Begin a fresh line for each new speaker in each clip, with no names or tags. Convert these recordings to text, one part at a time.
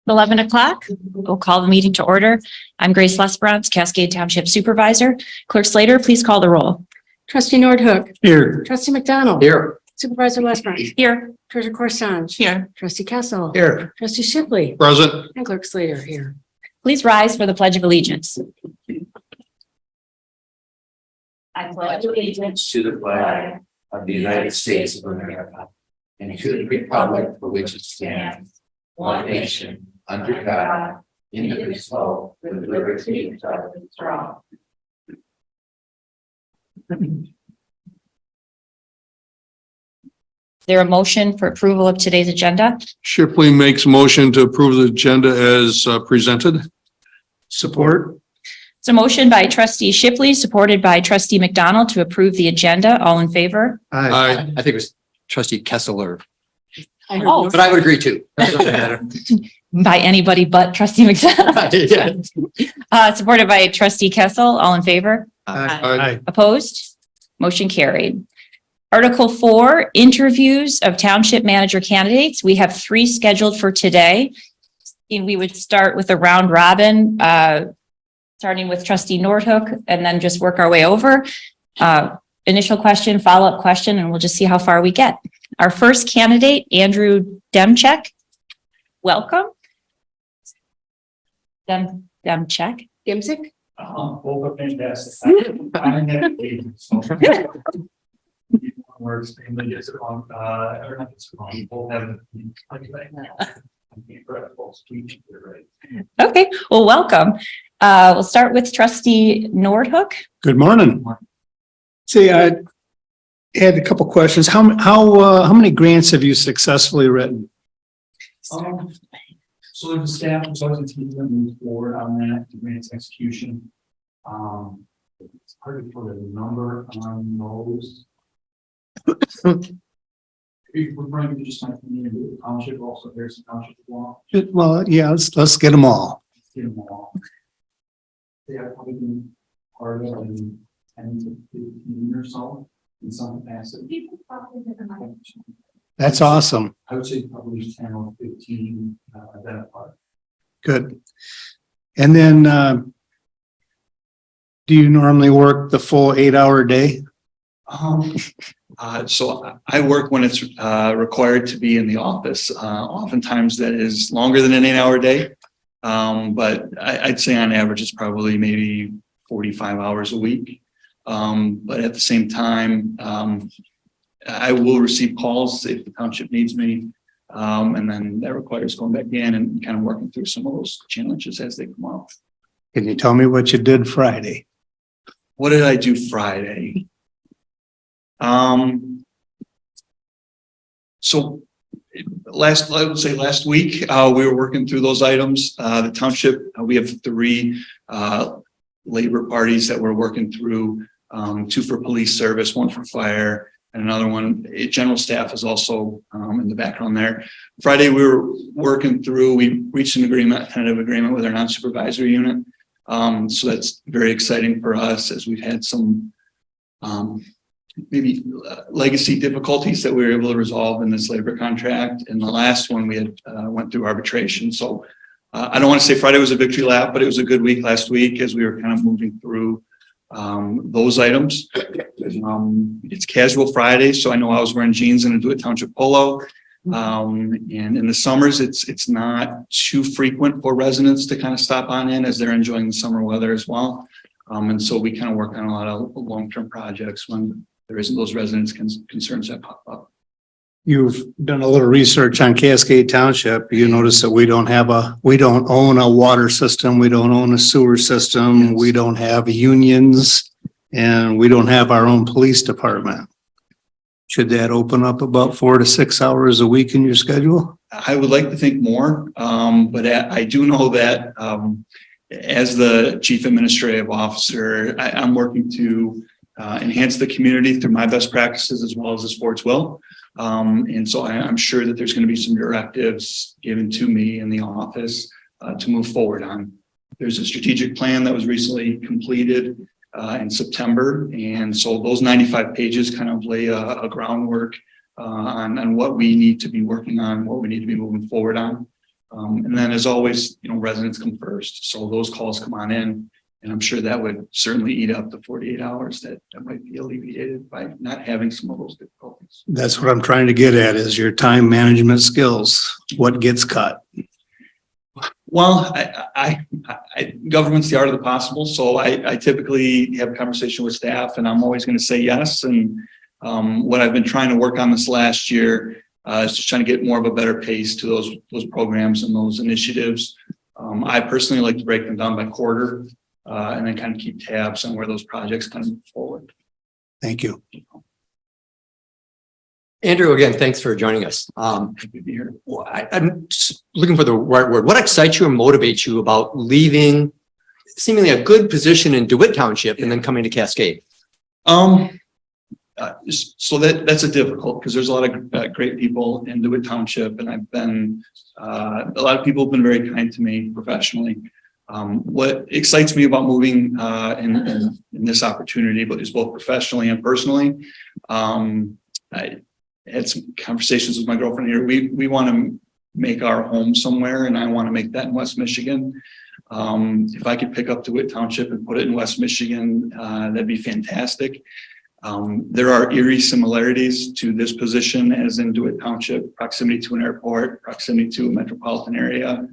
11 o'clock. We'll call the meeting to order. I'm Grace Lesperance, Cascade Township Supervisor. Clerk Slater, please call the roll.
Trustee Nordhook.
Here.
Trustee McDonald.
Here.
Supervisor Lesperance.
Here.
Treasurer Corsange.
Here.
Trustee Kessel.
Here.
Trustee Shipley.
Present.
And Clerk Slater here.
Please rise for the Pledge of Allegiance. I pledge allegiance
to the flag of the United States of America and to the republic for which it stands, one nation, under God, indivisible, with liberty and justice for all.
Is there a motion for approval of today's agenda?
Shipley makes motion to approve the agenda as presented. Support.
It's a motion by Trustee Shipley, supported by Trustee McDonald to approve the agenda. All in favor?
Aye.
I think it was Trustee Kessler,
I heard
Oh.
no-
but I would agree too.
By anybody but Trustee McDonald. Supported by Trustee Kessel. All in favor?
Aye.
Opposed? Motion carried. Article 4, interviews of township manager candidates. We have 3 scheduled for today. And we would start with a round robin, starting with Trustee Nordhook and then just work our way over. Initial question, follow-up question, and we'll just see how far we get. Our first candidate, Andrew Demchek. Welcome. Demchek.
Dimsick.
Both are fantastic. I'm in we're extremely disappointed. Or not disappointed. Both have incredible speech. Right.
Okay, well, welcome. We'll start with Trustee Nordhook.
Good morning. See, I had a couple questions. How many grants have you successfully written?
So the staff was always a team that moved forward on that grants execution. It's hard to put a number on those. If we're going to just like the township, also there's a township law.
Well, yeah, let's get them all.
Get them all. They have probably been part of 10 to 15 or so in some capacity.
That's awesome.
I would say probably 10 or 15 identified.
Good. And then, do you normally work the full 8-hour day?
So I work when it's required to be in the office. Oftentimes that is longer than an 8-hour day. But I'd say on average, it's probably maybe 45 hours a week. But at the same time, I will receive calls if the township needs me. And then that requires going back in and kind of working through some of those challenges as they come up.
Can you tell me what you did Friday?
What did I do Friday? So I would say last week, we were working through those items. The township, we have 3 labor parties that we're working through, 2 for police service, 1 for fire, and another one. General staff is also in the background there. Friday, we were working through, we reached an agreement, tentative agreement with our non-supervisory unit. So that's very exciting for us as we've had some maybe legacy difficulties that we were able to resolve in this labor contract. And the last one we had went through arbitration. So I don't want to say Friday was a victory lap, but it was a good week last week as we were kind of moving through those items. It's casual Friday, so I know I was wearing jeans and a township polo. And in the summers, it's not too frequent for residents to kind of stop on in as they're enjoying the summer weather as well. And so we kind of work on a lot of long-term projects when there isn't those residents' concerns that pop up.
You've done a little research on Cascade Township. You notice that we don't own a water system. We don't own a sewer system.
Yes.
We don't have unions, and we don't have our own police department. Should that open up about 4 to 6 hours a week in your schedule?
I would like to think more, but I do know that as the chief administrative officer, I'm working to enhance the community through my best practices as well as the sports will. And so I'm sure that there's going to be some directives given to me in the office to move forward on. There's a strategic plan that was recently completed in September. And so those 95 pages kind of lay a groundwork on what we need to be working on, what we need to be moving forward on. And then as always, residents come first. So those calls come on in, and I'm sure that would certainly eat up the 48 hours that might be alleviated by not having some of those difficulties.
That's what I'm trying to get at is your time management skills. What gets cut?
Well, I government's the art of the possible. So I typically have a conversation with staff, and I'm always going to say yes. And what I've been trying to work on this last year is just trying to get more of a better pace to those programs and those initiatives. I personally like to break them down by quarter and then kind of keep tabs on where those projects kind of move forward.
Thank you.
Andrew, again, thanks for joining us.
Happy to be here.
Well, I'm just looking for the right word. What excites you and motivates you about leaving seemingly a good position in DeWitt Township and then coming to Cascade?
So that's a difficult, because there's a lot of great people in DeWitt Township, and I've been a lot of people have been very kind to me professionally. What excites me about moving in this opportunity, but is both professionally and personally. I had some conversations with my girlfriend here. We want to make our home somewhere, and I want to make that in West Michigan. If I could pick up DeWitt Township and put it in West Michigan, that'd be fantastic. There are eerie similarities to this position as in DeWitt Township: proximity to an airport, proximity to a metropolitan area,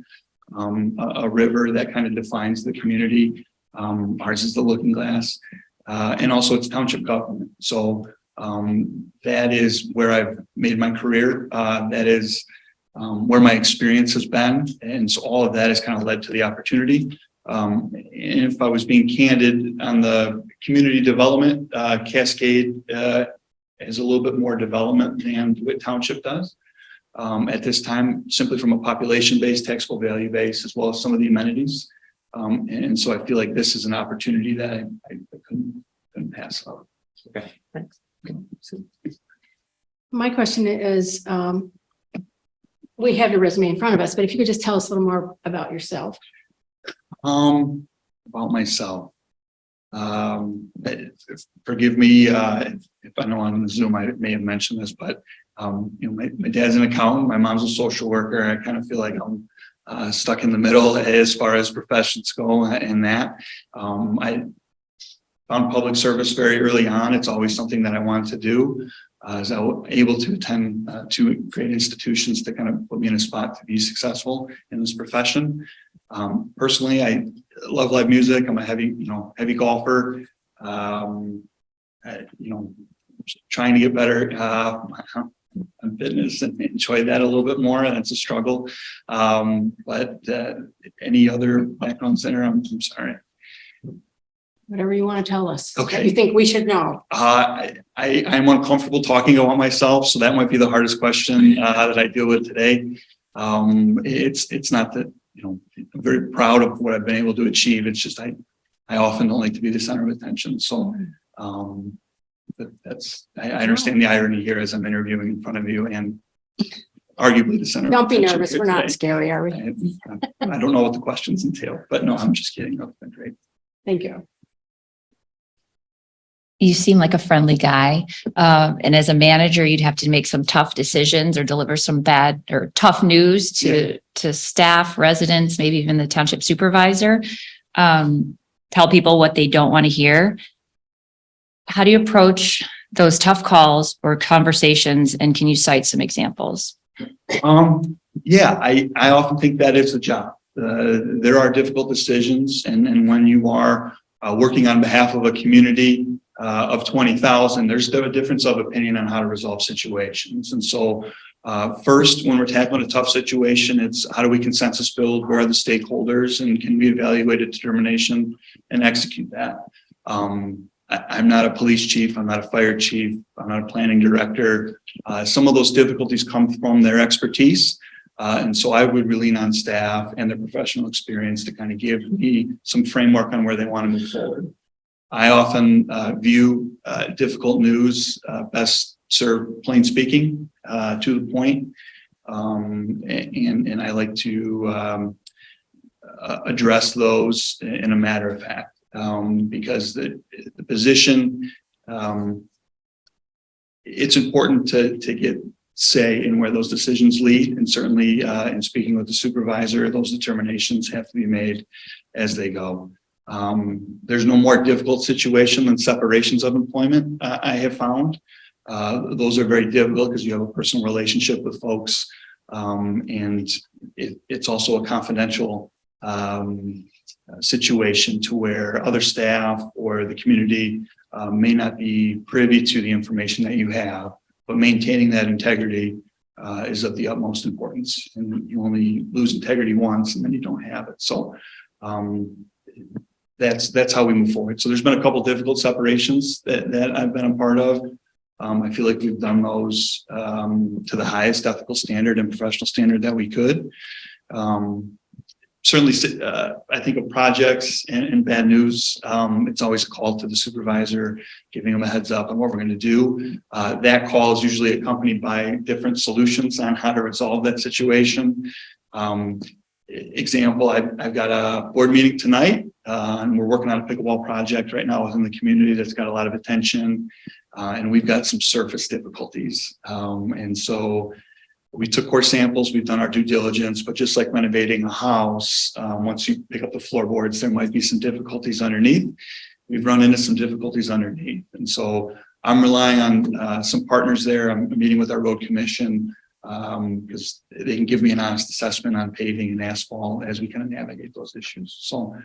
a river that kind of defines the community. Ours is the looking glass, and also it's township government. So that is where I've made my career. That is where my experience has been. And so all of that has kind of led to the opportunity. And if I was being candid on the community development, Cascade has a little bit more development than DeWitt Township does at this time, simply from a population-based, taxable value base, as well as some of the amenities. And so I feel like this is an opportunity that I couldn't pass up.
Okay, thanks.
My question is, we have your resume in front of us, but if you could just tell us a little more about yourself.
About myself. Forgive me if I know on Zoom I may have mentioned this, but my dad's an accountant, my mom's a social worker. I kind of feel like I'm stuck in the middle as far as professions go in that. I found public service very early on. It's always something that I wanted to do. I was able to attend two great institutions to kind of put me in a spot to be successful in this profession. Personally, I love live music. I'm a heavy golfer. Trying to get better on fitness and enjoy that a little bit more. That's a struggle. But any other background center, I'm sorry.
Whatever you want to tell us.
Okay.
That you think we should know.
I'm uncomfortable talking about myself, so that might be the hardest question that I deal with today. It's not that I'm very proud of what I've been able to achieve. It's just I often don't like to be the center of attention. So I understand the irony here as I'm interviewing in front of you and arguably the center.
Don't be
of attention
nervous.
here
We're not
today.
scary, are we?
I don't know what the questions entail, but no, I'm just kidding. That's been great.
Thank you.
You seem like a friendly guy. And as a manager, you'd have to make some tough decisions or deliver some bad or tough news to staff, residents, maybe even the township supervisor. Tell people what they don't want to hear. How do you approach those tough calls or conversations? And can you cite some examples?
Yeah, I often think that is a job. There are difficult decisions, and when you are working on behalf of a community of 20,000, there's a difference of opinion on how to resolve situations. And so first, when we're tackling a tough situation, it's how do we consensus build? Where are the stakeholders, and can we evaluate a determination and execute that? I'm not a police chief. I'm not a fire chief. I'm not a planning director. Some of those difficulties come from their expertise. And so I would lean on staff and their professional experience to kind of give me some framework on where they want to move forward. I often view difficult news best served plain speaking, to the point. And I like to address those in a matter of fact. because the position, it's important to get say in where those decisions lead. And certainly in speaking with the supervisor, those determinations have to be made as they go. There's no more difficult situation than separations of employment, I have found. Those are very difficult because you have a personal relationship with folks. And it's also a confidential situation to where other staff or the community may not be privy to the information that you have, but maintaining that integrity is of the utmost importance. And you only lose integrity once and then you don't have it. So that's how we move forward. So there's been a couple of difficult separations that I've been a part of. I feel like we've done those to the highest ethical standard and professional standard that we could. Certainly, I think of projects and bad news. It's always a call to the supervisor, giving them a heads up on what we're going to do. That call is usually accompanied by different solutions on how to resolve that situation. Example, I've got a board meeting tonight, and we're working on a pickleball project right now within the community that's got a lot of attention, and we've got some surface difficulties. And so we took core samples, we've done our due diligence, but just like renovating a house, once you pick up the floorboards, there might be some difficulties underneath. We've run into some difficulties underneath. And so I'm relying on some partners there. I'm meeting with our road commission because they can give me an honest assessment on paving and asphalt as we kind of navigate those issues. So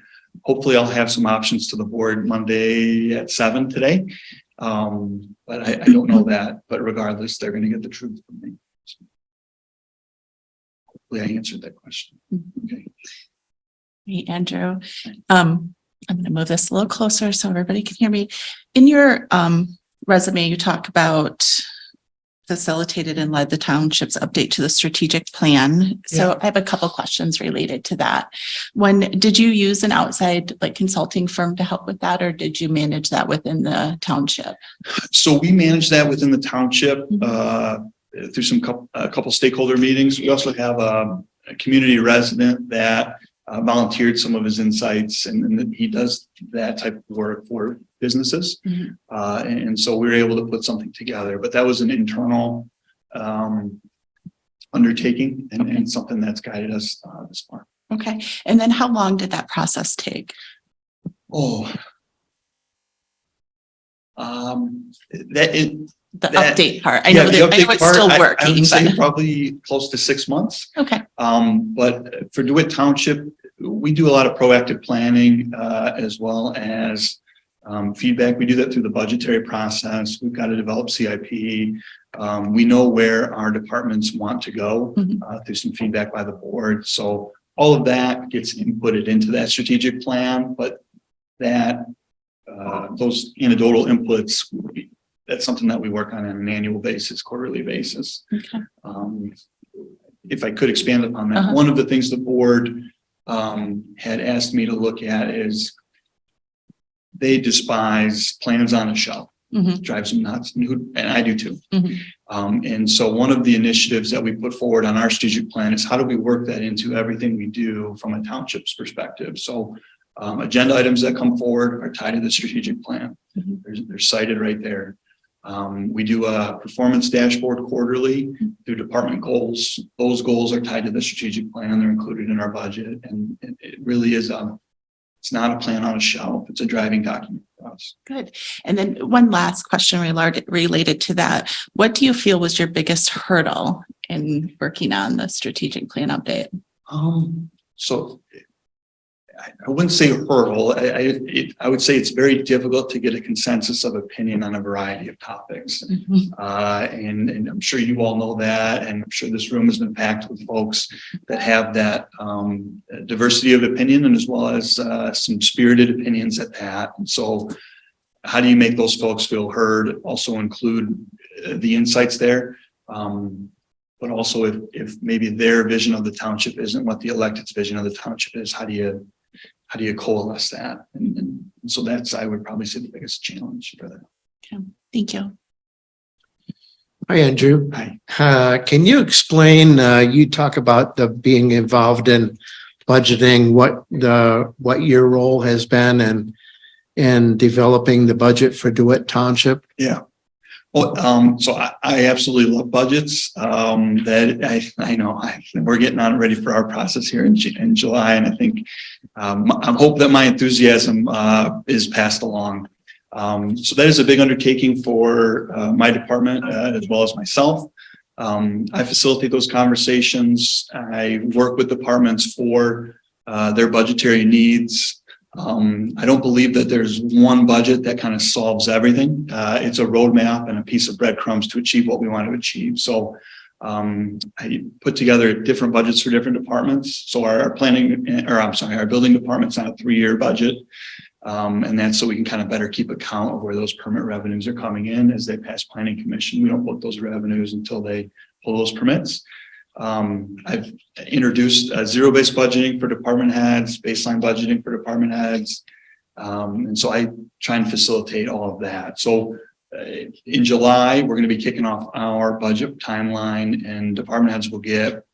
hopefully I'll have some options to the board Monday at 7 today. But I don't know that, but regardless, they're going to get the truth from me. So hopefully I answered that question. Okay.
Hey, Andrew. I'm going to move this a little closer so everybody can hear me. In your resume, you talk about facilitated and led the township's update to the strategic plan. So I have a couple questions related to that. One, did you use an outside consulting firm to help with that, or did you manage that within the township?
So we manage that within the township through a couple stakeholder meetings. We also have a community resident that volunteered some of his insights, and he does that type of work for businesses. And so we were able to put something together, but that was an internal undertaking and something that's guided us this far.
Okay. And then how long did that process take? The update part. I know it's still working.
I would say probably close to 6 months.
Okay.
But for DeWitt Township, we do a lot of proactive planning as well as feedback. We do that through the budgetary process. We've got to develop CIP. We know where our departments want to go through some feedback by the board. So all of that gets inputted into that strategic plan, but that those anecdotal inputs, that's something that we work on an annual basis, quarterly basis.
Okay.
If I could expand upon that, one of the things the board had asked me to look at is they despise plans on a shelf. Drives them nuts, and I do too. And so one of the initiatives that we put forward on our strategic plan is how do we work that into everything we do from a township's perspective. So agenda items that come forward are tied to the strategic plan. They're cited right there. We do a performance dashboard quarterly through department goals. Those goals are tied to the strategic plan. They're included in our budget, and it really is it's not a plan on a shelf. It's a driving document for us.
Good. And then one last question related to that. What do you feel was your biggest hurdle in working on the strategic plan update?
So I wouldn't say hurdle. I would say it's very difficult to get a consensus of opinion on a variety of topics. And I'm sure you all know that, and I'm sure this room has been packed with folks that have that diversity of opinion, and as well as some spirited opinions at that. And so how do you make those folks feel heard? Also include the insights there. But also if maybe their vision of the township isn't what the elected's vision of the township is, how do you coalesce that? And so that's, I would probably say, the biggest challenge for that.
Okay. Thank you.
Hi, Andrew.
Hi.
Can you explain, you talk about being involved in budgeting, what your role has been, and in developing the budget for DeWitt Township?
Yeah. Well, so I absolutely love budgets. I know we're getting on ready for our process here in July, and I think I hope that my enthusiasm is passed along. So that is a big undertaking for my department as well as myself. I facilitate those conversations. I work with departments for their budgetary needs. I don't believe that there's one budget that kind of solves everything. It's a roadmap and a piece of breadcrumbs to achieve what we want to achieve. So I put together different budgets for different departments. So our building department's on a 3-year budget. And that's so we can kind of better keep account of where those permit revenues are coming in as they pass planning commission. We don't book those revenues until they pull those permits. I've introduced zero-based budgeting for department heads, baseline budgeting for department heads. And so I try and facilitate all of that. So in July, we're going to be kicking off our budget timeline, and department heads will get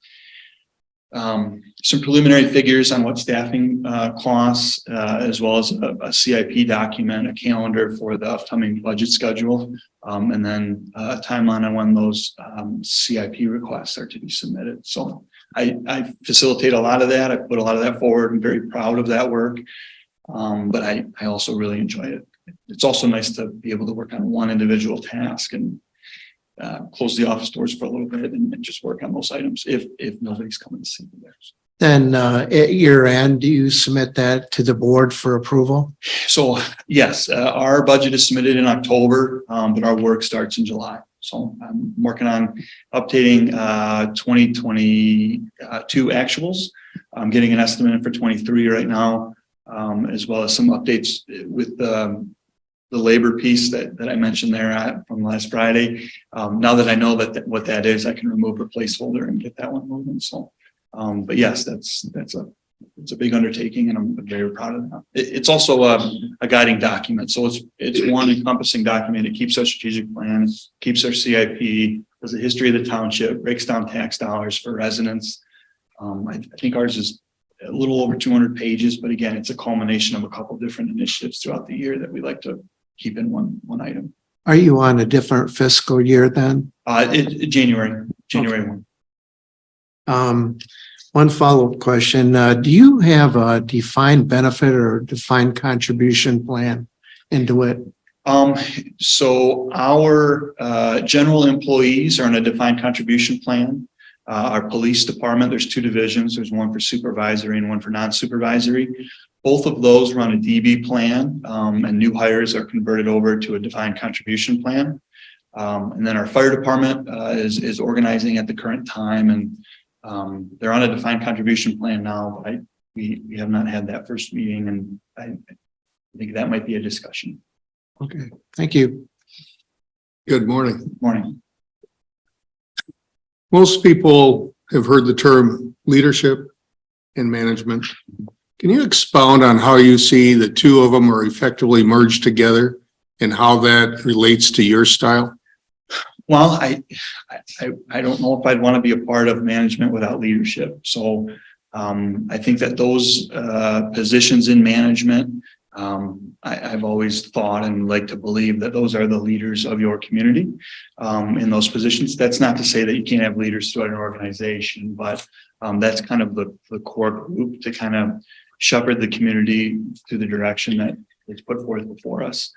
some preliminary figures on what staffing costs, as well as a CIP document, a calendar for the upcoming budget schedule, and then a timeline on when those CIP requests are to be submitted. So I facilitate a lot of that. I put a lot of that forward. I'm very proud of that work, but I also really enjoy it. It's also nice to be able to work on one individual task and close the office doors for a little bit and just work on those items if nobody's coming to see me there.
Then at year end, do you submit that to the board for approval?
So yes, our budget is submitted in October, but our work starts in July. So I'm working on updating 2022 actuals. I'm getting an estimate in for 23 right now, as well as some updates with the labor piece that I mentioned there from last Friday. Now that I know what that is, I can remove a placeholder and get that one moving. So, but yes, it's a big undertaking, and I'm very proud of that. It's also a guiding document. So it's one encompassing document. It keeps our strategic plan, keeps our CIP, does a history of the township, breaks down tax dollars for residents. I think ours is a little over 200 pages, but again, it's a culmination of a couple of different initiatives throughout the year that we like to keep in one item.
Are you on a different fiscal year then?
January
Okay.
1.
One follow-up question. Do you have a defined benefit or defined contribution plan in DeWitt?
So our general employees are in a defined contribution plan. Our police department, there's 2 divisions. There's one for supervisory and one for non-supervisory. Both of those run a DB plan, and new hires are converted over to a defined contribution plan. And then our fire department is organizing at the current time, and they're on a defined contribution plan now. But we have not had that first meeting, and I think that might be a discussion.
Okay, thank you.
Good morning.
Morning.
Most people have heard the term leadership and management. Can you expound on how you see the two of them are effectively merged together and how that relates to your style?
Well, I don't know if I'd want to be a part of management without leadership. So I think that those positions in management, I've always thought and like to believe that those are the leaders of your community in those positions. That's not to say that you can't have leaders throughout an organization, but that's kind of the core group to kind of shepherd the community through the direction that is put forth before us.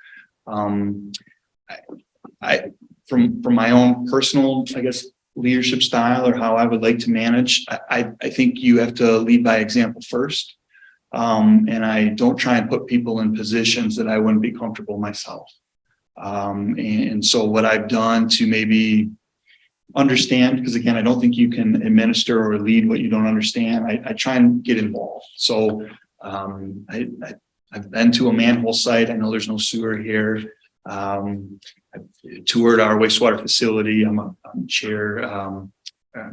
From my own personal, I guess, leadership style or how I would like to manage, I think you have to lead by example first. And I don't try and put people in positions that I wouldn't be comfortable myself. And so what I've done to maybe understand, because again, I don't think you can administer or lead what you don't understand. I try and get involved. So I've been to a manhole site. I know there's no sewer here. I've toured our wastewater facility. I'm a chair, I'm a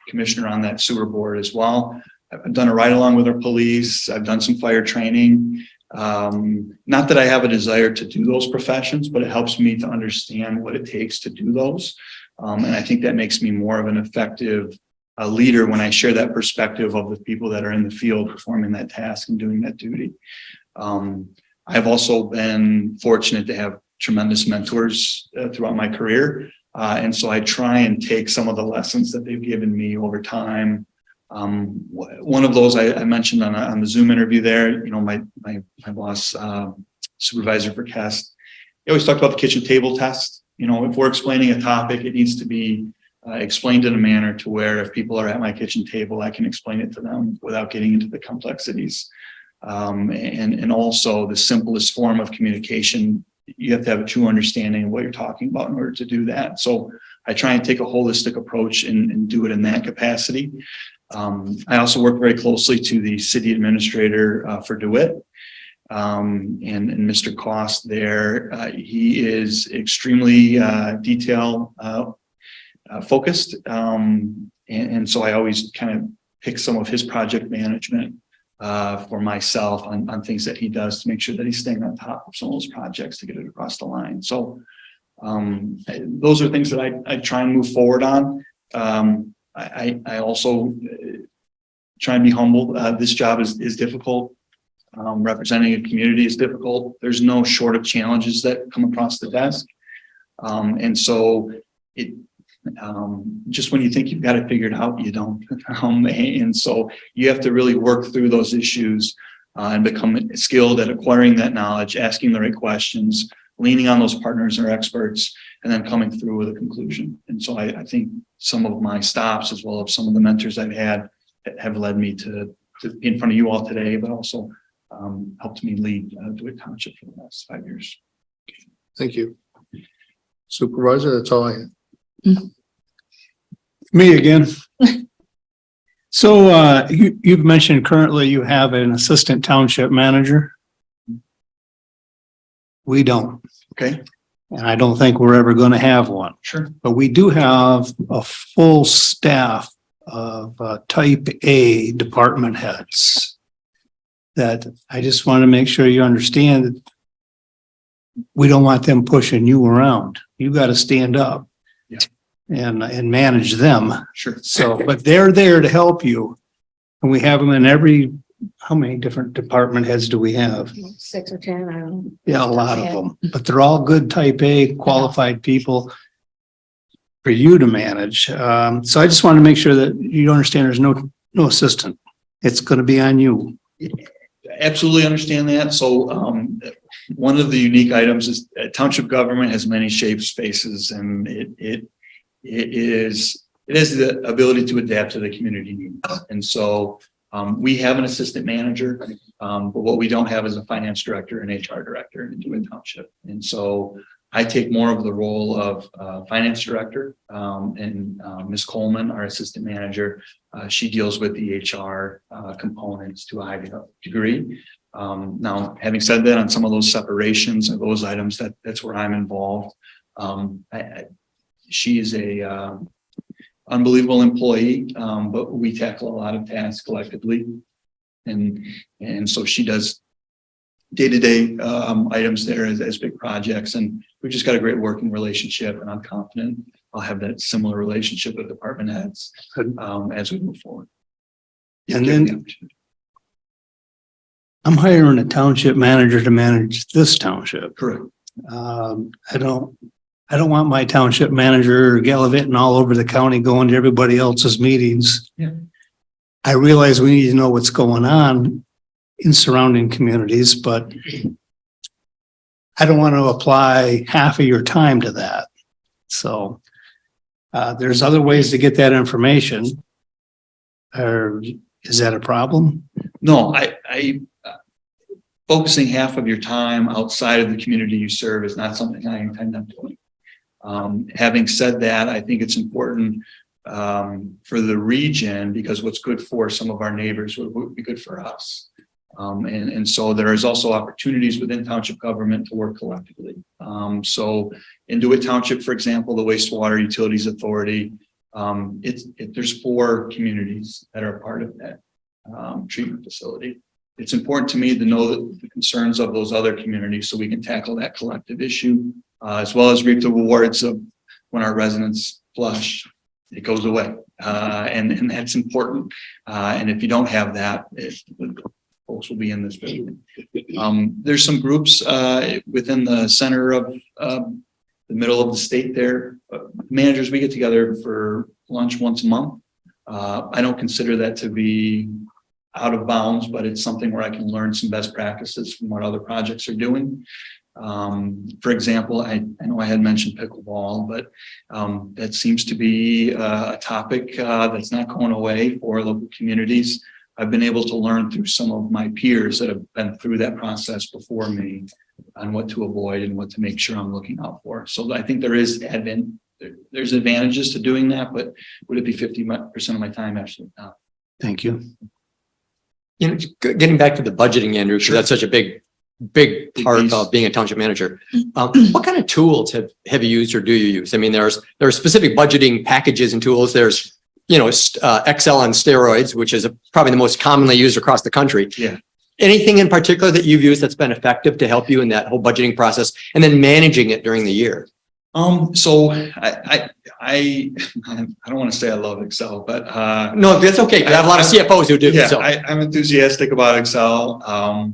commissioner on that sewer board as well. I've done a ride along with our police. I've done some fire training. Not that I have a desire to do those professions, but it helps me to understand what it takes to do those. And I think that makes me more of an effective leader when I share that perspective of the people that are in the field performing that task and doing that duty. I've also been fortunate to have tremendous mentors throughout my career. And so I try and take some of the lessons that they've given me over time. One of those I mentioned on the Zoom interview there, you know, my boss, supervisor for CAST, he always talked about the kitchen table test. You know, if we're explaining a topic, it needs to be explained in a manner to where if people are at my kitchen table, I can explain it to them without getting into the complexities. And also the simplest form of communication, you have to have a true understanding of what you're talking about in order to do that. So I try and take a holistic approach and do it in that capacity. I also work very closely to the city administrator for DeWitt. And Mr. Cost there, he is extremely detail focused. And so I always kind of pick some of his project management for myself on things that he does to make sure that he's staying on top of some of those projects to get it across the line. So those are things that I try and move forward on. I also try and be humble. This job is difficult. Representing a community is difficult. There's no short of challenges that come across the desk. And so just when you think you've got it figured out, you don't. And so you have to really work through those issues and become skilled at acquiring that knowledge, asking the right questions, leaning on those partners or experts, and then coming through with a conclusion. And so I think some of my stops, as well as some of the mentors I've had, have led me to be in front of you all today, but also helped me lead DeWitt Township for the last 5 years.
Thank you. Supervisor, that's all I have.
Me again. So you've mentioned currently you have an assistant township manager. We don't.
Okay.
And I don't think we're ever going to have one.
Sure.
But we do have a full staff of type A department heads that I just want to make sure you understand that we don't want them pushing you around. You got to stand up.
Yeah.
And manage them.
Sure.
So, but they're there to help you. And we have them in how many different department heads do we have?
6 or 10, I don't know.
Yeah, a lot of them, but they're all good type A qualified people for you to manage. So I just want to make sure that you understand there's no assistant. It's going to be on you.
Absolutely understand that. So one of the unique items is township government has many shapes, faces, and it has the ability to adapt to the community needs. And so we have an assistant manager, but what we don't have is a finance director and HR director in DeWitt Township. And so I take more of the role of finance director, and Ms. Coleman, our assistant manager, she deals with the HR components to a high degree. Now, having said that, on some of those separations or those items, that's where I'm involved. She is a unbelievable employee, but we tackle a lot of tasks collectively, and so she does day-to-day items there as big projects, and we've just got a great working relationship, and I'm confident I'll have that similar relationship with department heads as we move forward.
And then I'm hiring a township manager to manage this township.
Correct.
I don't want my township manager gallivanting all over the county going to everybody else's meetings.
Yeah.
I realize we need to know what's going on in surrounding communities, but I don't want to apply half of your time to that. So there's other ways to get that information. Or is that a problem?
No, I focusing half of your time outside of the community you serve is not something I intend on doing. Having said that, I think it's important for the region, because what's good for some of our neighbors would be good for us. And so there is also opportunities within township government to work collectively. So in DeWitt Township, for example, the Wastewater Utilities Authority, there's 4 communities that are part of that treatment facility. It's important to me to know the concerns of those other communities so we can tackle that collective issue, as well as reap the rewards of when our residents flush, it goes away. And that's important. And if you don't have that, folks will be in this building. There's some groups within the center of the middle of the state there. Managers, we get together for lunch once a month. I don't consider that to be out of bounds, but it's something where I can learn some best practices from what other projects are doing. For example, I know I had mentioned pickleball, but that seems to be a topic that's not going away for local communities. I've been able to learn through some of my peers that have been through that process before me on what to avoid and what to make sure I'm looking out for. So I think there's advantages to doing that, but would it be 50% of my time? Absolutely not.
Thank you.
You know, getting back to the budgeting, Andrew, because that's such a big part of being a township manager. What kind of tools have you used or do you use? I mean, there are specific budgeting packages and tools. There's, Excel on steroids, which is probably the most commonly used across the country.
Yeah.
Anything in particular that you've used that's been effective to help you in that whole budgeting process and then managing it during the year?
So I don't want to say I love Excel, but
No, that's okay. I have a lot of CFOs who do.
yeah,
So.
I'm enthusiastic about Excel.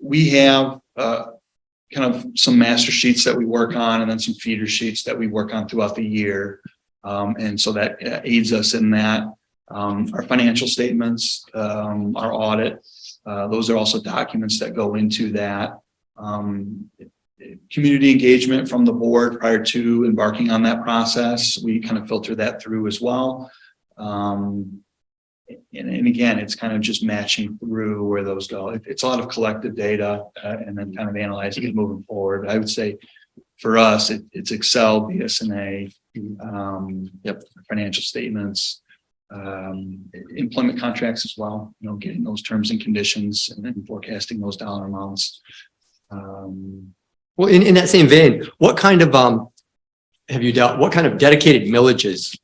We have kind of some master sheets that we work on, and then some feeder sheets that we work on throughout the year. And so that aids us in that. Our financial statements, our audit, those are also documents that go into that. Community engagement from the board prior to embarking on that process, we kind of filter that through as well. And again, it's kind of just matching through where those go. It's a lot of collective data and then kind of analyzing it moving forward. I would say for us, it's Excel, BSNA, financial statements, employment contracts as well, getting those terms and conditions and then forecasting those dollar amounts.
Well, in that same vein, what kind of what kind of dedicated millages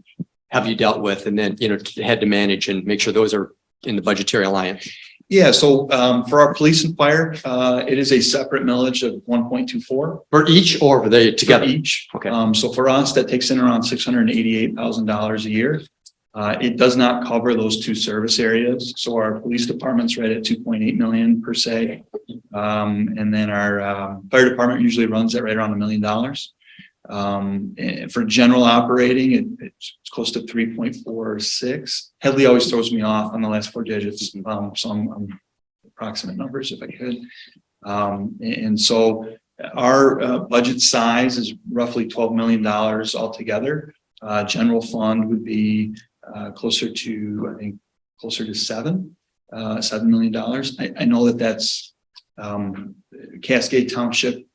have you dealt with and then, had to manage and make sure those are in the budgetary alliance?
Yeah, so for our police and fire, it is a separate millage of 1.24.
For each or for they together?
For each.
Okay.
So for us, that takes in around $688,000 a year. It does not cover those two service areas. So our police department's right at 2.8 million per se. And then our fire department usually runs at right around $1 million. And for general operating, it's close to 3.46. Headley always throws me off on the last four digits. So I'm approximate numbers if I could. And so our budget size is roughly $12 million altogether. General fund would be closer to $7 million. I know that's Cascade Township.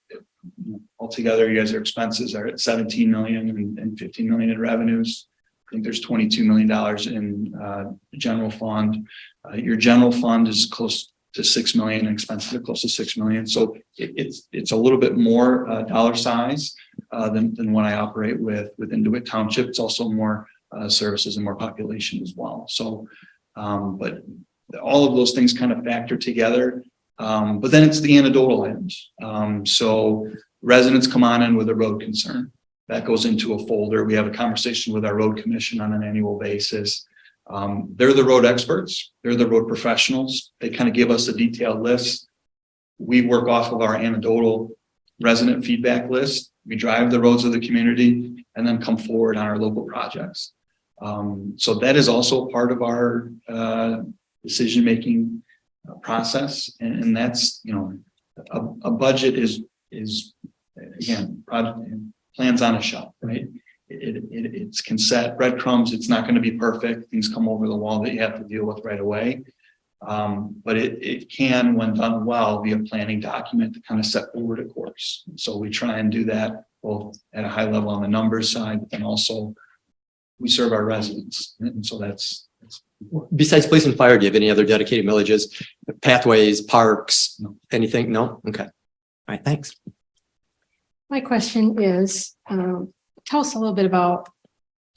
Altogether, you guys, their expenses are at 17 million and 15 million in revenues. I think there's $22 million in general fund. Your general fund is close to 6 million, and expenses are close to 6 million. So it's a little bit more dollar size than what I operate within DeWitt Township. It's also more services and more population as well. So, but all of those things kind of factor together. But then it's the anecdotal items. So residents come on in with a road concern. That goes into a folder. We have a conversation with our road commission on an annual basis. They're the road experts. They're the road professionals. They kind of give us a detailed list. We work off of our anecdotal resident feedback list. We drive the roads of the community and then come forward on our local projects. So that is also part of our decision-making process. And that's, a budget is again, project plans on a shelf, right? It's can set breadcrumbs. It's not going to be perfect. Things come over the wall that you have to deal with right away. But it can, when done well, be a planning document to kind of set forward a course. So we try and do that both at a high level on the numbers side, but then also we serve our residents. And so that's
Besides police and fire, do you have any other dedicated millages, pathways, parks, anything? No? Okay. All right. Thanks.
My question is, tell us a little bit about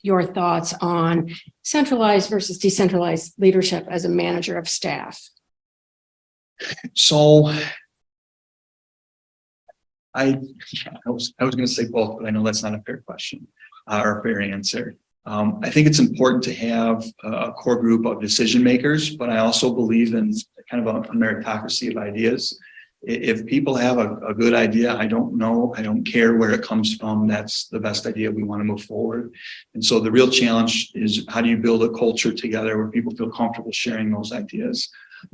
your thoughts on centralized versus decentralized leadership as a manager of staff.
so. I was going to say both, but I know that's not a fair question or a fair answer. I think it's important to have a core group of decision makers, but I also believe in kind of a meritocracy of ideas. If people have a good idea, I don't know, I don't care where it comes from. That's the best idea. We want to move forward. And so the real challenge is how do you build a culture together where people feel comfortable sharing those ideas?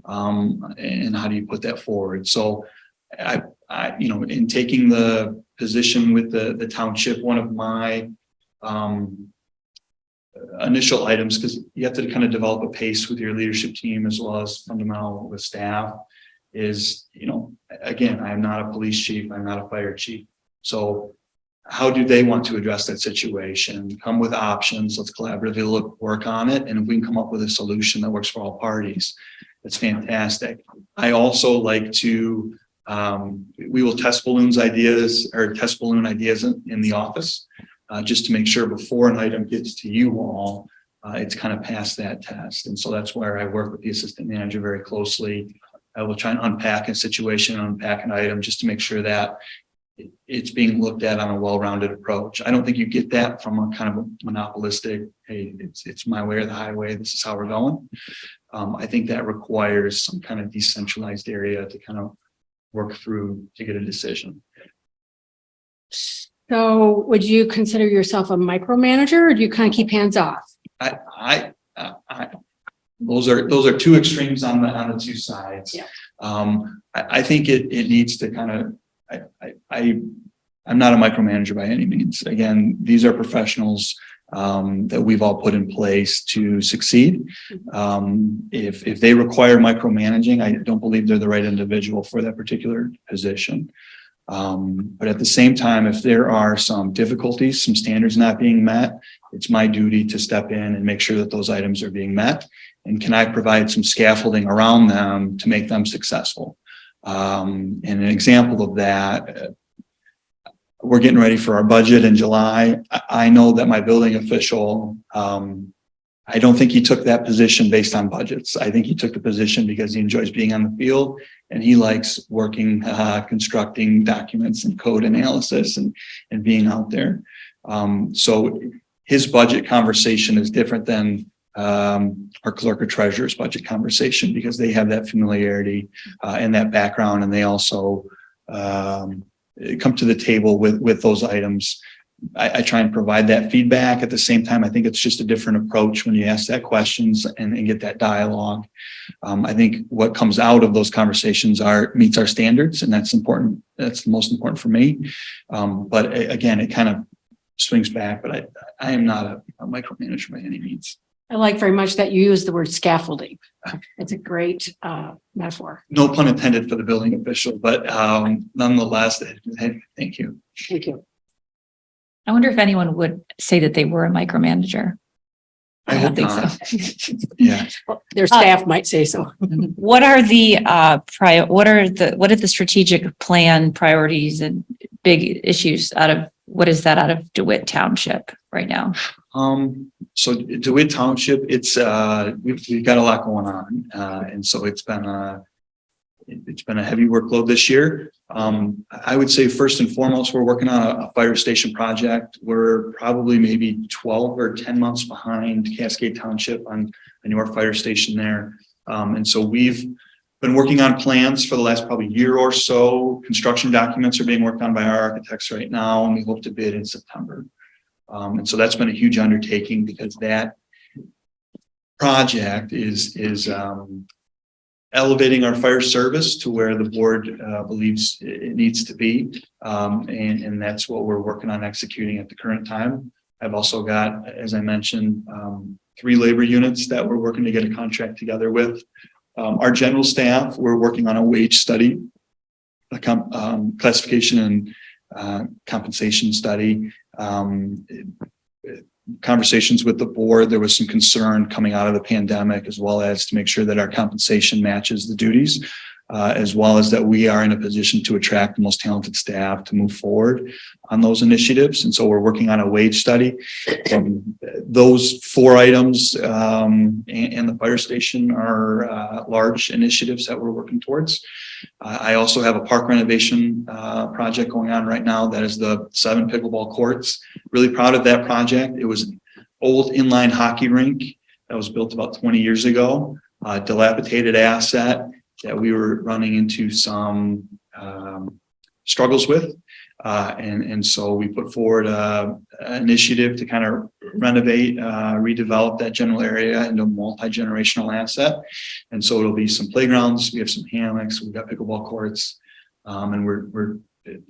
And how do you put that forward? So in taking the position with the township, one of my initial items, because you have to kind of develop a pace with your leadership team as well as fundamental with staff, is, again, I'm not a police chief, I'm not a fire chief. So how do they want to address that situation? Come with options, let's collaboratively work on it. And if we can come up with a solution that works for all parties, that's fantastic. I also like to, we will test balloon ideas in the office, just to make sure before an item gets to you all, it's kind of past that test. And so that's where I work with the assistant manager very closely. I will try and unpack a situation, unpack an item just to make sure that it's being looked at on a well-rounded approach. I don't think you get that from a kind of a monopolistic, hey, it's my way or the highway, this is how we're going. I think that requires some kind of decentralized area to kind of work through to get a decision.
So would you consider yourself a micromanager, or do you kind of keep hands off?
Those are two extremes on the two sides.
Yeah.
I think it needs to kind of, I'm not a micromanager by any means. Again, these are professionals that we've all put in place to succeed. If they require micromanaging, I don't believe they're the right individual for that particular position. But at the same time, if there are some difficulties, some standards not being met, it's my duty to step in and make sure that those items are being met. And can I provide some scaffolding around them to make them successful? And an example of that, we're getting ready for our budget in July. I know that my building official, I don't think he took that position based on budgets. I think he took the position because he enjoys being on the field and he likes working, constructing documents and code analysis and being out there. So his budget conversation is different than our clerk or treasurer's budget conversation, because they have that familiarity and that background, and they also come to the table with those items. I try and provide that feedback. At the same time, I think it's just a different approach when you ask that questions and get that dialogue. I think what comes out of those conversations meets our standards, and that's important. That's the most important for me. But again, it kind of swings back, but I am not a micromanager by any means.
I like very much that you use the word scaffolding. It's a great metaphor.
No pun intended for the building official, but nonetheless, thank you.
Thank you.
I wonder if anyone would say that they were a micromanager.
I
don't
hope
think
not.
so.
Yeah.
Well, their staff might say so.
What are the what are the strategic plan priorities and big issues out of DeWitt Township right now?
So DeWitt Township, it's we've got a lot going on, and so it's been a heavy workload this year. I would say first and foremost, we're working on a fire station project. We're probably maybe 12 or 10 months behind Cascade Township on a newer fire station there. And so we've been working on plans for the last probably year or so. Construction documents are being worked on by our architects right now, and we hope to bid in September. And so that's been a huge undertaking, because that project is elevating our fire service to where the board believes it needs to be. And that's what we're working on executing at the current time. I've also got, as I mentioned, 3 labor units that we're working to get a contract together with. Our general staff, we're working on a wage study, a classification and compensation study. Conversations with the board, there was some concern coming out of the pandemic, as well as to make sure that our compensation matches the duties, as well as that we are in a position to attract the most talented staff to move forward on those initiatives. And so we're working on a wage study. Those 4 items and the fire station are large initiatives that we're working towards. I also have a park renovation project going on right now. That is the 7 pickleball courts. Really proud of that project. It was an old inline hockey rink that was built about 20 years ago, dilapidated asset. that we were running into some struggles with. And so we put forward an initiative to kind of renovate, redevelop that general area into a multi-generational asset. And so it'll be some playgrounds, we have some hammocks, we've got pickleball courts, and we're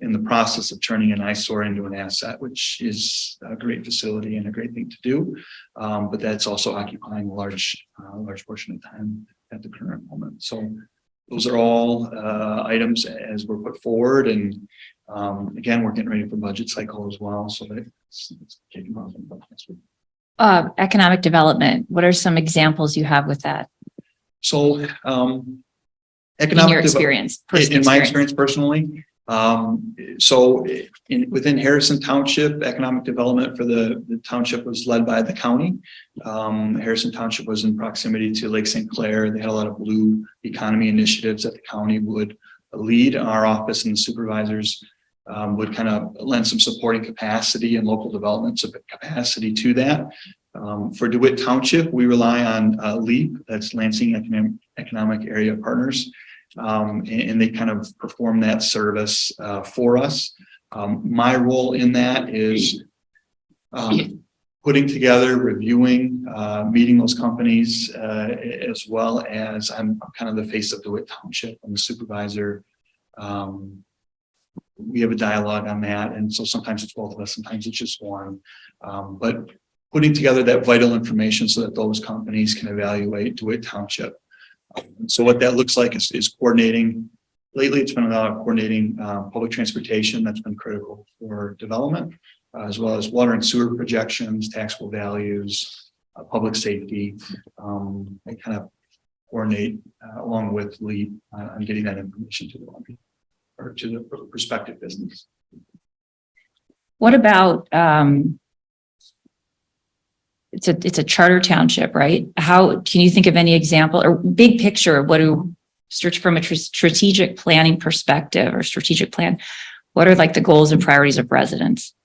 in the process of turning an eyesore into an asset, which is a great facility and a great thing to do. But that's also occupying a large portion of time at the current moment. So those are all items as we're put forward, and again, we're getting ready for budget cycle as well. So that's kicking off next week.
Economic development, what are some examples you have with that
So
in
economic
your experience?
in my experience personally. So within Harrison Township, economic development for the township was led by the county. Harrison Township was in proximity to Lake St. Clair. They had a lot of blue economy initiatives that the county would lead. Our office and the supervisors would kind of lend some supporting capacity and local development capacity to that. For DeWitt Township, we rely on LEAP, that's Lansing Economic Area Partners. And they kind of perform that service for us. My role in that is putting together, reviewing, meeting those companies, as well as I'm kind of the face of DeWitt Township. I'm the supervisor. We have a dialogue on that, and so sometimes it's both of us, sometimes it's just one. But putting together that vital information so that those companies can evaluate DeWitt Township. So what that looks like is coordinating. Lately, it's been about coordinating public transportation. That's been critical for development, as well as water and sewer projections, taxable values, public safety. They kind of coordinate along with LEAP on getting that information to the or to the prospective business.
What about, it's a charter township, right? How can you think of any example or big picture? What do search from a strategic planning perspective or strategic plan? What are like the goals and priorities of residents?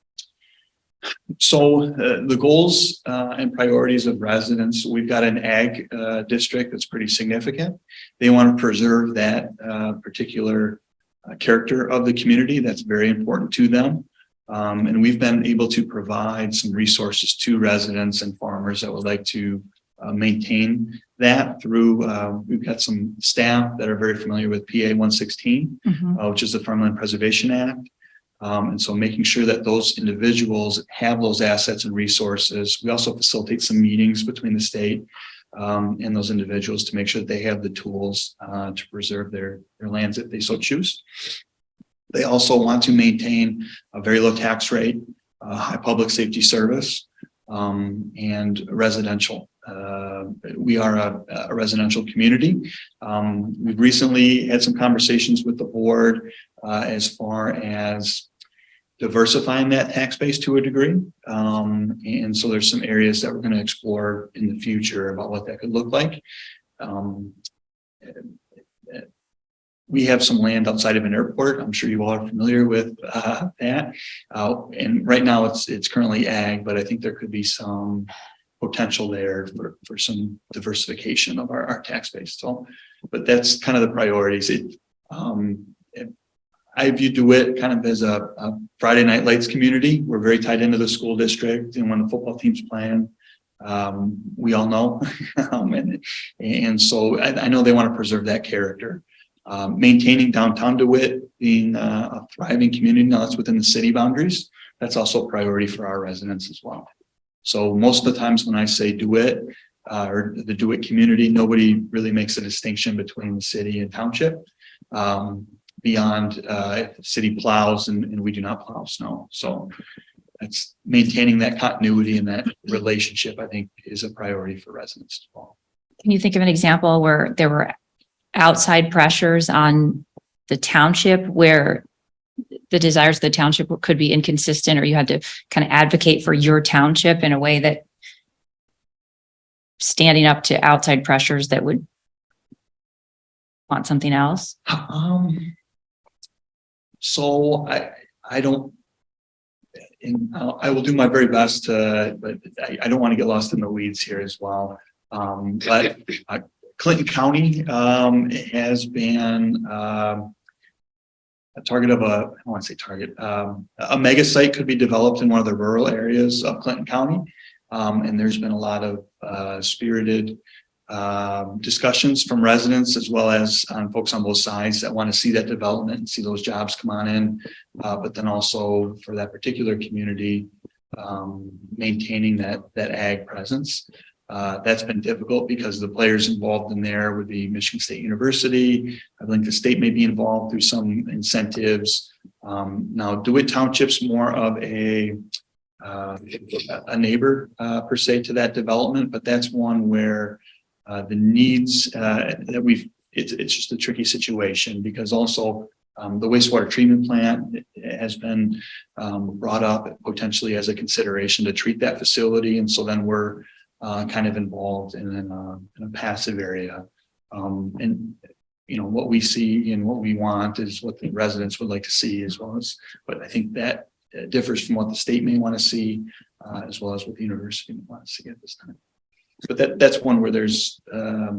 So the goals and priorities of residents, we've got an ag district that's pretty significant. They want to preserve that particular character of the community. That's very important to them. And we've been able to provide some resources to residents and farmers that would like to maintain that through, we've got some staff that are very familiar with PA 116, which is the Farmland Preservation Act. And so making sure that those individuals have those assets and resources. We also facilitate some meetings between the state and those individuals to make sure that they have the tools to preserve their lands if they so choose. They also want to maintain a very low tax rate, high public safety service, and residential. We are a residential community. We've recently had some conversations with the board as far as diversifying that tax base to a degree. And so there's some areas that we're going to explore in the future about what that could look like. We have some land outside of an airport. I'm sure you all are familiar with that. And right now it's currently ag, but I think there could be some potential there for some diversification of our tax base. So, but that's kind of the priorities. I view DeWitt kind of as a Friday night lights community. We're very tied into the school district, and when the football team's playing, we all know. And so I know they want to preserve that character. Maintaining downtown DeWitt being a thriving community. Now that's within the city boundaries. That's also a priority for our residents as well. So most of the times when I say DeWitt or the DeWitt community, nobody really makes a distinction between the city and township. Beyond if the city plows and we do not plow snow. So that's maintaining that continuity and that relationship, I think, is a priority for residents as well.
Can you think of an example where there were outside pressures on the township where the desires of the township could be inconsistent, or you had to kind of advocate for your township in a way that standing up to outside pressures that would want something else? So I don't, and I will do my very best to, but I don't want to get lost in the weeds here as well. But
Clinton County, has been, a target of I don't want to say target, a mega site could be developed in one of the rural areas of Clinton County. And there's been a lot of spirited discussions from residents as well as folks on both sides that want to see that development and see those jobs come on in. But then also for that particular community, maintaining that ag presence. That's been difficult because the players involved in there would be Michigan State University. I think the state may be involved through some incentives. Now, DeWitt Township's more of a neighbor per se to that development, but that's one where the needs that it's just a tricky situation because also the wastewater treatment plant has been brought up potentially as a consideration to treat that facility, and so then we're kind of involved in a passive area. And, you know, what we see and what we want is what the residents would like to see as well as, but I think that differs from what the state may want to see as well as what the university may want to see at this time. But that's one where there's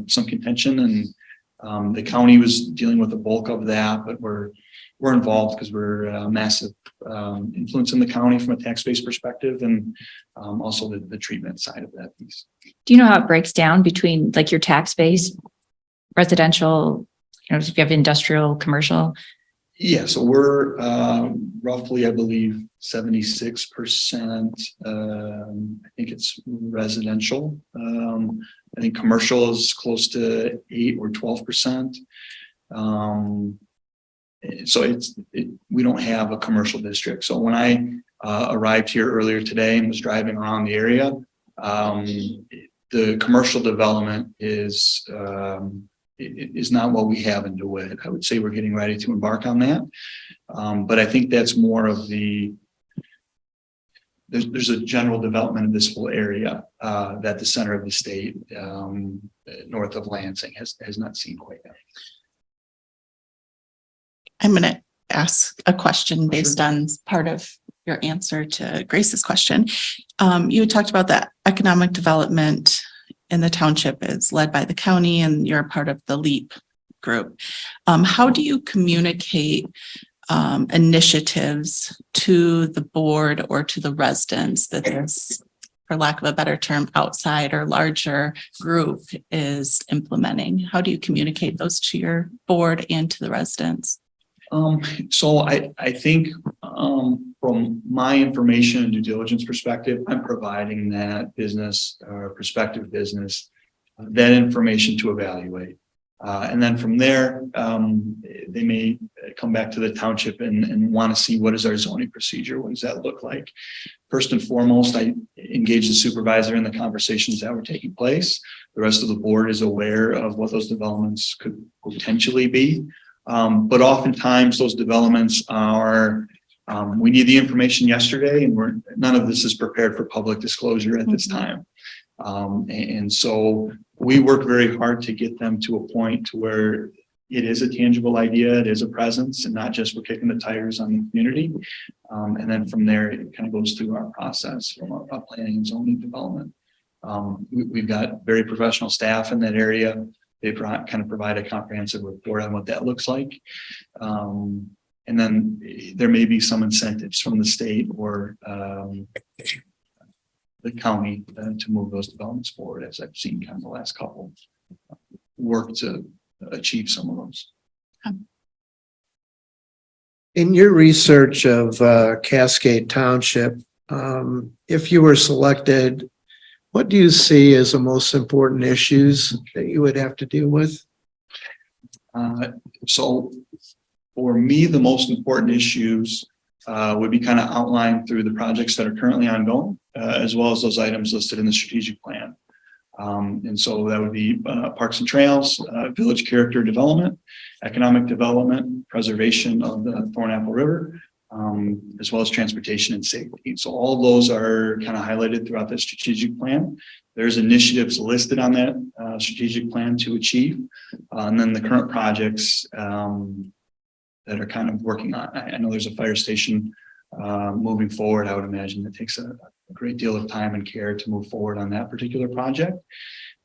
some contention, and the county was dealing with the bulk of that, but we're involved because we're a massive influence in the county from a tax-based perspective, and also the treatment side of that piece.
Do you know how it breaks down between like your tax base, residential, you know, if you have industrial, commercial?
Yeah, so we're roughly, I believe, 76%. I think it's residential. I think commercial is close to 8 or 12%. So we don't have a commercial district. So when I arrived here earlier today and was driving around the area, the commercial development is not what we have in DeWitt. I would say we're getting ready to embark on that. But I think that's more of there's a general development of this whole area that the center of the state, north of Lansing, has not seen quite yet.
I'm going to ask a question based on part of your answer to Grace's question. You talked about that economic development in the township is led by the county and you're a part of the LEAP group. How do you communicate initiatives to the board or to the residents that this, for lack of a better term, outside or larger group is implementing? How do you communicate those to your board and to the residents?
So I think from my information and due diligence perspective, I'm providing that business or prospective business that information to evaluate. And then from there, they may come back to the township and want to see what is our zoning procedure? What does that look like? First and foremost, I engage the supervisor in the conversations that were taking place. The rest of the board is aware of what those developments could potentially be. But oftentimes those developments are, we need the information yesterday and none of this is prepared for public disclosure at this time. And so we work very hard to get them to a point to where it is a tangible idea, it is a presence, and not just we're kicking the tires on the community. And then from there, it kind of goes through our process from our planning and zoning development. We've got very professional staff in that area. They kind of provide a comprehensive report on what that looks like. And then there may be some incentives from the state or the county to move those developments forward, as I've seen kind of the last couple work to achieve some of those.
In your research of Cascade Township, if you were selected, what do you see as the most important issues that you would have to deal with?
So for me, the most important issues would be kind of outlined through the projects that are currently ongoing, as well as those items listed in the strategic plan. And so that would be parks and trails, village character development, economic development, preservation of the Thornapple River, as well as transportation and safety. So all of those are kind of highlighted throughout the strategic plan. There's initiatives listed on that strategic plan to achieve, and then the current projects that are kind of working on. I know there's a fire station moving forward. I would imagine it takes a great deal of time and care to move forward on that particular project.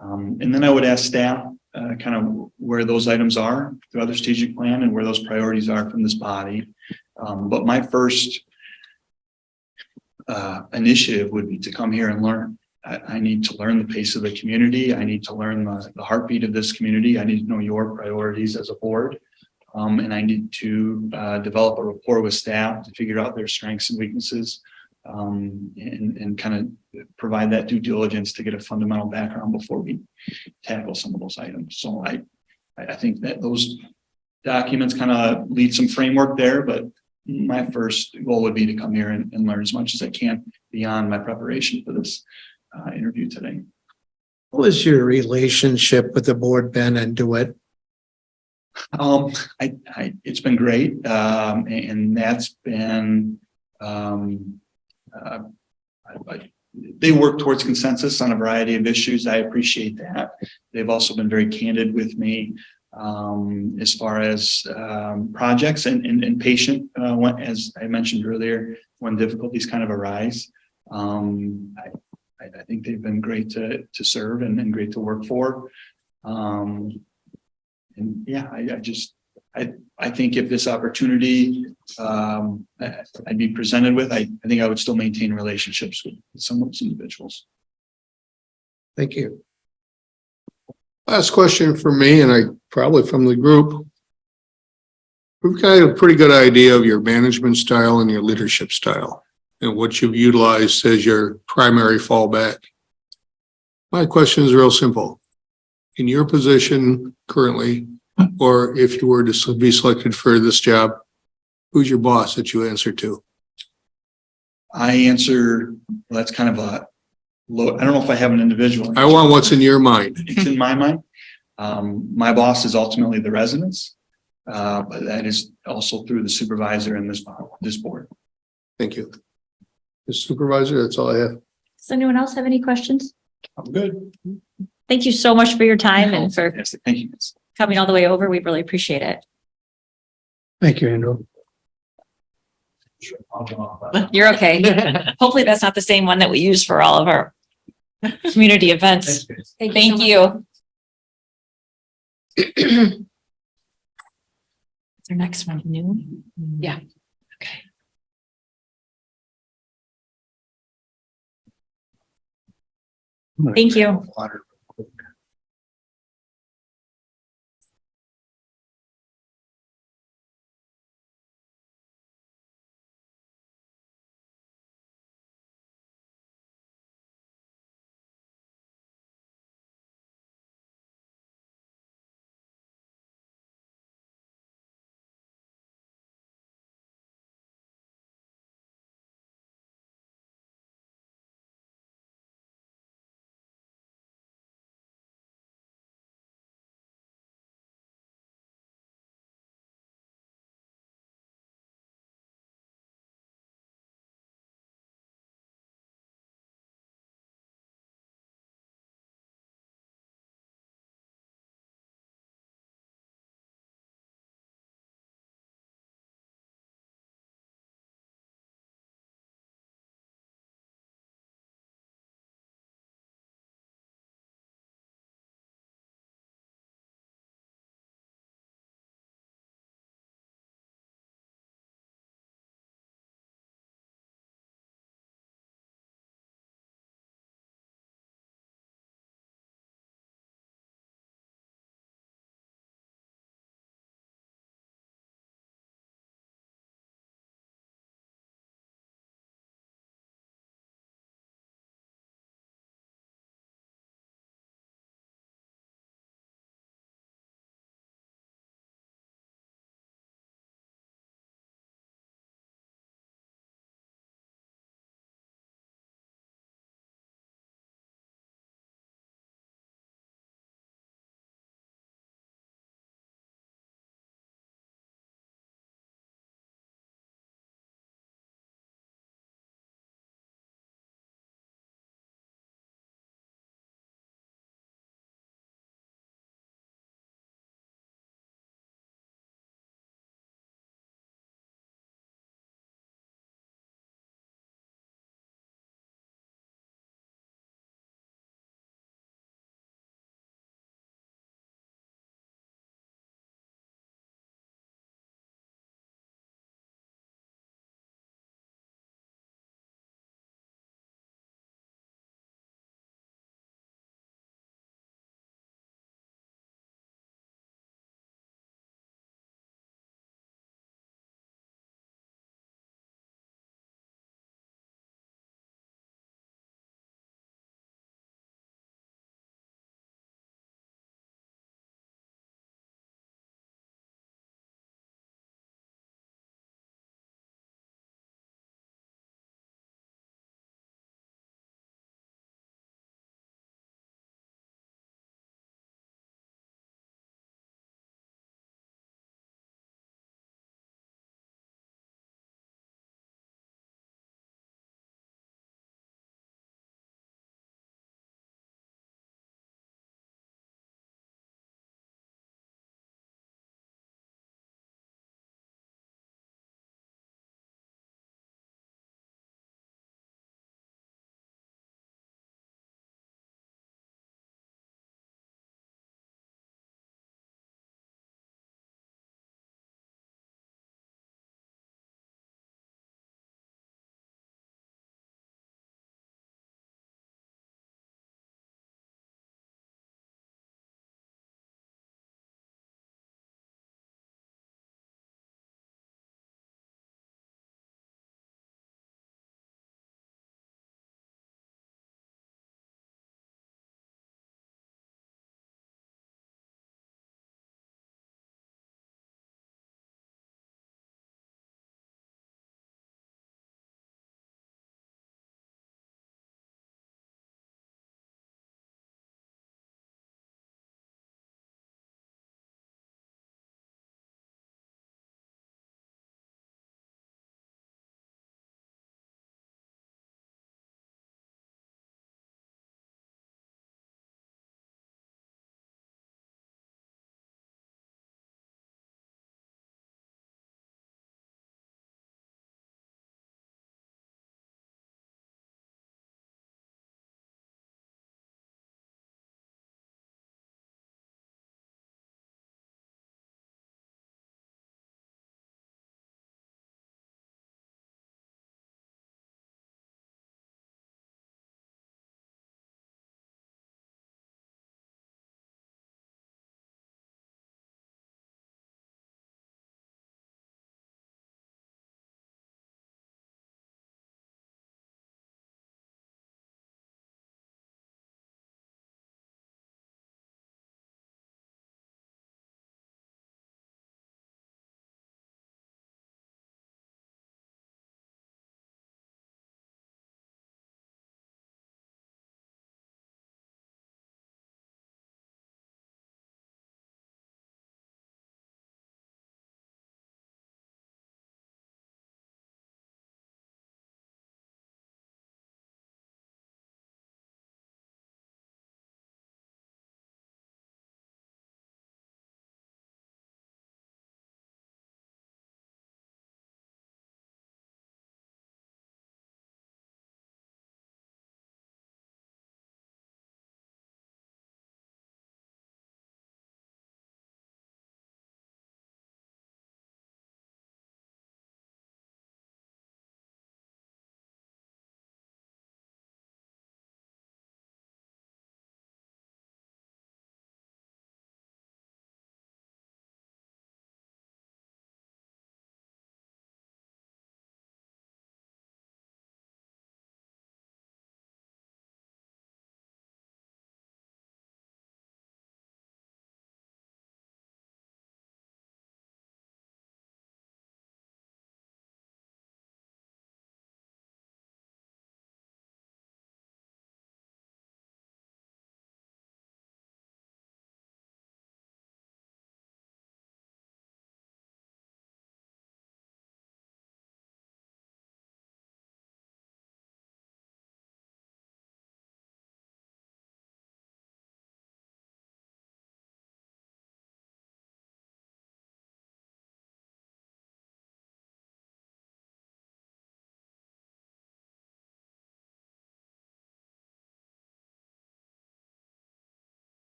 And then I would ask staff, kind of where those items are throughout the strategic plan and where those priorities are from this body. But my first initiative would be to come here and learn. I need to learn the pace of the community. I need to learn the heartbeat of this community. I need to know your priorities as a board. And I need to develop a rapport with staff to figure out their strengths and weaknesses, and kind of provide that due diligence to get a fundamental background before we tackle some of those items. So I think that those documents kind of lead some framework there, but my first goal would be to come here and learn as much as I can beyond my preparation for this interview today.
What was your relationship with the board, Ben and DeWitt?
It's been great. And that's been, they work towards consensus on a variety of issues. I appreciate that. They've also been very candid with me, as far as, projects and patient, when, as I mentioned earlier, when difficulties kind of arise. I think they've been great to serve and great to work for. And yeah, I think if this opportunity I'd be presented with, I think I would still maintain relationships with some of those individuals.
Thank you.
Last question for me, and I probably from the group. We've got a pretty good idea of your management style and your leadership style and what you've utilized as your primary fallback. My question is real simple. In your position currently, or if you were to be selected for this job, who's your boss that you answer to?
I answer, well, that's kind of a low, I don't know if I have an individual.
I want what's in your mind.
It's in my mind. My boss is ultimately the residents, but that is also through the supervisor and this board.
Thank you. The supervisor, that's all I have.
Does anyone else have any questions?
I'm good.
Thank you so much for your time and for
Yes, thank you.
coming all the way over. We really appreciate it.
Thank you, Andrew.
You're okay. Hopefully that's not the same one that we use for all of our community events. Thank you. Is our next one new?
Yeah.
Okay. Thank you.
Water.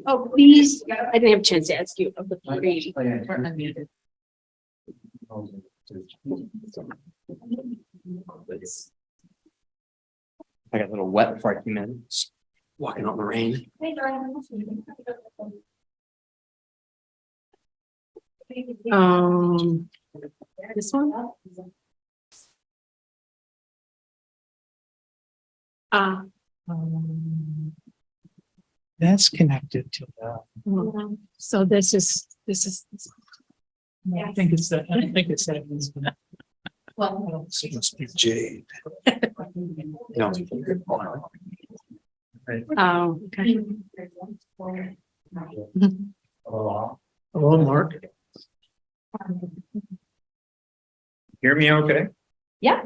Oh, please, I didn't have a chance to ask you of the three.
I got a little wet before I came in, just walking out in the rain.
This one? Uh,
That's connected to
so this is.
I think it's that, I think it's that.
Well.
It must be Jade.
No.
Oh, okay.
Hello, Mark.
Hear me okay?
Yeah.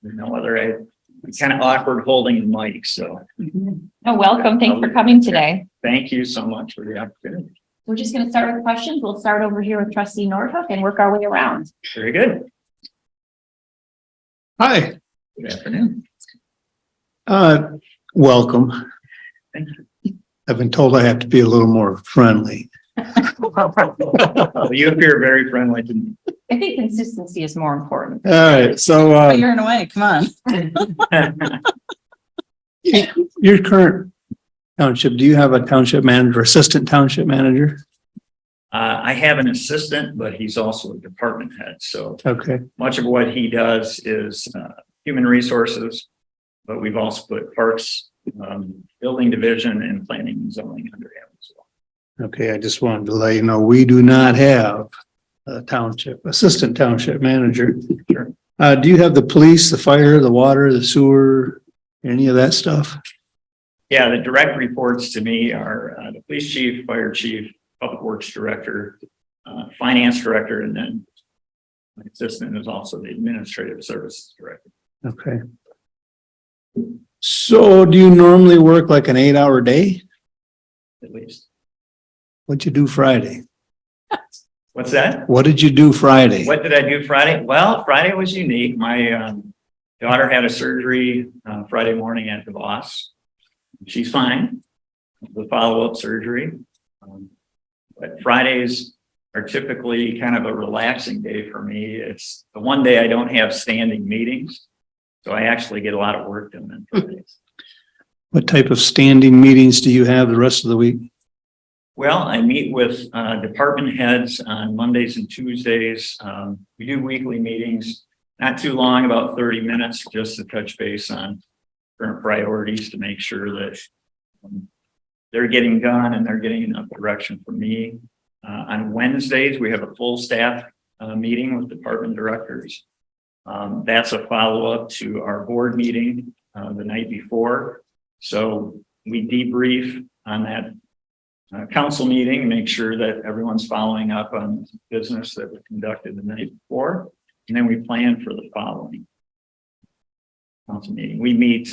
No other, I'm kind of awkward holding the mic, so
Oh, welcome. Thanks for coming today.
thank you so much for the opportunity.
We're just going to start with questions. We'll start over here with trustee Norfolk and work our way around.
Very good.
Hi,
Good afternoon.
welcome.
Thank
I've been told I have to be a little more friendly.
Well, you appear very friendly to me.
I think consistency is more important.
All right, so,
You're in a way, come on.
your current township, do you have a township manager, assistant township manager?
I have an assistant, but he's also a department head. So
Okay,
much of what he does is human resources, but we've also put parks, building division and planning and zoning under him as well.
okay, I just wanted to let you know, we do not have a township, assistant township manager.
Sure.
Do you have the police, the fire, the water, the sewer, any of that stuff?
Yeah, the direct reports to me are the police chief, fire chief, public works director, finance director, and then my assistant is also the administrative services director.
Okay. So do you normally work like an 8-hour day?
At least.
What'd you do Friday?
What's that?
What did you do Friday?
What did I do Friday? Well, Friday was unique. My daughter had a surgery Friday morning at the boss. She's fine. The follow-up surgery. But Fridays are typically kind of a relaxing day for me. It's the one day I don't have standing meetings. So I actually get a lot of work done on Fridays.
What type of standing meetings do you have the rest of the week?
Well, I meet with department heads on Mondays and Tuesdays. We do weekly meetings, not too long, about 30 minutes, just to touch base on current priorities to make sure that they're getting done and they're getting enough direction from me. On Wednesdays, we have a full staff meeting with department directors. That's a follow-up to our board meeting the night before. So we debrief on that council meeting and make sure that everyone's following up on business that was conducted the night before. And then we plan for the following council meeting. We meet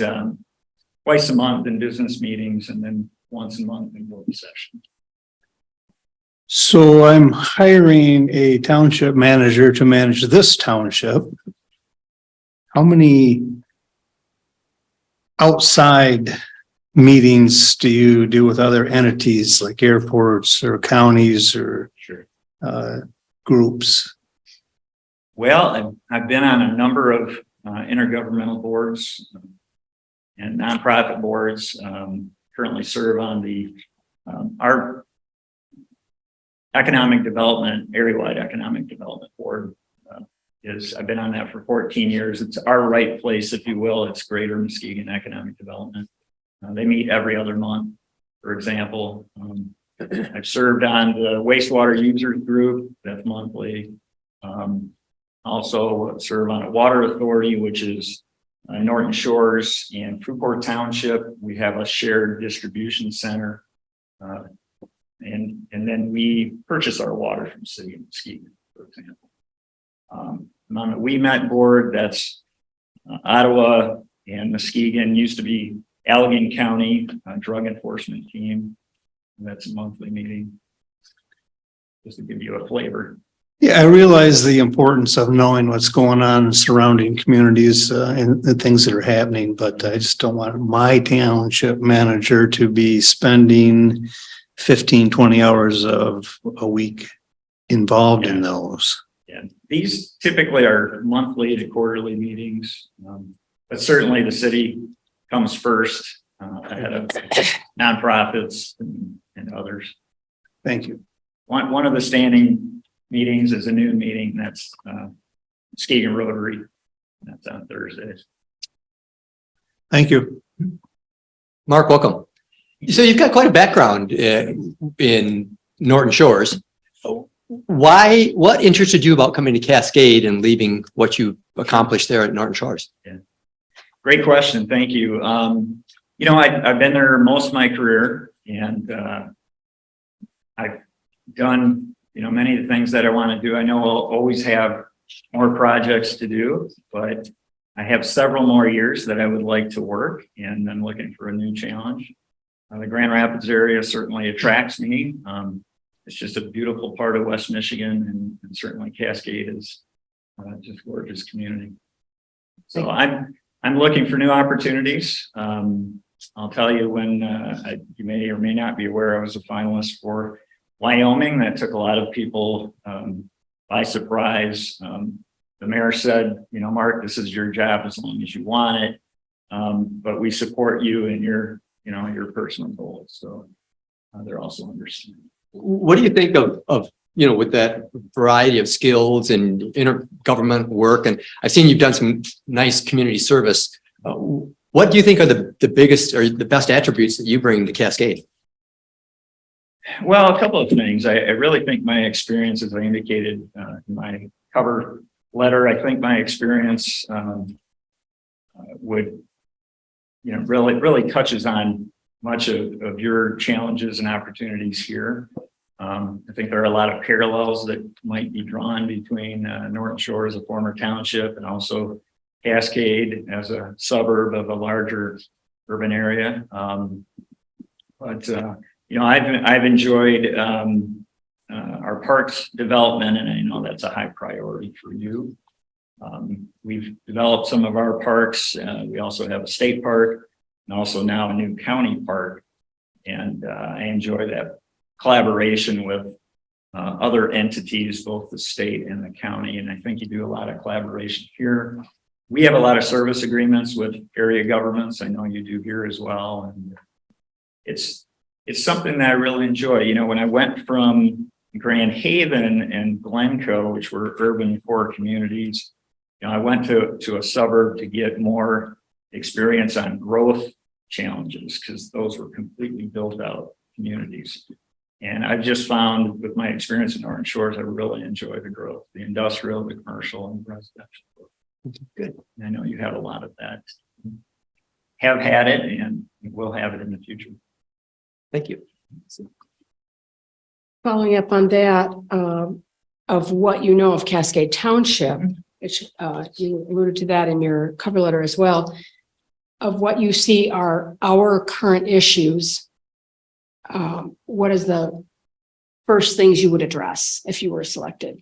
twice a month in business meetings and then once a month in work session.
So I'm hiring a township manager to manage this township. How many outside meetings do you do with other entities like airports or counties or
Sure.
groups?
Well, I've been on a number of intergovernmental boards and nonprofit boards. Currently serve on the our economic development, area-wide economic development board. I've been on that for 14 years. It's our right place, if you will. It's Greater Muskegon Economic Development. They meet every other month, for example. I've served on the wastewater users group, that's monthly. Also serve on a water authority, which is Norton Shores and Fruitport Township. We have a shared distribution center. And then we purchase our water from the city of Muskegon, for example. I'm on the We Met board, that's Ottawa and Muskegon, used to be Allegan County drug enforcement team. That's a monthly meeting. Just to give you a flavor.
Yeah, I realize the importance of knowing what's going on in surrounding communities and the things that are happening, but I just don't want my township manager to be spending 15, 20 hours of a week involved in those.
Yeah, these typically are monthly to quarterly meetings, but certainly the city comes first ahead of nonprofits and others.
Thank you.
One of the standing meetings is a noon meeting. That's Skating Rotary. That's on Thursdays.
Thank you.
Mark, welcome. So you've got quite a background in Norton Shores. What interested you about coming to Cascade and leaving what you accomplished there at Norton Shores?
Yeah. Great question. Thank you. You know, I've been there most of my career, and I've done, you know, many of the things that I want to do. I know I'll always have more projects to do, but I have several more years that I would like to work, and I'm looking for a new challenge. The Grand Rapids area certainly attracts me. It's just a beautiful part of West Michigan, and certainly Cascade is just a gorgeous community. So I'm looking for new opportunities. I'll tell you when you may or may not be aware, I was a finalist for Wyoming. That took a lot of people by surprise. The mayor said, you know, Mark, this is your job as long as you want it, but we support you in your, you know, your personal goals. So they're also understanding.
What do you think of, you know, with that variety of skills and intergovernment work? And I've seen you've done some nice community service. What do you think are the biggest or the best attributes that you bring to Cascade?
Well, a couple of things. I really think my experience, as I indicated in my cover letter, I think my experience would, you know, really touches on much of your challenges and opportunities here. I think there are a lot of parallels that might be drawn between Norton Shores, a former township, and also Cascade as a suburb of a larger urban area. You know, I've enjoyed our parks development, and I know that's a high priority for you. We've developed some of our parks. We also have a state park and also now a new county park. And I enjoy that collaboration with other entities, both the state and the county. And I think you do a lot of collaboration here. We have a lot of service agreements with area governments. I know you do here as well. And it's something that I really enjoy. You know, when I went from Grand Haven and Glencoe, which were urban core communities, you know, I went to a suburb to get more experience on growth challenges because those were completely built out communities. And I've just found with my experience in Norton Shores, I really enjoy the growth, the industrial, the commercial, and the residential. Good. I know you have a lot of that. Have had it and will have it in the future.
Thank you.
Following up on that, of what you know of Cascade Township, which you alluded to that in your cover letter as well, of what you see are our current issues, what is the first things you would address if you were selected?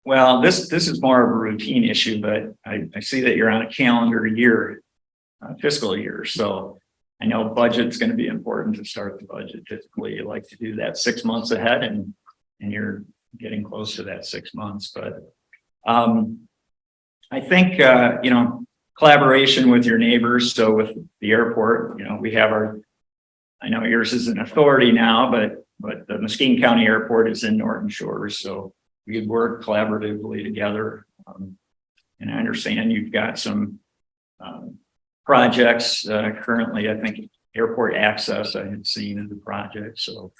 Well, this is more of a routine issue, but I see that you're on a calendar year, fiscal year. So I know budget's going to be important to start the budget. Typically, you like to do that 6 months ahead, and you're getting close to that 6 months. But I think you know, collaboration with your neighbors. So with the airport, you know, we have our. I know yours is an authority now, but the Muskegon County Airport is in Norton Shores, so we work collaboratively together. And I understand you've got some projects currently. I think airport access I had seen in the project, so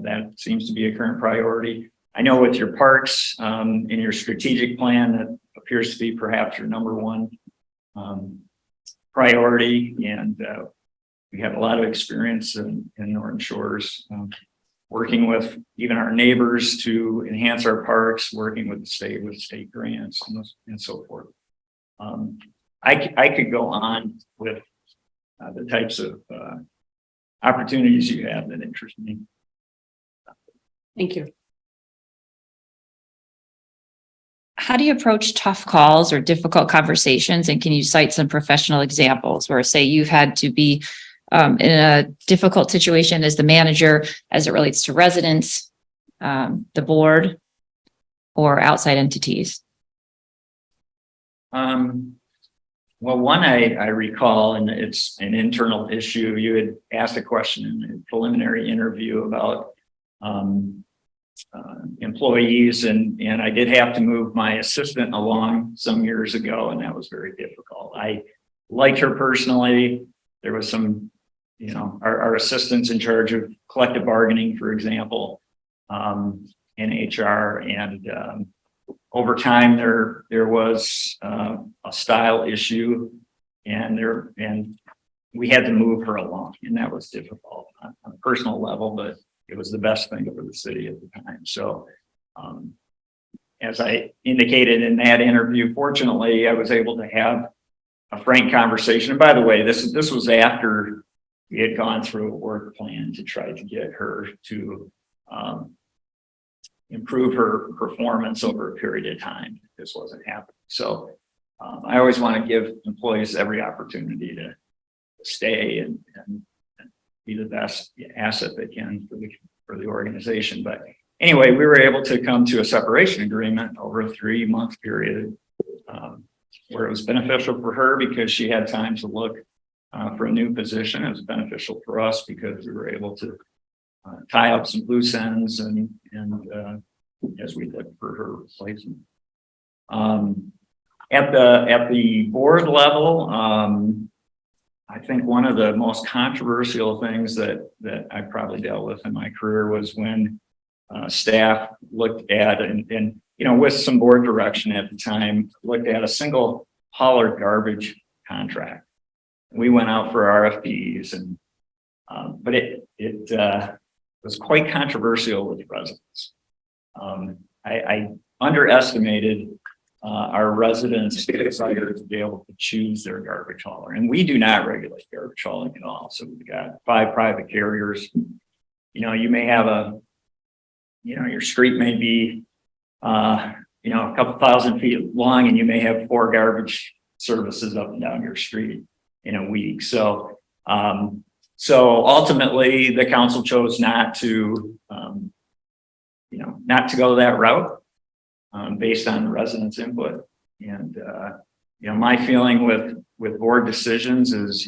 that seems to be a current priority. I know with your parks in your strategic plan, that appears to be perhaps your number one priority, and we have a lot of experience in Norton Shores, working with even our neighbors to enhance our parks, working with state grants and so forth. I could go on with the types of opportunities you have that interest me.
Thank you.
how do you approach tough calls or difficult conversations? And can you cite some professional examples where, say, you've had to be in a difficult situation as the manager as it relates to residents, the board, or outside entities?
Well, one I recall, and it's an internal issue, you had asked a question in the preliminary interview about employees, and I did have to move my assistant along some years ago, and that was very difficult. I liked her personally. There was some, our assistants in charge of collective bargaining, for example, in HR, and over time there was a style issue, and we had to move her along, and that was difficult on a personal level, but it was the best thing for the city at the time. So, as I indicated in that interview, fortunately, I was able to have a frank conversation. And by the way, this was after we had gone through a work plan to try to get her to improve her performance over a period of time. This wasn't happening. So I always want to give employees every opportunity to stay and be the best asset they can for the organization. But anyway, we were able to come to a separation agreement over a 3-month period where it was beneficial for her because she had time to look for a new position. It was beneficial for us because we were able to tie up some loose ends and as we look for her replacement. At the board level, I think one of the most controversial things that I probably dealt with in my career was when staff looked at and with some board direction at the time, looked at a single hauler garbage contract. We went out for RFPs, and but it was quite controversial with residents. I underestimated our residents' desire to be able to choose their garbage hauler, and we do not regulate garbage hauling at all. So we've got 5 private carriers. You may have your street may be a couple thousand feet long, and you may have 4 garbage services up and down your street in a week. So ultimately the council chose not to go that route based on the residents' input. And my feeling with board decisions is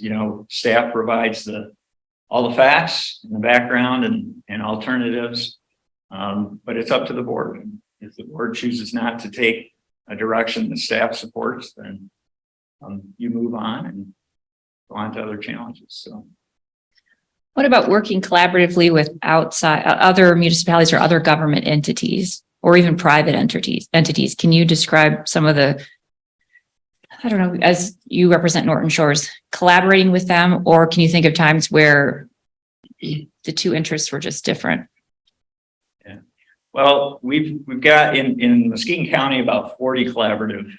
staff provides all the facts and the background and alternatives, but it's up to the board. If the board chooses not to take a direction the staff supports, then you move on and go on to other challenges. So,
What about working collaboratively with outside other municipalities or other government entities or even private entities? Can you describe some of the, as you represent Norton Shores, collaborating with them, or can you think of times where the two interests were just different?
Yeah. Well, we've got in Muskegon County about 40 collaborative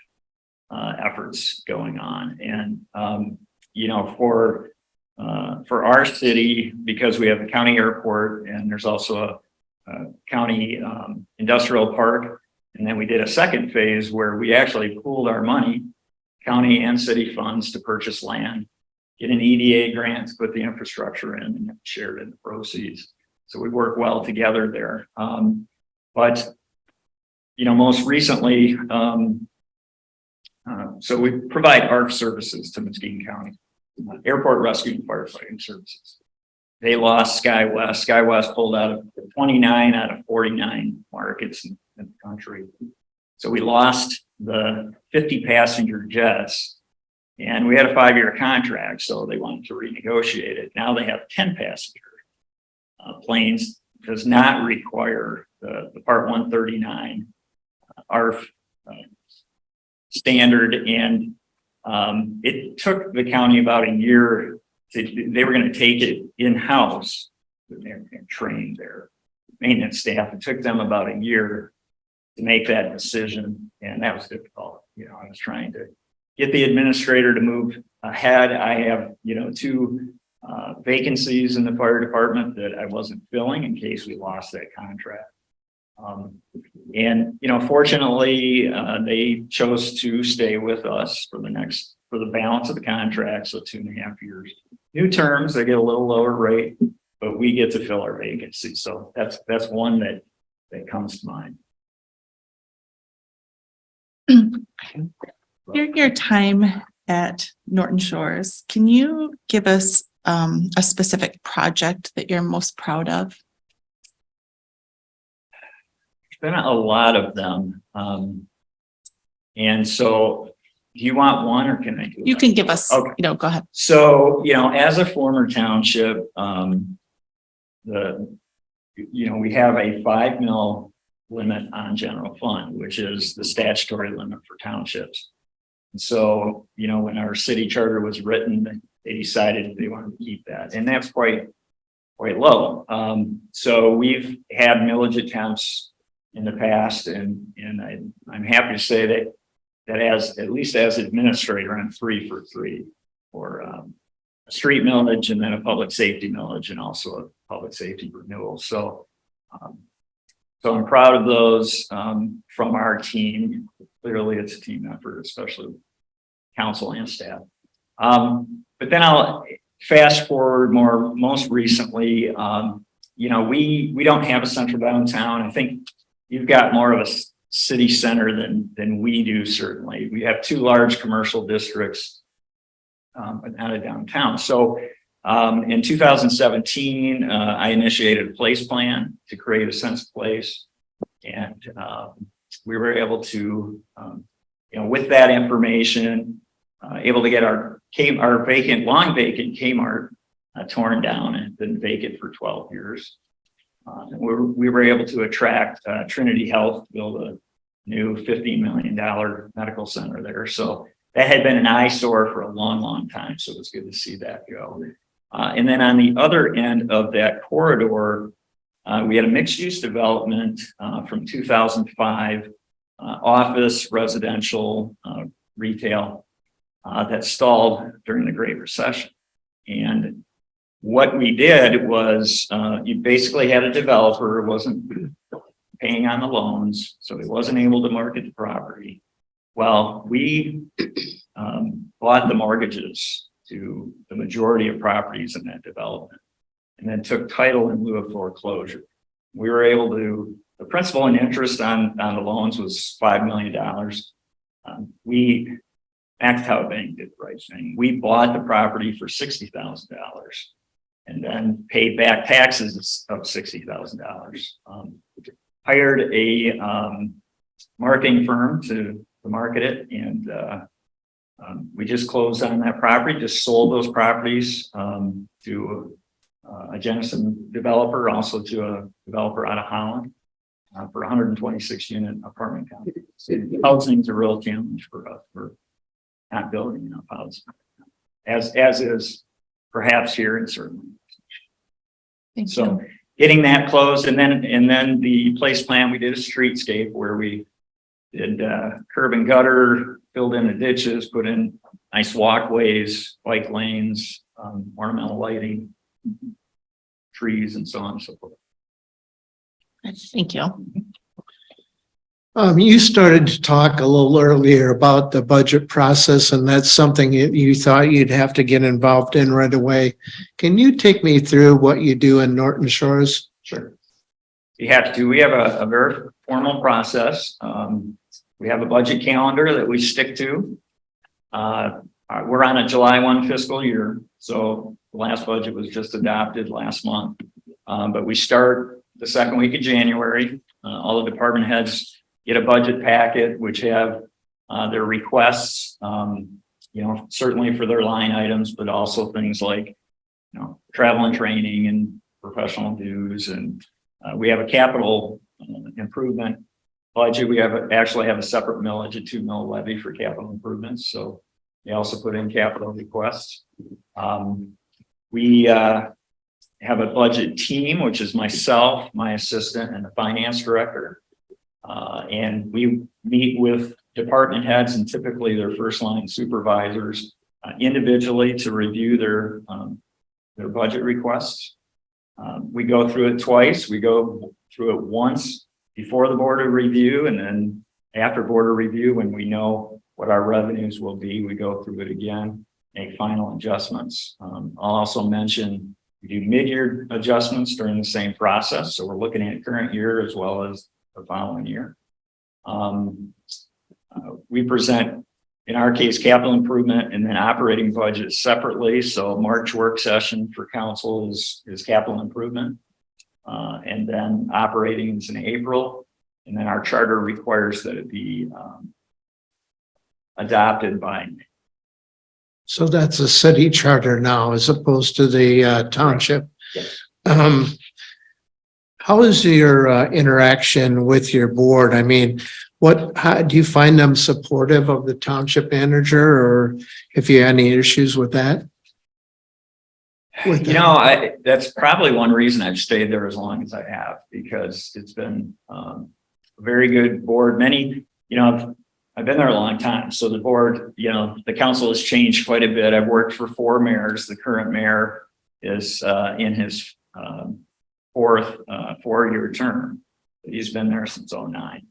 efforts going on, and for our city, because we have the county airport and there's also a county industrial park, and then we did a second phase where we actually pooled our money, county and city funds, to purchase land, get an EDA grant to put the infrastructure in, and shared in the proceeds. So we work well together there. But most recently, so we provide ARF services to Muskegon County, Airport Rescue and Firefighting Services. They lost SkyWest. SkyWest pulled out of 29 out of 49 markets in the country. So we lost the 50 passenger jets, and we had a 5-year contract, so they wanted to renegotiate it. Now they have 10 passenger planes. Does not require the Part 139 ARF standard, and it took the county about a year. They were going to take it in-house and train their maintenance staff. It took them about a year to make that decision, and that was difficult. I was trying to get the administrator to move ahead. I have 2 vacancies in the fire department that I wasn't filling in case we lost that contract. And, you know, fortunately, they chose to stay with us for the balance of the contract, so 2.5 years. New terms, they get a little lower rate, but we get to fill our vacancy. So that's one that comes to mind.
Your time at Norton Shores, can you give us a specific project that you're most proud of?
Been a lot of them. And so do you want one or can I do
You
one?
can give us,
Okay.
go ahead.
So, you know, as a former township, we have a 5 mil limit on general fund, which is the statutory limit for townships. And so, you know, when our city charter was written, they decided they wanted to keep that, and that's quite low. So we've had millage attempts in the past, and I'm happy to say that as, at least as administrator, I'm 3 for 3 for a street millage and then a public safety millage and also a public safety renewal. So I'm proud of those from our team. Clearly it's a team effort, especially council and staff. But then I'll fast forward most recently, you know, we don't have a central downtown. I think you've got more of a city center than we do, certainly. We have 2 large commercial districts, but not a downtown. So in 2017, I initiated a place plan to create a sense of place. And we were able to, you know, with that information, able to get our long vacant Kmart torn down and been vacant for 12 years. We were able to attract Trinity Health to build a new $15 million medical center there. So that had been an eyesore for a long time. So it was good to see that go. And then on the other end of that corridor, we had a mixed use development from 2005, office, residential, retail, that stalled during the Great Recession. And what we did was you basically had a developer who wasn't paying on the loans, so he wasn't able to market the property. Well, we bought the mortgages to the majority of properties in that development and then took title in lieu of foreclosure. We were able to, the principal and interest on the loans was $5 million. That's how Bank did the right thing. We bought the property for $60,000 and then paid back taxes of $60,000. Hired a marketing firm to market it, and we just closed on that property, just sold those properties to a Jenison developer, also to a developer out of Holland for 126 unit apartment complex. Housing is a real challenge for us. We're not building enough housing, as is perhaps here in certain. So getting that closed, and then the place plan, we did a streetscape where we did curb and gutter, filled in the ditches, put in nice walkways, bike lanes, ornamental lighting, trees, and so on and so forth.
Thank you.
You started to talk a little earlier about the budget process, and that's something you thought you'd have to get involved in right away. Can you take me through what you do in Norton Shores?
Sure. We have to. We have a very formal process. We have a budget calendar that we stick to. We're on a July 1 fiscal year, so the last budget was just adopted last month. But we start the second week of January. All the department heads get a budget packet, which have their requests, you know, certainly for their line items, but also things like, you know, travel and training and professional dues. And we have a capital improvement budget. We actually have a separate millage, a 2 mil levy for capital improvements. So we also put in capital requests. We have a budget team, which is myself, my assistant, and the finance director. And we meet with department heads and typically their first line supervisors individually to review their budget requests. We go through it twice. We go through it once before the board of review, and then after board of review, when we know what our revenues will be, we go through it again, make final adjustments. I'll also mention we do mid-year adjustments during the same process. So we're looking at current year as well as the following year. We present, in our case, capital improvement and then operating budget separately. So March work session for council is capital improvement. And then operating is in April. And then our charter requires that it be adopted by May.
So that's a city charter now as opposed to the township.
Yes.
How is your interaction with your board? I mean, how do you find them supportive of the township manager, or if you have any issues with that?
That's probably one reason I've stayed there as long as I have, because it's been a very good board. I've been there a long time. So the board, the council has changed quite a bit. I've worked for 4 mayors. The current mayor is in his fourth 4-year term. He's been there since 2009.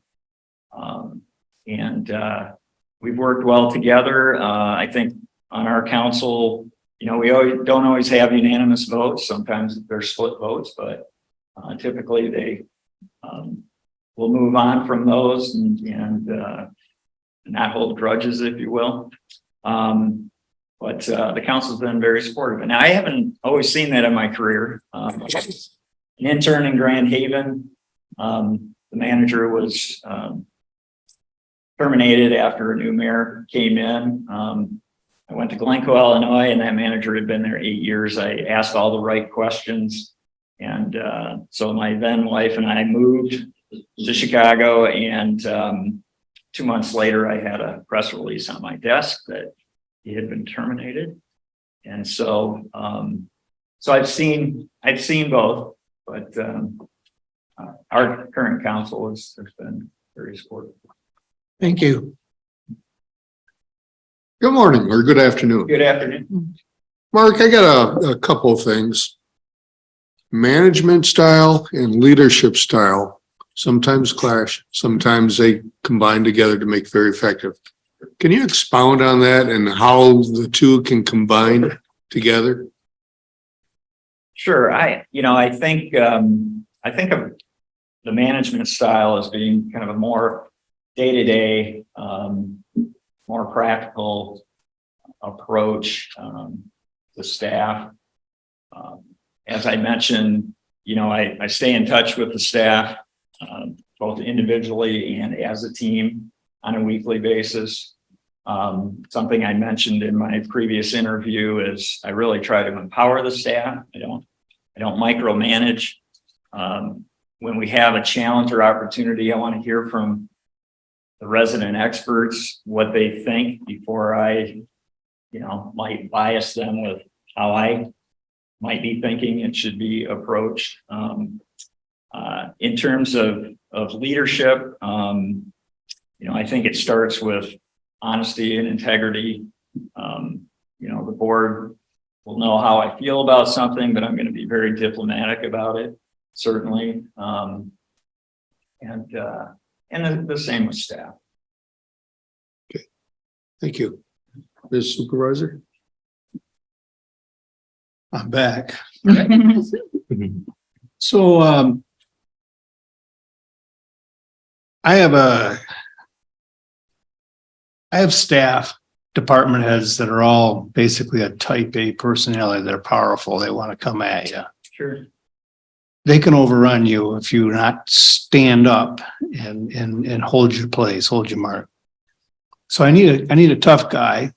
And we've worked well together. I think on our council, we don't always have unanimous votes. Sometimes there's split votes, but typically they will move on from those and not hold grudges, if you will. But the council's been very supportive. And I haven't always seen that in my career. An intern in Grand Haven, the manager was terminated after a new mayor came in. I went to Glencoe, Illinois, and that manager had been there 8 years. I asked all the right questions. And so my then wife and I moved to Chicago, and 2 months later, I had a press release on my desk that he had been terminated. And so, I've seen both, but our current council has been very supportive.
Thank you.
Good morning or good afternoon.
Good afternoon.
Mark, I got a couple of things. Management style and leadership style sometimes clash. Sometimes they combine together to make very effective. Can you expound on that and how the two can combine together?
Sure. I think of the management style as being kind of a more day-to-day, more practical approach to staff. As I mentioned, I stay in touch with the staff, both individually and as a team on a weekly basis. Something I mentioned in my previous interview is I really try to empower the staff. I don't micromanage. When we have a challenge or opportunity, I want to hear from the resident experts what they think before I, might bias them with how I might be thinking it should be approached. In terms of leadership, I think it starts with honesty and integrity. The board will know how I feel about something, but I'm going to be very diplomatic about it, certainly. And the same with staff.
Okay, thank you. Ms. Supervisor?
I'm back. So, I have staff, department heads that are all basically a type A personality. They're powerful. They want to come at you.
Sure.
They can overrun you if you not stand up and hold your place, hold your mark. So I need a tough guy,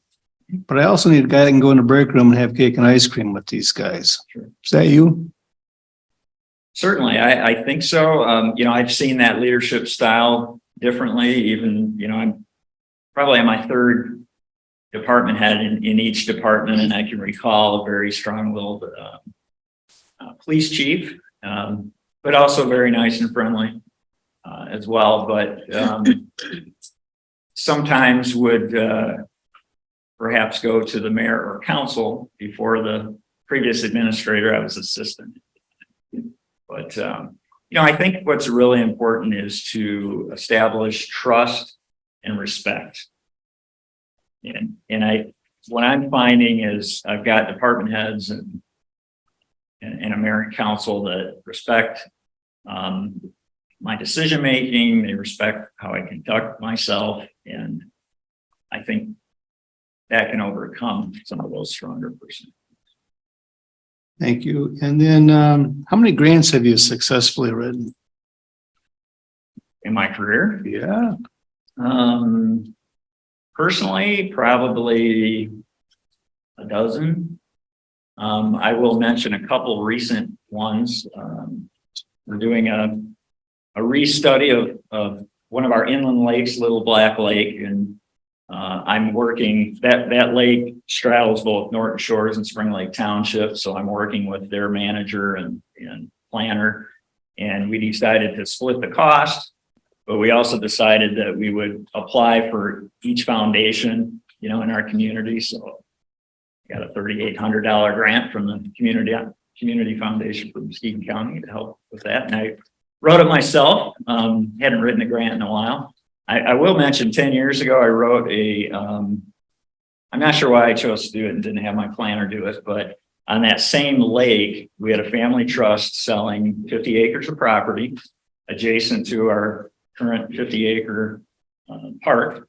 but I also need a guy that can go in the break room and have cake and ice cream with these guys.
Sure.
Is that you?
Certainly, I think so. I've seen that leadership style differently. Even, I'm probably on my 3rd department head in each department, and I can recall a very strong-willed police chief, but also very nice and friendly as well. But sometimes would perhaps go to the mayor or council. Before the previous administrator, I was assistant. But I think what's really important is to establish trust and respect. What I'm finding is I've got department heads and a mayor and council that respect my decision-making, they respect how I conduct myself, and I think that can overcome some of those stronger personalities.
Thank you. And then, how many grants have you successfully written?
In my career,
Yeah.
personally, probably a dozen. I will mention a couple recent ones. We're doing a restudy of one of our inland lakes, Little Black Lake, and I'm working, that lake straddles both Norton Shores and Spring Lake Township, so I'm working with their manager and planner, and we decided to split the cost, but we also decided that we would apply for each foundation, in our community. So got a $3,800 grant from the community foundation for Muskegon County to help with that, and I wrote it myself. Hadn't written a grant in a while. I will mention 10 years ago, I wrote I'm not sure why I chose to do it and didn't have my planner do it, but on that same lake, we had a family trust selling 50 acres of property adjacent to our current 50-acre park.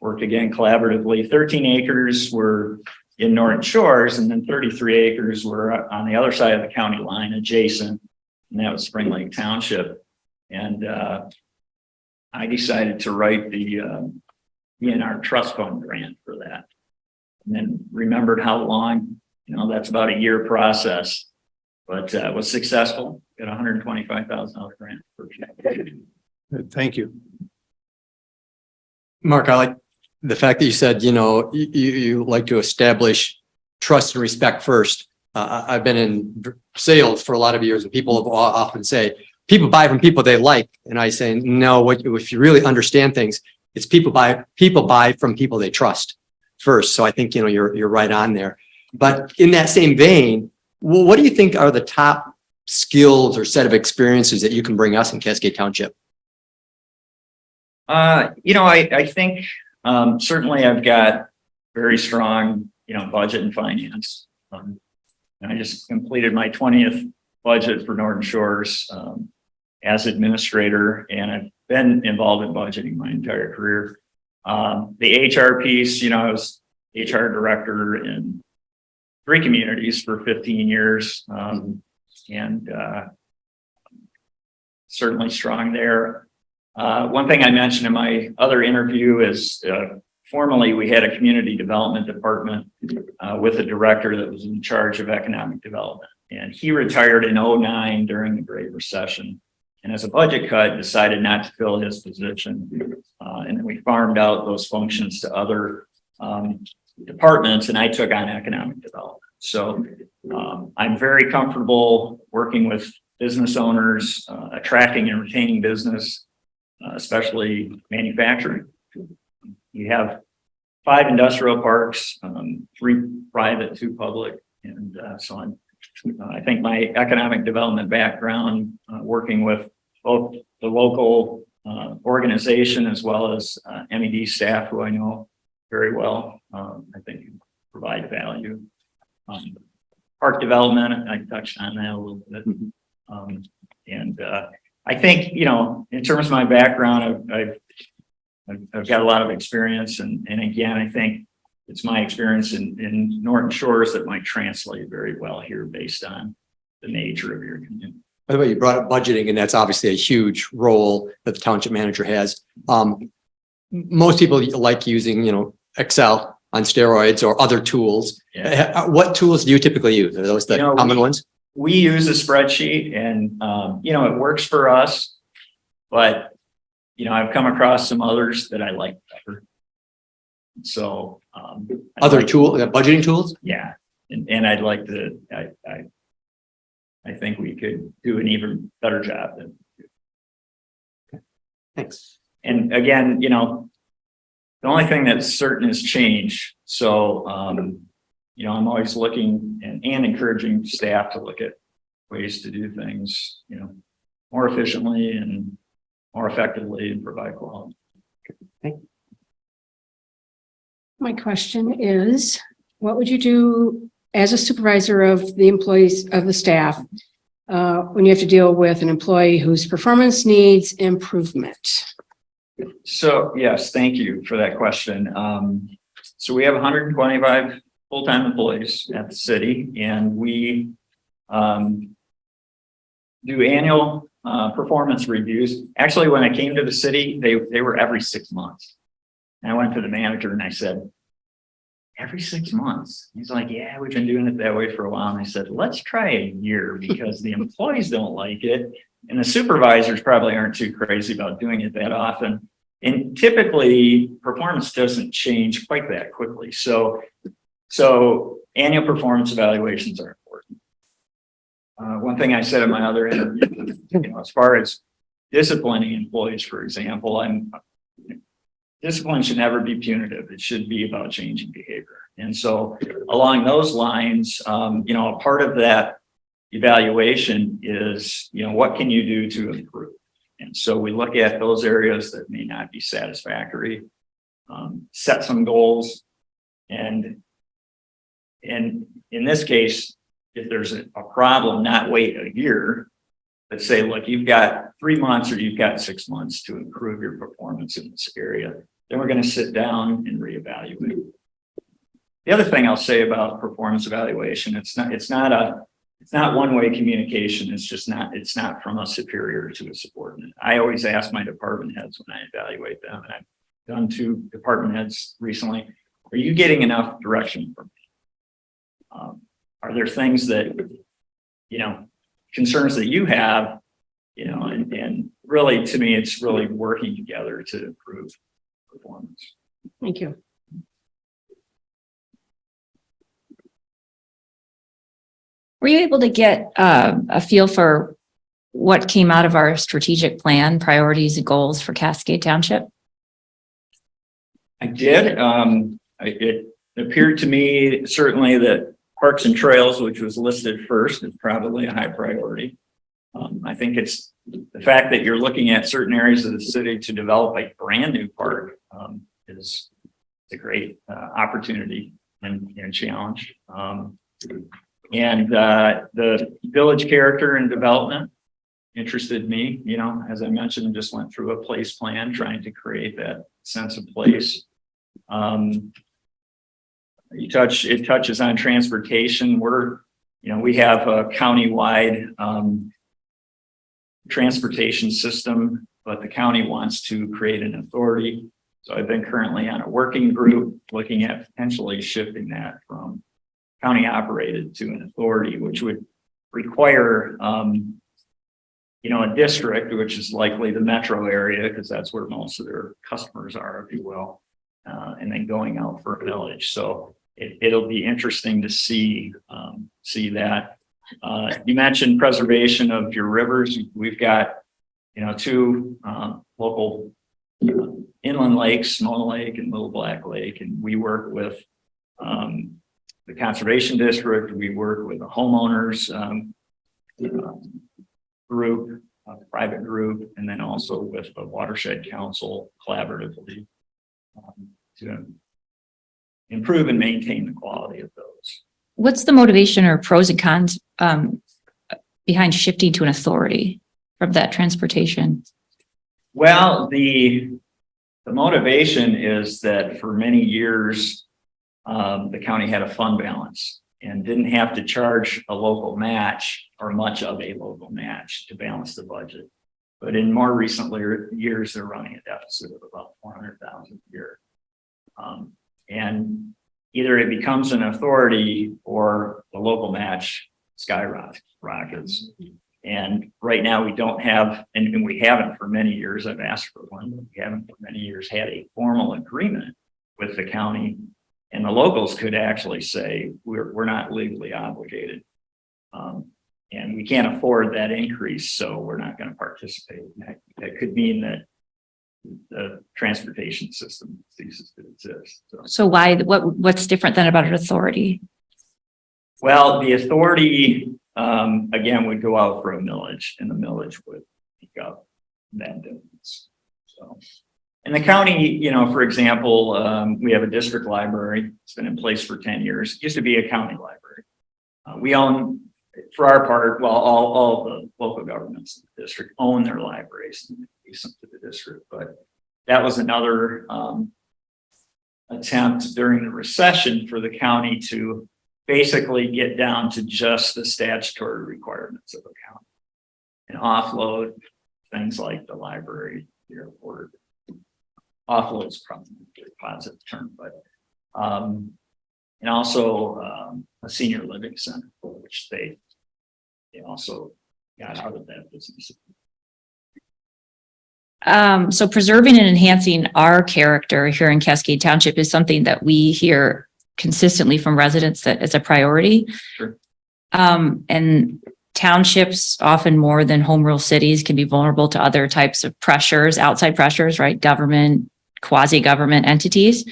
Worked again collaboratively. 13 acres were in Norton Shores, and then 33 acres were on the other side of the county line adjacent, and that was Spring Lake Township. And I decided to write the DNR trust fund grant for that, and then remembered how long, that's about a year process, but was successful. Got a $125,000 grant.
Thank you.
Mark, I like the fact that you said, you like to establish trust and respect first. I've been in sales for a lot of years, and people have often say, people buy from people they like. And I say, no, if you really understand things, it's people buy from people they trust first. So I think, you're right on there. But in that same vein, what do you think are the top skills or set of experiences that you can bring us in Cascade Township?
I think certainly I've got very strong, budget and finance. I just completed my 20th budget for Norton Shores as administrator, and I've been involved in budgeting my entire career. The HR piece, I was HR director in 3 communities for 15 years, and certainly strong there. One thing I mentioned in my other interview is formerly we had a community development department with a director that was in charge of economic development. And he retired in 2009 during the Great Recession. And as a budget cut, decided not to fill his position. And then we farmed out those functions to other departments, and I took on economic development. So I'm very comfortable working with business owners, attracting and retaining business, especially manufacturing. You have 5 industrial parks, 3 private, 2 public, and so I think my economic development background, working with both the local organization as well as MED staff, who I know very well, I think can provide value. Park development, I touched on that a little bit, and I think, in terms of my background, I've got a lot of experience, and again, I think it's my experience in Norton Shores that might translate very well here based on the nature of your community.
By the way, you brought up budgeting, and that's obviously a huge role that the township manager has. Most people like using, Excel on steroids or other tools.
Yeah.
What tools do you typically use? Are those the common ones?
We use a spreadsheet, and it works for us, but I've come across some others that I like better. So
other budgeting tools?
Yeah, and I'd like to. I think we could do an even better job than.
Thanks.
And again, the only thing that's certain is change. So I'm always looking and encouraging staff to look at ways to do things, more efficiently and more effectively and provide quality.
My question is, what would you do as a supervisor of the employees of the staff when you have to deal with an employee whose performance needs improvement?
So yes, thank you for that question. So we have 125 full-time employees at the city, and we do annual performance reviews. Actually, when I came to the city, they were every 6 months. And I went to the manager and I said, every 6 months? He's like, yeah, we've been doing it that way for a while. And I said, let's try a year because the employees don't like it. And the supervisors probably aren't too crazy about doing it that often. And typically performance doesn't change quite that quickly. So annual performance evaluations are important. One thing I said in my other interview, as far as disciplining employees, for example, discipline should never be punitive. It should be about changing behavior. And so along those lines, a part of that evaluation is, what can you do to improve? And so we look at those areas that may not be satisfactory, set some goals, and in this case, if there's a problem, not wait a year, but say, look, you've got 3 months or you've got 6 months to improve your performance in this area. Then we're going to sit down and reevaluate. The other thing I'll say about performance evaluation, it's not one-way communication. It's not from a superior to a subordinate. I always ask my department heads when I evaluate them, and I've done 2 department heads recently, are you getting enough direction from me? Are there things that, concerns that you have, and really, to me, it's really working together to improve performance.
Thank you.
Were you able to get a feel for what came out of our strategic plan, priorities and goals for Cascade Township?
I did. It appeared to me certainly that Parks and Trails, which was listed first, is probably a high priority. I think it's the fact that you're looking at certain areas of the city to develop a brand new park is a great opportunity and challenge. And the village character and development interested me. As I mentioned, I just went through a place plan trying to create that sense of place. It touches on transportation. We have a countywide transportation system, but the county wants to create an authority. So I've been currently on a working group looking at potentially shifting that from county operated to an authority, which would require, a district, which is likely the metro area, because that's where most of their customers are, if you will, and then going out for a village. So it'll be interesting to see that. You mentioned preservation of your rivers. We've got, 2 local inland lakes, Small Lake and Little Black Lake, and we work with the conservation district. We work with a homeowners group, a private group, and then also with a watershed council collaboratively to improve and maintain the quality of those.
What's the motivation or pros and cons behind shifting to an authority from that transportation?
Well, the motivation is that for many years, the county had a fund balance and didn't have to charge a local match or much of a local match to balance the budget. But in more recent years, they're running a deficit of about $400,000 a year. And either it becomes an authority or the local match skyrockets. And right now we don't have, and we haven't for many years. I've asked for one, but we haven't for many years had a formal agreement with the county. And the locals could actually say, we're not legally obligated. And we can't afford that increase, so we're not going to participate. That could mean that the transportation system ceases to exist.
So what's different than about an authority?
Well, the authority, again, would go out for a millage, and the millage would make up that difference. So, in the county, you know, for example, we have a district library. It's been in place for 10 years. It used to be a county library. We own, for our part, well, all the local governments in the district own their libraries and decent to the district. But that was another attempt during the recession for the county to basically get down to just the statutory requirements of a county and offload things like the library, the airport. Offload is probably a positive term, but and also a senior living center, which they also got out of that business.
So preserving and enhancing our character here in Cascade Township is something that we hear consistently from residents that is a priority.
Sure.
And townships, often more than home rule cities, can be vulnerable to other types of pressures, outside pressures, right? Government, quasi-government entities,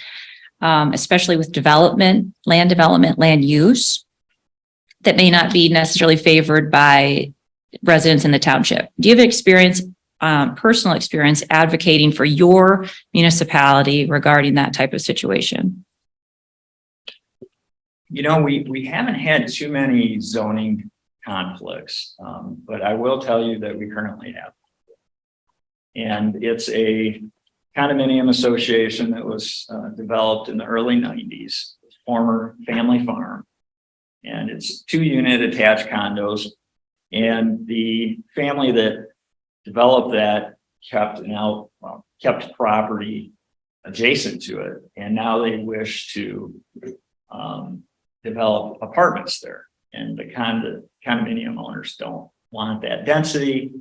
especially with development, land use that may not be necessarily favored by residents in the township. Do you have experience, personal experience advocating for your municipality regarding that type of situation?
You know, we haven't had too many zoning conflicts, but I will tell you that we currently have. And it's a condominium association that was developed in the early 90s, former family farm. And it's 2-unit attached condos. And the family that developed that kept property adjacent to it. And now they wish to develop apartments there. And the condominium owners don't want that density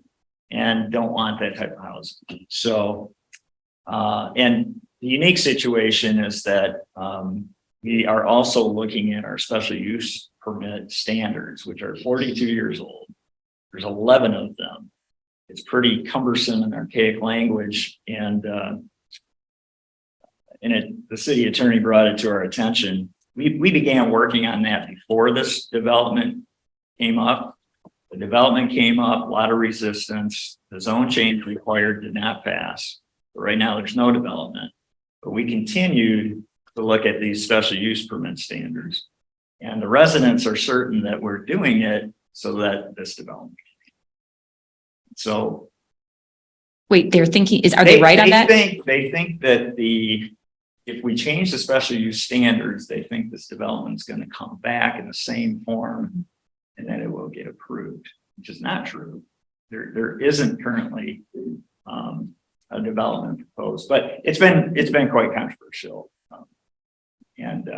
and don't want that type of housing. So, and the unique situation is that we are also looking at our special use permit standards, which are 42 years old. There's 11 of them. It's pretty cumbersome and archaic language, and the city attorney brought it to our attention. We began working on that before this development came up. The development came up, a lot of resistance. The zone change required did not pass. But right now there's no development. But we continued to look at these special use permit standards. And the residents are certain that we're doing it so that this development. So.
Wait, they're thinking, are they right on that?
They think that if we change the special use standards, they think this development is going to come back in the same form and then it will get approved, which is not true. There isn't currently a development proposed, but it's been quite controversial. And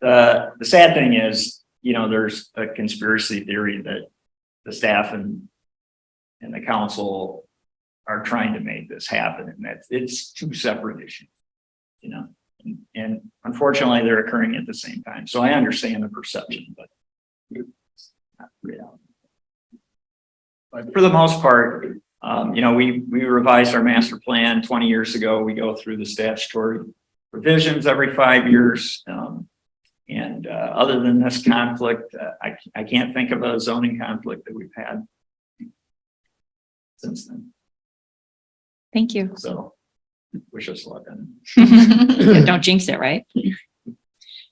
the sad thing is, you know, there's a conspiracy theory that the staff and the council are trying to make this happen, and it's two separate issues, you know, and unfortunately they're occurring at the same time. So I understand the perception, but it's not reality. But for the most part, you know, we revised our master plan 20 years ago. We go through the statutory revisions every 5 years. And other than this conflict, I can't think of a zoning conflict that we've had since then.
Thank you.
So wish us luck on
Yeah, don't jinx it, right?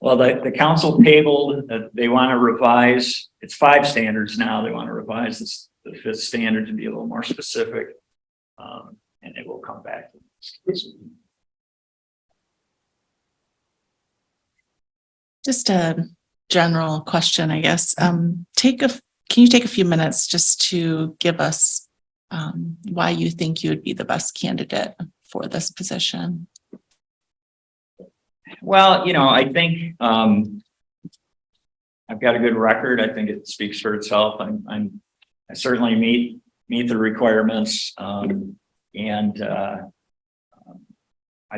Well, the council tabled, they want to revise, it's 5 standards now. They want to revise the 5th standard to be a little more specific. And it will come back to this.
Just a general question, I guess. Can you take a few minutes just to give us why you think you would be the best candidate for this position?
Well, you know, I think I've got a good record. I think it speaks for itself. I certainly meet the requirements, and I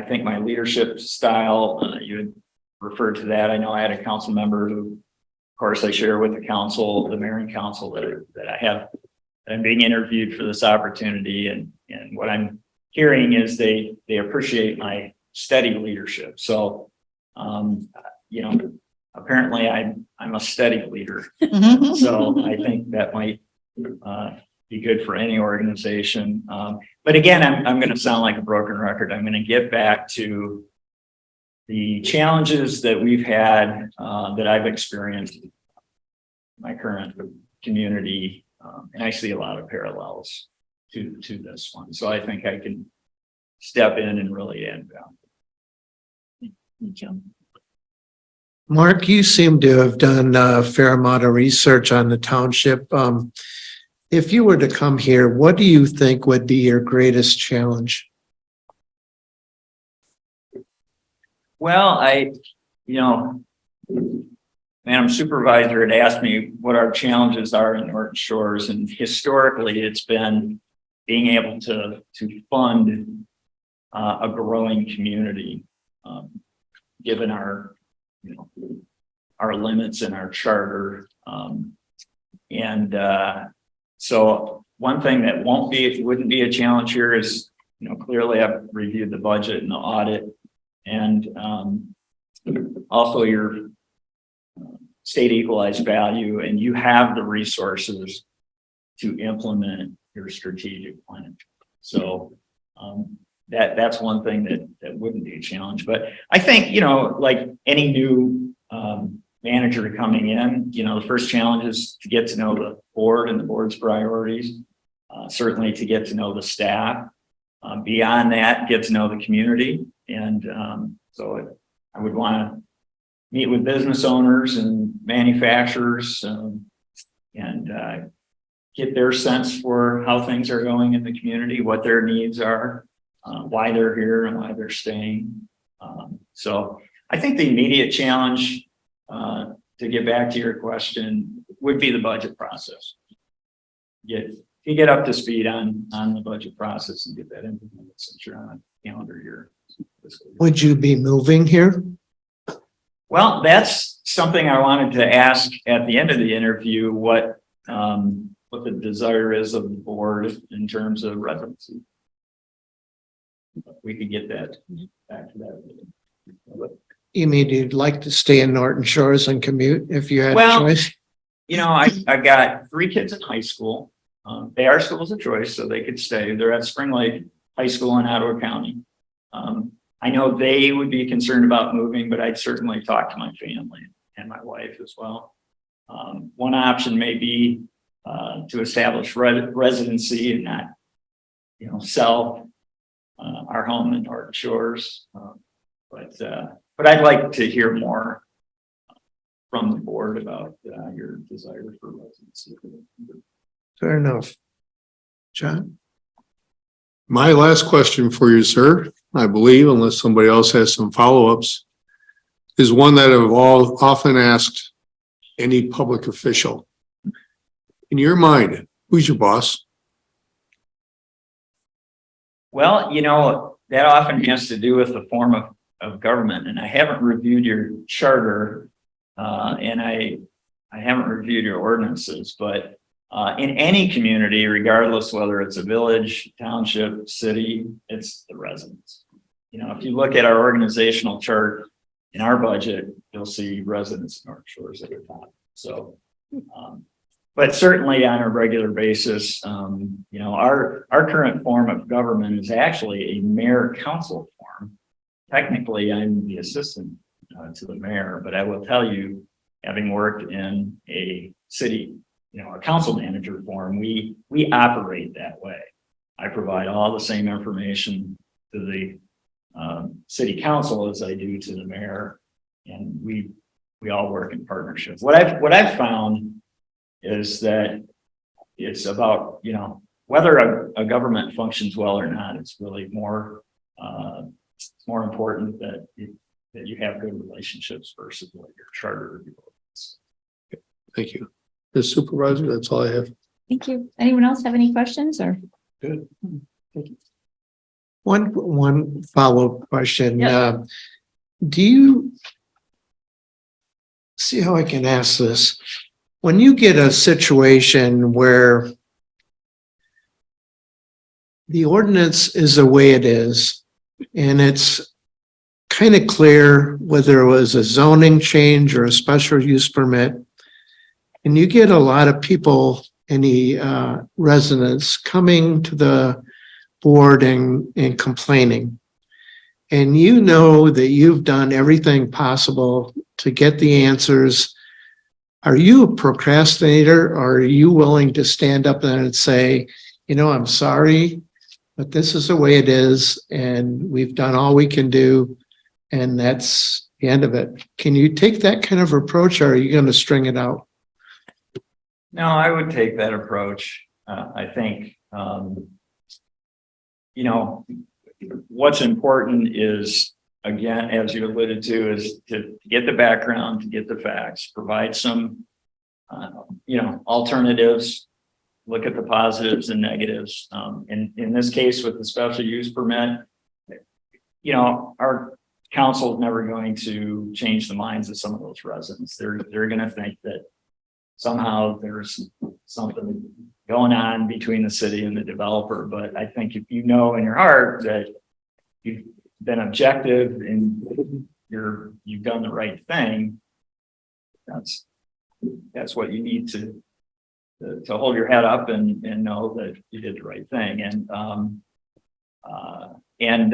think my leadership style, you had referred to that. I know I had a council member who, of course, I share with the council, the mayor and council, that I have. I'm being interviewed for this opportunity, and what I'm hearing is they appreciate my steady leadership. So, you know, apparently I'm a steady leader. So I think that might be good for any organization. But again, I'm going to sound like a broken record. I'm going to get back to the challenges that we've had, that I've experienced in my current community. And I see a lot of parallels to this one. So I think I can step in and really add value.
Thank you.
Mark, you seem to have done a fair amount of research on the township. If you were to come here, what do you think would be your greatest challenge?
Well, Madam Supervisor had asked me what our challenges are in Norton Shores, and historically it's been being able to fund a growing community, given our limits in our charter. So one thing that wouldn't be a challenge here is, clearly I've reviewed the budget and the audit, and also your state equalized value, and you have the resources to implement your strategic plan. So that's one thing that wouldn't be a challenge. But I think, like any new manager coming in, the first challenge is to get to know the board and the board's priorities, certainly to get to know the staff. Beyond that, get to know the community. And so I would want to meet with business owners and manufacturers and get their sense for how things are going in the community, what their needs are, why they're here and why they're staying. So I think the immediate challenge, to get back to your question, would be the budget process. Get up to speed on the budget process and get that implemented since you're on a calendar year.
Would you be moving here?
Well, that's something I wanted to ask at the end of the interview, what the desire is of the board in terms of residency. We could get that back to that.
You mean you'd like to stay in Norton Shores and commute if you had a
Well,
choice?
I've got 3 kids in high school. They are schools of choice, so they could stay. They're at Spring Lake High School in Ottawa County. I know they would be concerned about moving, but I'd certainly talk to my family and my wife as well. One option may be to establish residency and not, sell our home in Norton Shores. But I'd like to hear more from the board about your desire for residency.
Fair enough. John?
My last question for you, sir, I believe, unless somebody else has some follow-ups, is one that I've often asked any public official. In your mind, who's your boss?
Well, that often has to do with the form of government, and I haven't reviewed your charter, and I haven't reviewed your ordinances, but in any community, regardless whether it's a village, township, city, it's the residents. If you look at our organizational chart in our budget, you'll see residents in North Shores at the top. So, but certainly on a regular basis, our current form of government is actually a mayor-council form. Technically, I'm the assistant to the mayor, but I will tell you, having worked in a city, a council manager form, we operate that way. I provide all the same information to the city council as I do to the mayor, and we all work in partnership. What I've found is that it's about, whether a government functions well or not. It's really more important that you have good relationships versus what your charter.
Thank you. The supervisor, that's all I have.
Thank you. Anyone else have any questions or?
Good.
One follow-up question.
Yeah.
Do you see how I can ask this? When you get a situation where the ordinance is the way it is, and it's kind of clear whether it was a zoning change or a special use permit, and you get a lot of people any residents coming to the board and complaining. And you know that you've done everything possible to get the answers. Are you a procrastinator, or are you willing to stand up and say, you know, I'm sorry, but this is the way it is, and we've done all we can do, and that's the end of it? Can you take that kind of approach, or are you going to string it out?
No, I would take that approach. I think, you know, what's important is, again, as you alluded to, is to get the background, to get the facts, provide some, you know, alternatives, look at the positives and negatives. In this case, with the special use permit, you know, our council is never going to change the minds of some of those residents. They're going to think that somehow there's something going on between the city and the developer. But I think if you know in your heart that you've been objective and you've done the right thing, that's what you need to hold your head up and know that you did the right thing. And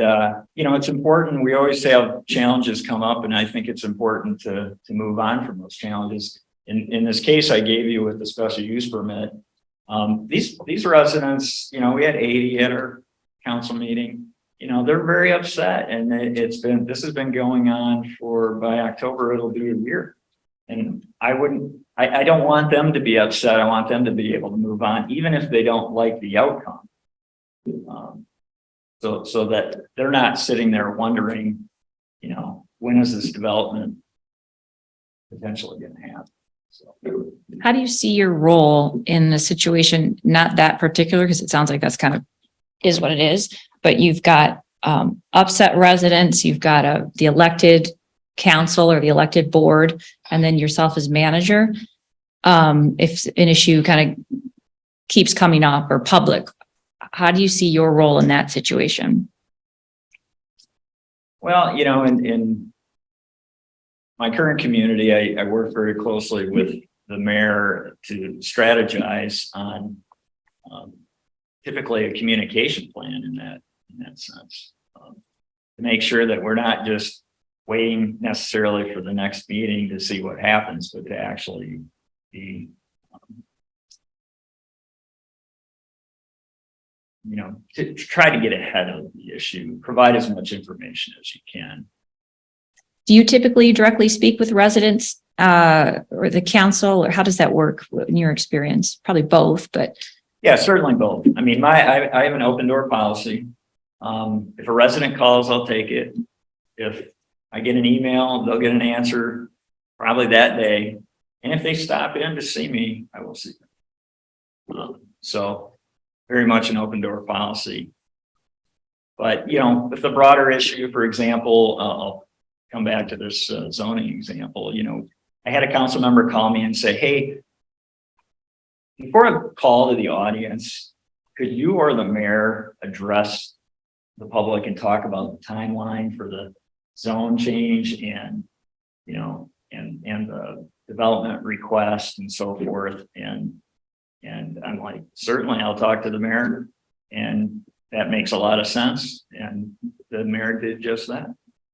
you know, it's important. We always have challenges come up, and I think it's important to move on from those challenges. In this case I gave you with the special use permit, these residents, you know, we had 80 at our council meeting. You know, they're very upset, and this has been going on by October, it'll be a year. And I don't want them to be upset. I want them to be able to move on, even if they don't like the outcome. So that they're not sitting there wondering, you know, when is this development potentially going to happen? So.
How do you see your role in the situation? Not that particular, because it sounds like that's kind of is what it is, but you've got upset residents, you've got the elected council or the elected board, and then yourself as manager. If an issue kind of keeps coming up or public, how do you see your role in that situation?
Well, you know, in my current community, I work very closely with the mayor to strategize on typically a communication plan in that sense, to make sure that we're not just waiting necessarily for the next meeting to see what happens, but to actually be, you know, to try to get ahead of the issue, provide as much information as you can.
Do you typically directly speak with residents or the council, or how does that work in your experience? Probably both, but.
Yeah, certainly both. I mean, I have an open door policy. If a resident calls, I'll take it. If I get an email, they'll get an answer probably that day. And if they stop in to see me, I will see them. So very much an open door policy. But, you know, with the broader issue, for example, I'll come back to this zoning example. You know, I had a council member call me and say, hey, before I call to the audience, could you or the mayor address the public and talk about the timeline for the zone change and, you know, and the development request and so forth. And I'm like, certainly I'll talk to the mayor, and that makes a lot of sense. And the mayor did just that.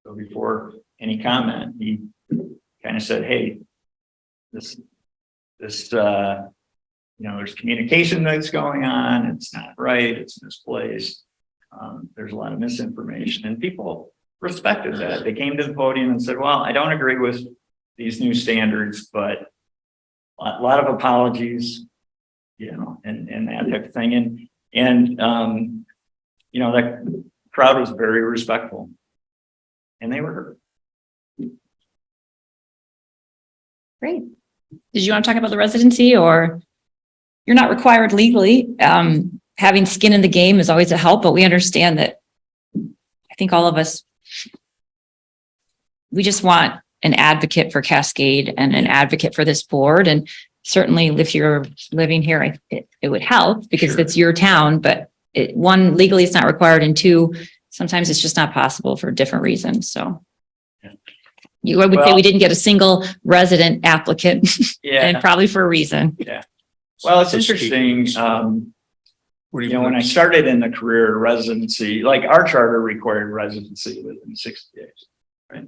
So before any comment, he kind of said, hey, this, you know, there's communication that's going on. It's not right. It's misplaced. There's a lot of misinformation, and people respected that. They came to the podium and said, well, I don't agree with these new standards, but a lot of apologies, you know, and that type of thing. And you know, that crowd was very respectful, and they were heard.
Great. Did you want to talk about the residency, or you're not required legally? Having skin in the game is always a help, but we understand that I think all of us, we just want an advocate for Cascade and an advocate for this board. And certainly if you're living here, it would help because
Sure.
it's your town, but one, legally it's not required, and two, sometimes it's just not possible for different reasons. So I would say we didn't get a single resident applicant
Yeah.
and probably for a reason.
Yeah. Well, it's interesting,
What do
you know, when I started in the career residency, like our charter required residency within 60 days, right?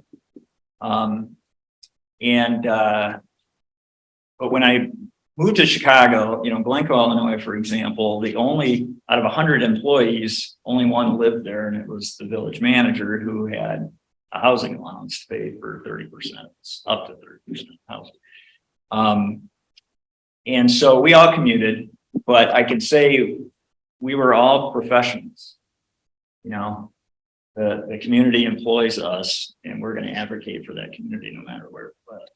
But when I moved to Chicago, you know, Glencoe, Illinois, for example, the only, out of 100 employees, only one lived there, and it was the village manager who had a housing allowance to pay for 30%, up to 30% housing. And so we all commuted, but I can say we were all professionals. You know, the community employs us, and we're going to advocate for that community no matter where we live.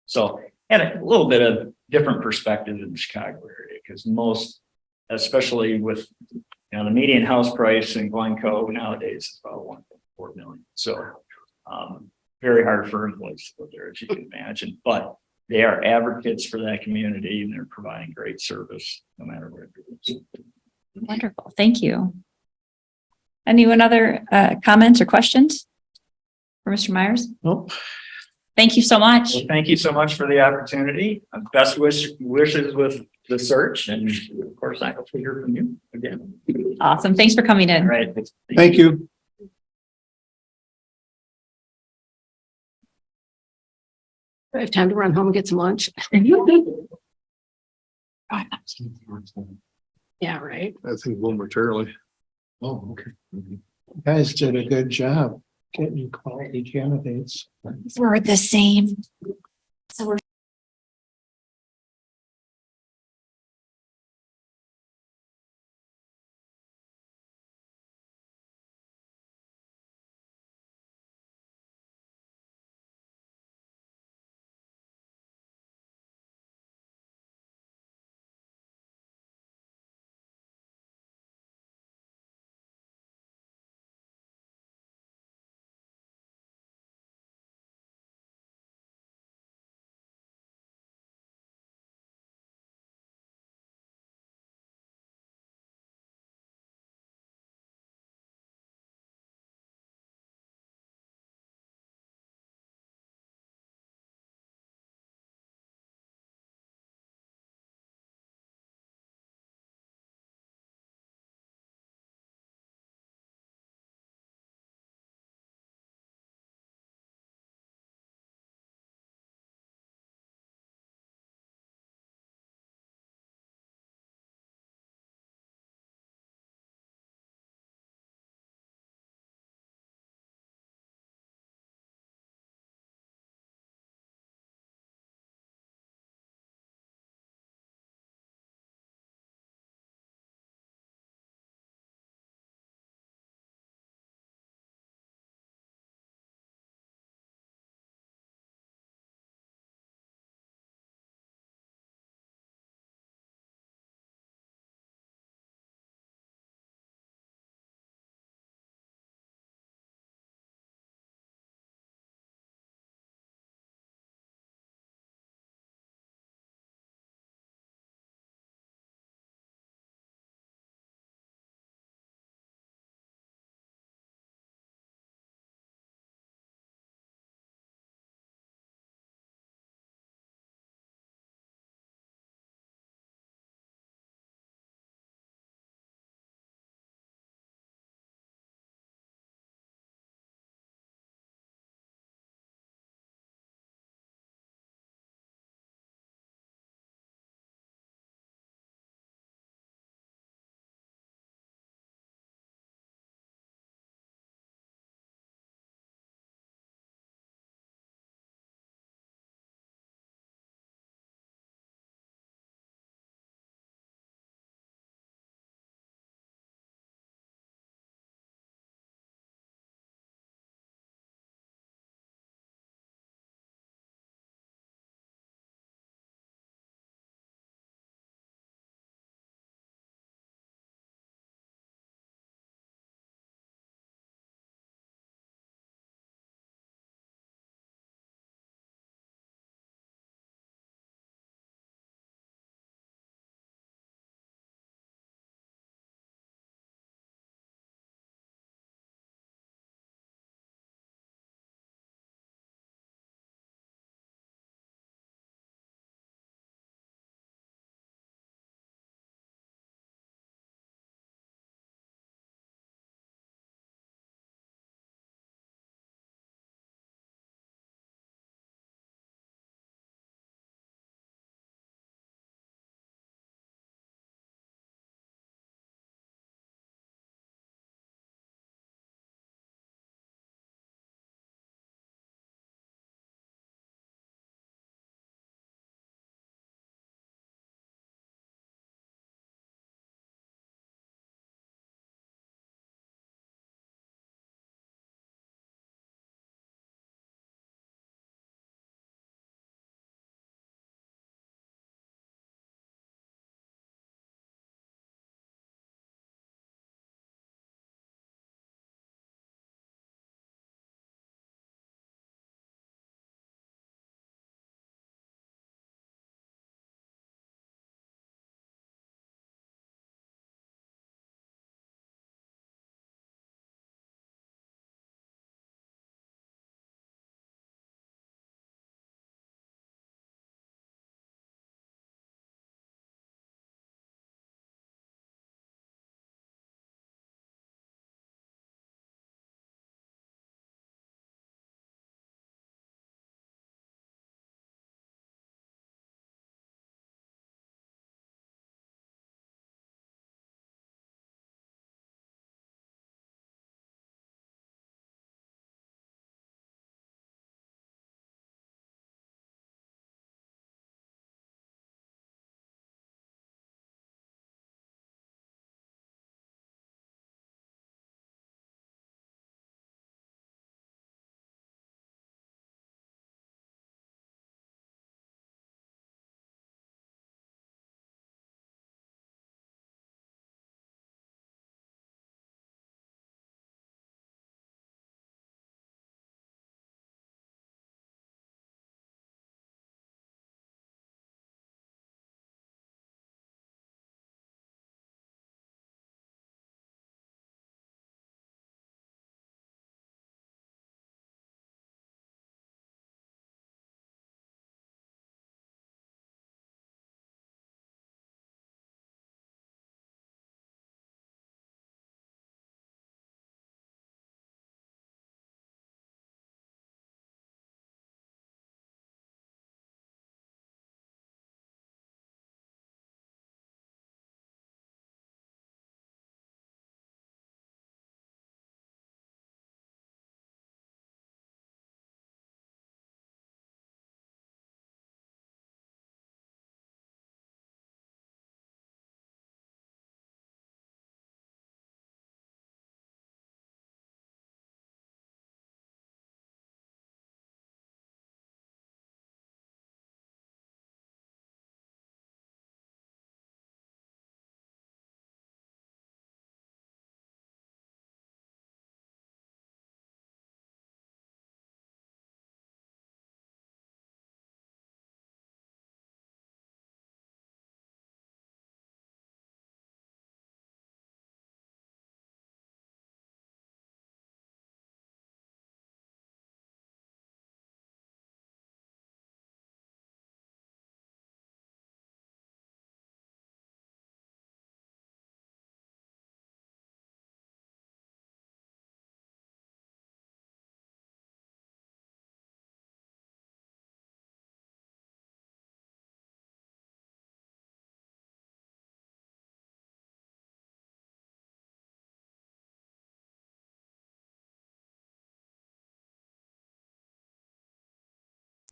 So, had a little bit of different perspective in the Chicago area, because most, especially with, you know, the median house price in Glencoe nowadays is about 1.4 million. So, very hard for employees to live there, as you can imagine, but they are advocates for that community, and they're providing great service no matter where it is.
Wonderful. Thank you. Anyone other comments or questions for Mr. Myers?
Nope.
Thank you so much.
Well, thank you so much for the opportunity. Best wishes with the search, and of course, I hope to hear from you again.
Awesome. Thanks for coming
All
in.
right.
Thank you.
I have time to run home and get some lunch. Yeah, right.
I think momentarily.
Oh, okay.
You guys did a good job getting quality candidates.
We're the same. So we're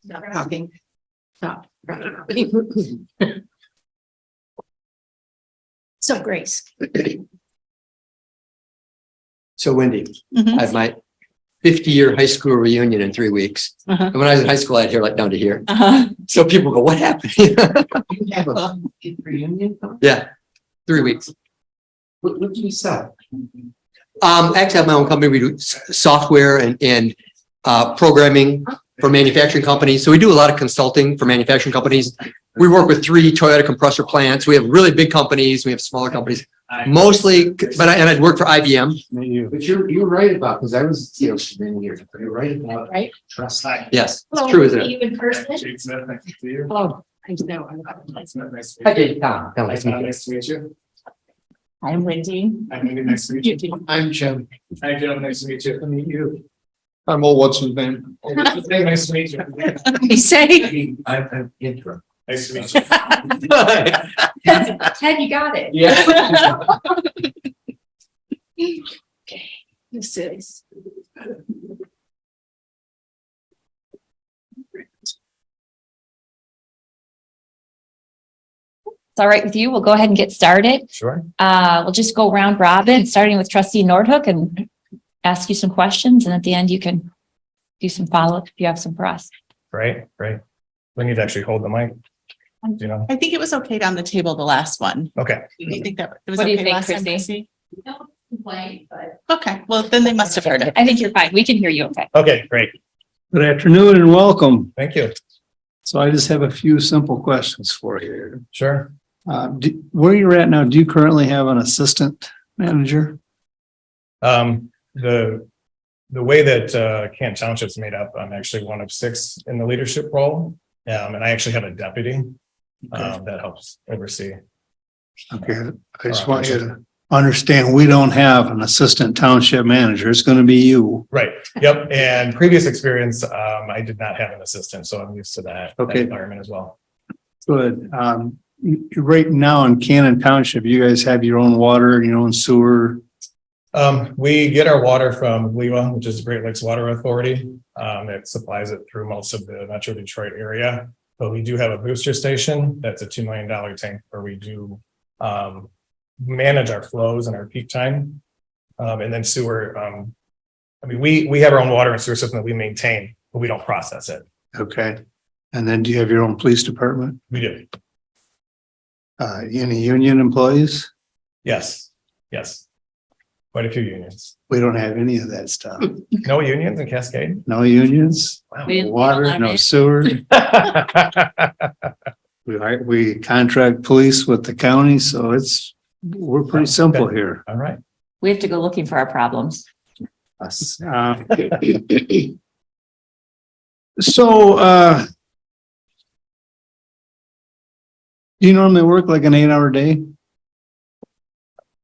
Stop talking. Stop. So Grace.
So Wendy,
Mhm.
I have my 50-year high school reunion in 3 weeks.
Uh-huh.
And when I was in high school, I had hair like down to here.
Uh-huh.
So people go, what happened?
You have a reunion?
Yeah, 3 weeks.
What do you sell?
I actually have my own company. We do software and programming for manufacturing companies. So we do a lot of consulting for manufacturing companies. We work with 3 Toyota compressor plants. We have really big companies. We have smaller companies, mostly, but I'd work for IBM.
But you're right about, because I was, many years, but you're right about.
Right.
Trust.
Yes, it's true, isn't it?
You in person?
Jake Smith, nice to see you.
Oh, I know.
Jake Smith, nice to
Hi,
meet you.
Dave. Tom. Nice to meet you.
Nice to meet you.
I'm Wendy.
I'm Wendy, nice to meet you.
I'm Jim.
Hi, Jim, nice to meed you.
meet you.
I'm old, what's his name?
Nice to meet you.
You say,
I'm intro.
Nice to meet you.
Ted, you got it.
Yeah.
This is.
It's all right with you. We'll go ahead and get started.
Sure.
We'll just go round robin, starting with trustee Nordhook and ask you some questions. And at the end, you can do some follow-up if you have some for us.
Great. We need to actually hold the mic. Do you know?
I think it was okay down the table, the last one.
Okay.
Do you think that it was
What do you
okay
think,
last time,
Chrissy?
Chrissy? Okay, well, then they must have heard it.
I think you're fine. We can hear you okay.
Okay, great.
Good afternoon and welcome.
Thank you.
So I just have a few simple questions for you.
Sure.
Where you're at now, do you currently have an assistant manager?
The way that Canton Township's made up, I'm actually one of 6 in the leadership role. And I actually have a deputy that helps oversee.
Okay, I just want you to understand, we don't have an assistant township manager. It's going to be you.
Right. Yep. And previous experience, I did not have an assistant, so I'm used to that
Okay.
environment as well.
Good. Right now in Canton Township, you guys have your own water, your own sewer.
We get our water from LEWA, which is the Great Lakes Water Authority. It supplies it through most of the Metro Detroit area, but we do have a booster station. That's a $2 million tank where we do manage our flows and our peak time. And then sewer. We have our own water and sewer system that we maintain, but we don't process it.
Okay. And then do you have your own police department?
We do.
Any union employees?
Yes. Quite a few unions.
We don't have any of that stuff.
No unions in Cascade?
No unions,
Wow.
no water, no sewer. We contract police with the county, so we're pretty simple here.
All right.
We have to go looking for our problems.
So, do you normally work like an 8-hour day?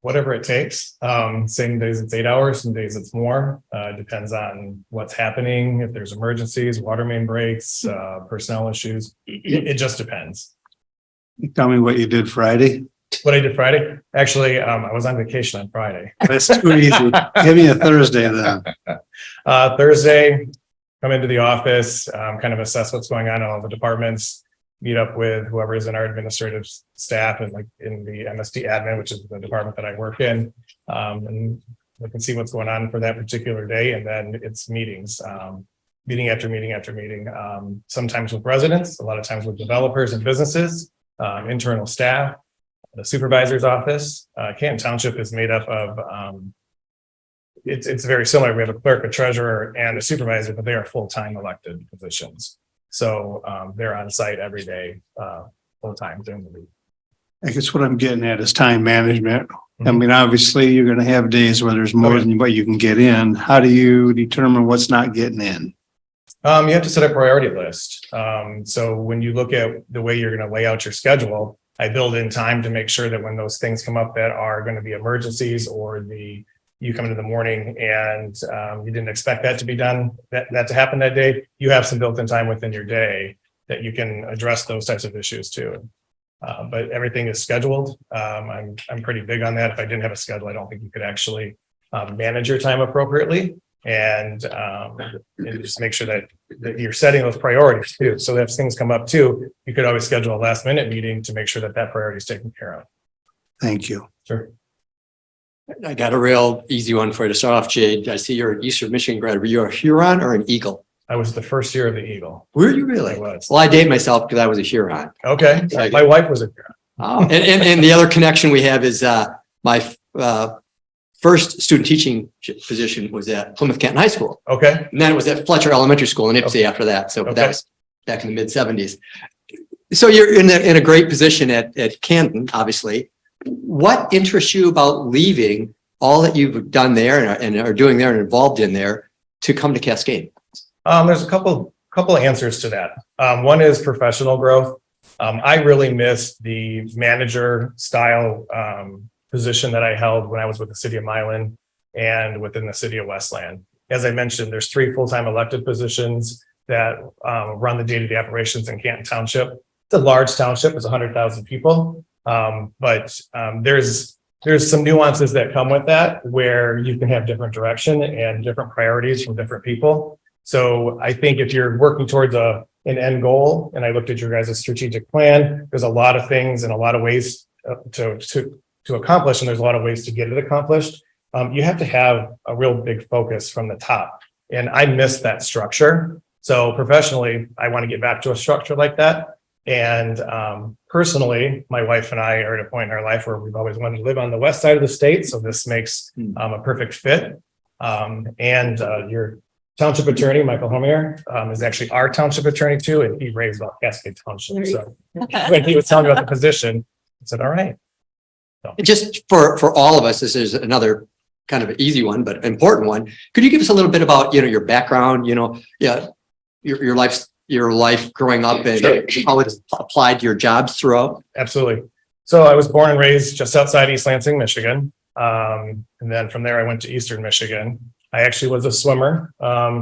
Whatever it takes. Some days it's 8 hours, some days it's more. Depends on what's happening. If there's emergencies, water main breaks, personnel issues. It just depends.
Tell me what you did Friday.
What I did Friday, actually, I was on vacation on Friday.
That's too easy. Give me a Thursday then.
Thursday, come into the office, kind of assess what's going on in all the departments, meet up with whoever is in our administrative staff and like in the MSD admin, which is the department that I work in. And we can see what's going on for that particular day. And then it's meetings, meeting after meeting after meeting, sometimes with residents, a lot of times with developers and businesses, internal staff, the supervisor's office. Canton Township is made up of, it's very similar. We have a clerk, a treasurer, and a supervisor, but they are full-time elected positions. So they're on site every day, full time during the week.
I guess what I'm getting at is time management. I mean, obviously, you're going to have days where there's more than what you can get in. How do you determine what's not getting in?
You have to set a priority list. So when you look at the way you're going to lay out your schedule, I build in time to make sure that when those things come up that are going to be emergencies or you come into the morning and you didn't expect that to be done, that to happen that day, you have some built-in time within your day that you can address those types of issues too. But everything is scheduled. I'm pretty big on that. If I didn't have a schedule, I don't think you could actually manage your time appropriately. and just make sure that you're setting those priorities too. So if things come up too, you could always schedule a last minute meeting to make sure that that priority is taken care of.
Thank you.
Sure.
I got a real easy one for you to start off, Jade. I see you're an Eastern Michigan grad. Were you a Huron or an Eagle?
I was the first year of the Eagle.
Were you really?
I was.
Well, I date myself because I was a Huron.
Okay. My wife was a
And the other connection we have is my first student teaching position was at Plymouth Canton High School.
Okay.
And then it was at Fletcher Elementary School in Ipsy after that. So
Okay.
that was back in the mid-70s. So you're in a great position at Canton, obviously. What interests you about leaving all that you've done there and are doing there and involved in there to come to Cascade?
There's a couple answers to that. One is professional growth. I really miss the manager style position that I held when I was with the city of Milan and within the city of Westland. As I mentioned, there's 3 full-time elected positions that run the day-to-day operations in Canton Township. It's a large township, it's 100,000 people. But there's some nuances that come with that where you can have different direction and different priorities from different people. So I think if you're working towards an end goal, and I looked at your guys' strategic plan, there's a lot of things and a lot of ways to accomplish, and there's a lot of ways to get it accomplished. You have to have a real big focus from the top. And I miss that structure. So professionally, I want to get back to a structure like that. And personally, my wife and I are at a point in our life where we've always wanted to live on the west side of the state. So this makes a perfect fit. And your township attorney, Michael Homier, is actually our township attorney too. And he raised about Cascade Township. So when he was telling me about the position, I said, all right. So.
Just for all of us, this is another kind of an easy one, but important one. Could you give us a little bit about, your background, your life growing up and how it's applied to your jobs throughout?
Absolutely. So I was born and raised just outside East Lansing, Michigan. And then from there, I went to Eastern Michigan. I actually was a swimmer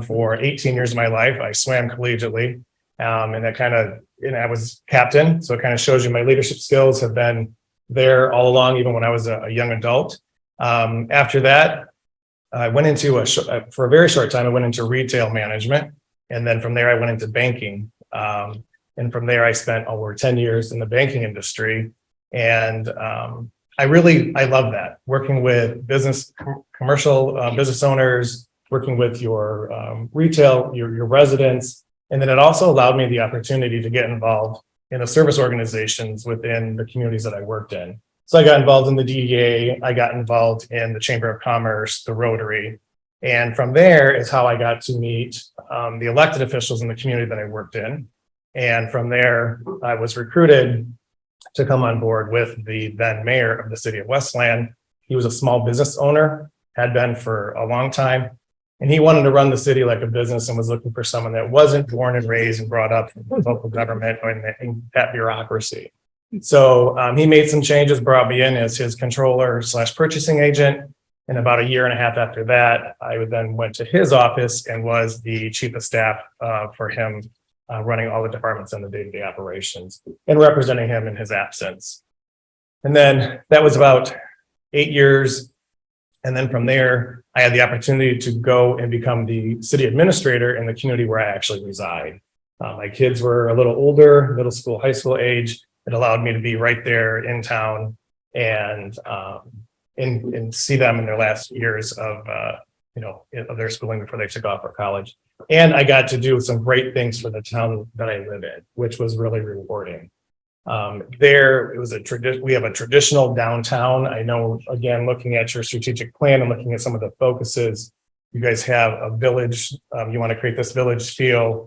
for 18 years of my life. I swam collegiately and I was captain. So it kind of shows you my leadership skills have been there all along, even when I was a young adult. After that, I went into for a very short time, I went into retail management. And then from there, I went into banking. And from there, I spent over 10 years in the banking industry. And I love that, working with commercial business owners, working with your retail, your residents. And then it also allowed me the opportunity to get involved in the service organizations within the communities that I worked in. So I got involved in the DDA, I got involved in the Chamber of Commerce, the Rotary. And from there is how I got to meet the elected officials in the community that I worked in. And from there, I was recruited to come on board with the then mayor of the city of Westland. He was a small business owner, had been for a long time. And he wanted to run the city like a business and was looking for someone that wasn't born and raised and brought up in local government or in that bureaucracy. So he made some changes, brought me in as his controller / purchasing agent. And about a year and a half after that, I then went to his office and was the chief of staff for him, running all the departments and the day-to-day operations and representing him in his absence. And then that was about 8 years. And then from there, I had the opportunity to go and become the city administrator in the community where I actually reside. My kids were a little older, middle school, high school age. It allowed me to be right there in town and see them in their last years of their schooling before they took off for college. And I got to do some great things for the town that I live in, which was really rewarding. There, it was we have a traditional downtown. I know, again, looking at your strategic plan and looking at some of the focuses, you guys have a village. You want to create this village feel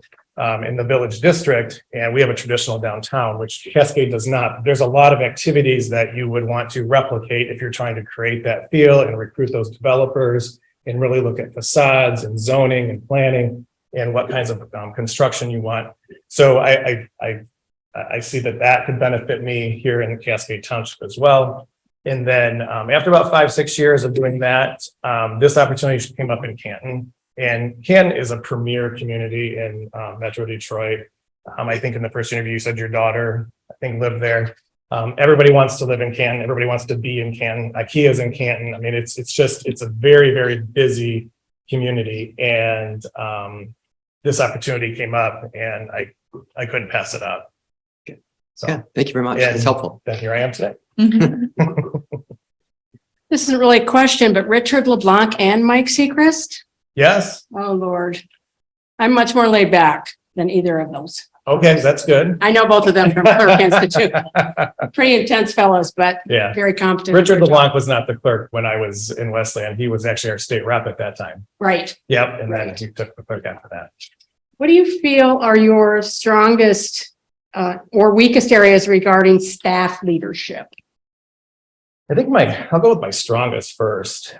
in the village district, and we have a traditional downtown, which Cascade does not. There's a lot of activities that you would want to replicate if you're trying to create that feel and recruit those developers and really look at facades and zoning and planning and what kinds of construction you want. So I see that could benefit me here in Cascade Township as well. And then after about 5-6 years of doing that, this opportunity came up in Canton. And Canton is a premier community in Metro Detroit. I think in the first interview, you said your daughter, I think, lived there. Everybody wants to live in Canton. Everybody wants to be in Canton. IKEA's in Canton. I mean, it's a very, very busy community. And this opportunity came up and I couldn't pass it up. So,
Yeah, thank you very much.
And-
It's helpful.
then here I am today.
Mhm.
This isn't really a question, but Richard LeBlanc and Mike Seacrest?
Yes.
Oh, Lord. I'm much more laid back than either of those.
Okay, that's good.
I know both of them from Clerk Institute. Pretty intense fellows, but
Yeah.
very competent.
Richard LeBlanc was not the clerk when I was in Westland. He was actually our state rep at that time.
Right.
Yep. And then
Right.
he took the clerk after that.
What do you feel are your strongest or weakest areas regarding staff leadership?
I think I'll go with my strongest first,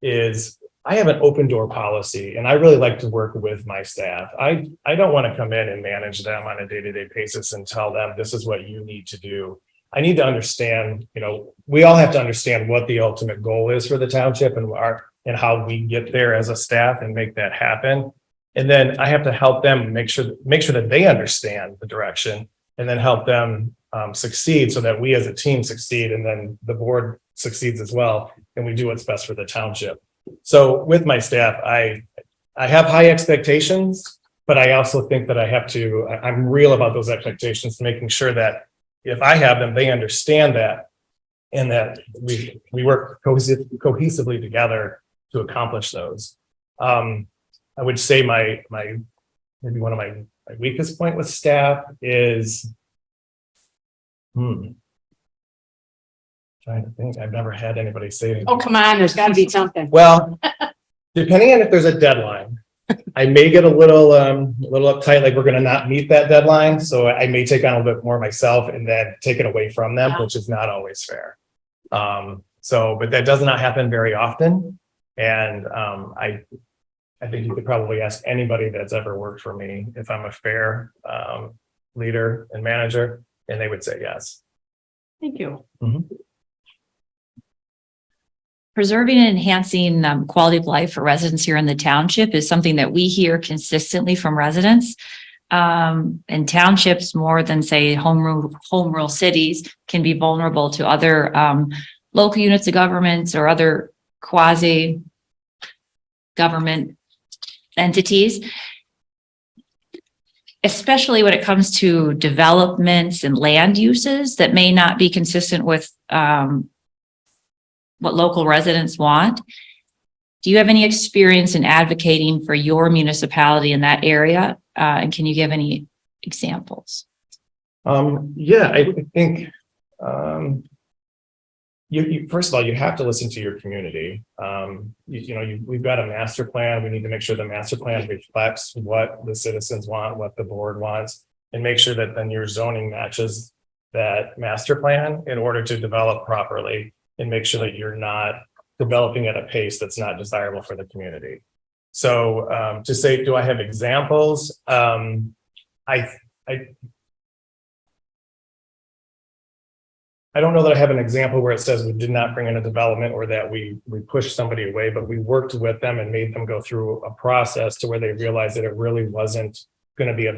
is I have an open door policy and I really like to work with my staff. I don't want to come in and manage them on a day-to-day basis and tell them this is what you need to do. I need to understand, we all have to understand what the ultimate goal is for the township and how we get there as a staff and make that happen. And then I have to help them make sure that they understand the direction and then help them succeed so that we as a team succeed and then the board succeeds as well. And we do what's best for the township. So with my staff, I have high expectations, but I also think that I'm real about those expectations, making sure that if I have them, they understand that and that we work cohesively together to accomplish those. I would say maybe one of my weakest point with staff is, trying to think, I've never had anybody say anything.
Oh, come on, there's got to be something.
Well, depending on if there's a deadline, I may get a little uptight, like we're going to not meet that deadline. So I may take on a little bit more myself and then take it away from them, which is not always fair. But that does not happen very often. And I think you could probably ask anybody that's ever worked for me if I'm a fair leader and manager, and they would say yes.
Thank you.
Preserving and enhancing quality of life for residents here in the township is something that we hear consistently from residents. And townships, more than say home rule cities, can be vulnerable to other local units of governments or other quasi government entities, especially when it comes to developments and land uses that may not be consistent with what local residents want. Do you have any experience in advocating for your municipality in that area? And can you give any examples?
Yeah, I think you first of all, you have to listen to your community. We've got a master plan. We need to make sure the master plan reflects what the citizens want, what the board wants, and make sure that then your zoning matches that master plan in order to develop properly and make sure that you're not developing at a pace that's not desirable for the community. So to say, do I have examples? I don't know that I have an example where it says we did not bring in a development or that we pushed somebody away, but we worked with them and made them go through a process to where they realized that it really wasn't going to be a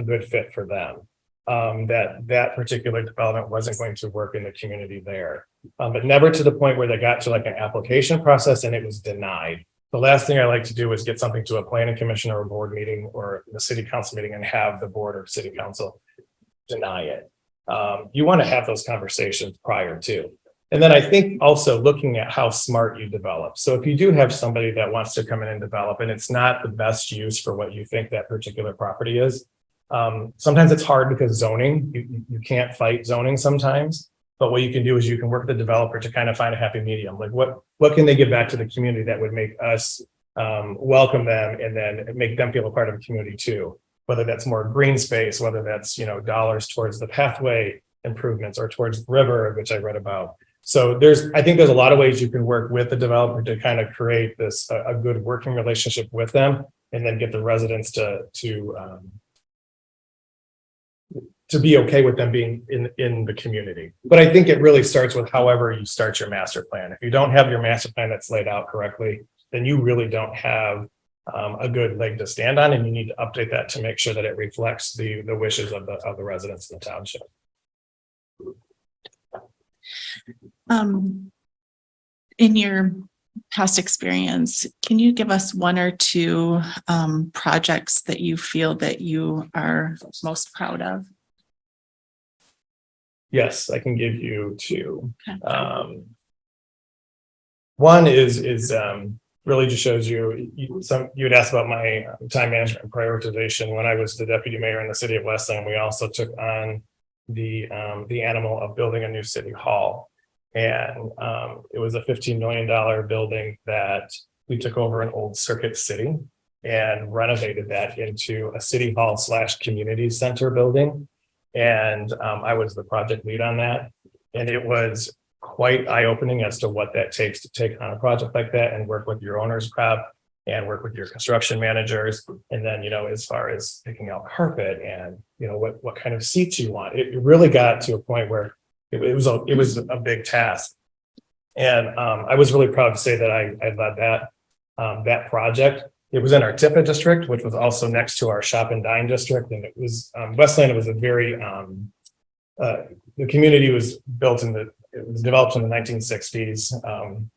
good fit for them. That particular development wasn't going to work in the community there, but never to the point where they got to like an application process and it was denied. The last thing I like to do is get something to a planning commission or a board meeting or the city council meeting and have the board or city council deny it. You want to have those conversations prior to. And then I think also looking at how smart you develop. So if you do have somebody that wants to come in and develop and it's not the best use for what you think that particular property is, sometimes it's hard because zoning, you can't fight zoning sometimes. But what you can do is you can work with the developer to kind of find a happy medium. Like what can they give back to the community that would make us welcome them and then make them feel a part of the community too. Whether that's more green space, whether that's, dollars towards the pathway improvements or towards the river, which I read about. So I think there's a lot of ways you can work with the developer to kind of create a good working relationship with them and then get the residents to be okay with them being in the community. But I think it really starts with however you start your master plan. If you don't have your master plan that's laid out correctly, then you really don't have a good leg to stand on, and you need to update that to make sure that it reflects the wishes of the residents in the township.
In your past experience, can you give us one or two projects that you feel that you are most proud of?
Yes, I can give you two.
Okay.
One is really just shows you you had asked about my time management and prioritization. When I was the deputy mayor in the city of Westland, we also took on the animal of building a new city hall. And it was a $15 million building that we took over an old Circuit City and renovated that into a city hall / community center building. And I was the project lead on that. And it was quite eye-opening as to what that takes to take on a project like that and work with your owner's prep and work with your construction managers. And then, as far as picking out carpet and, what kind of seats you want, it really got to a point where it was a big task. And I was really proud to say that I led that project. It was in our Tifa district, which was also next to our shop and dine district. And it was Westland. It was a very the community was it was developed in the 1960s.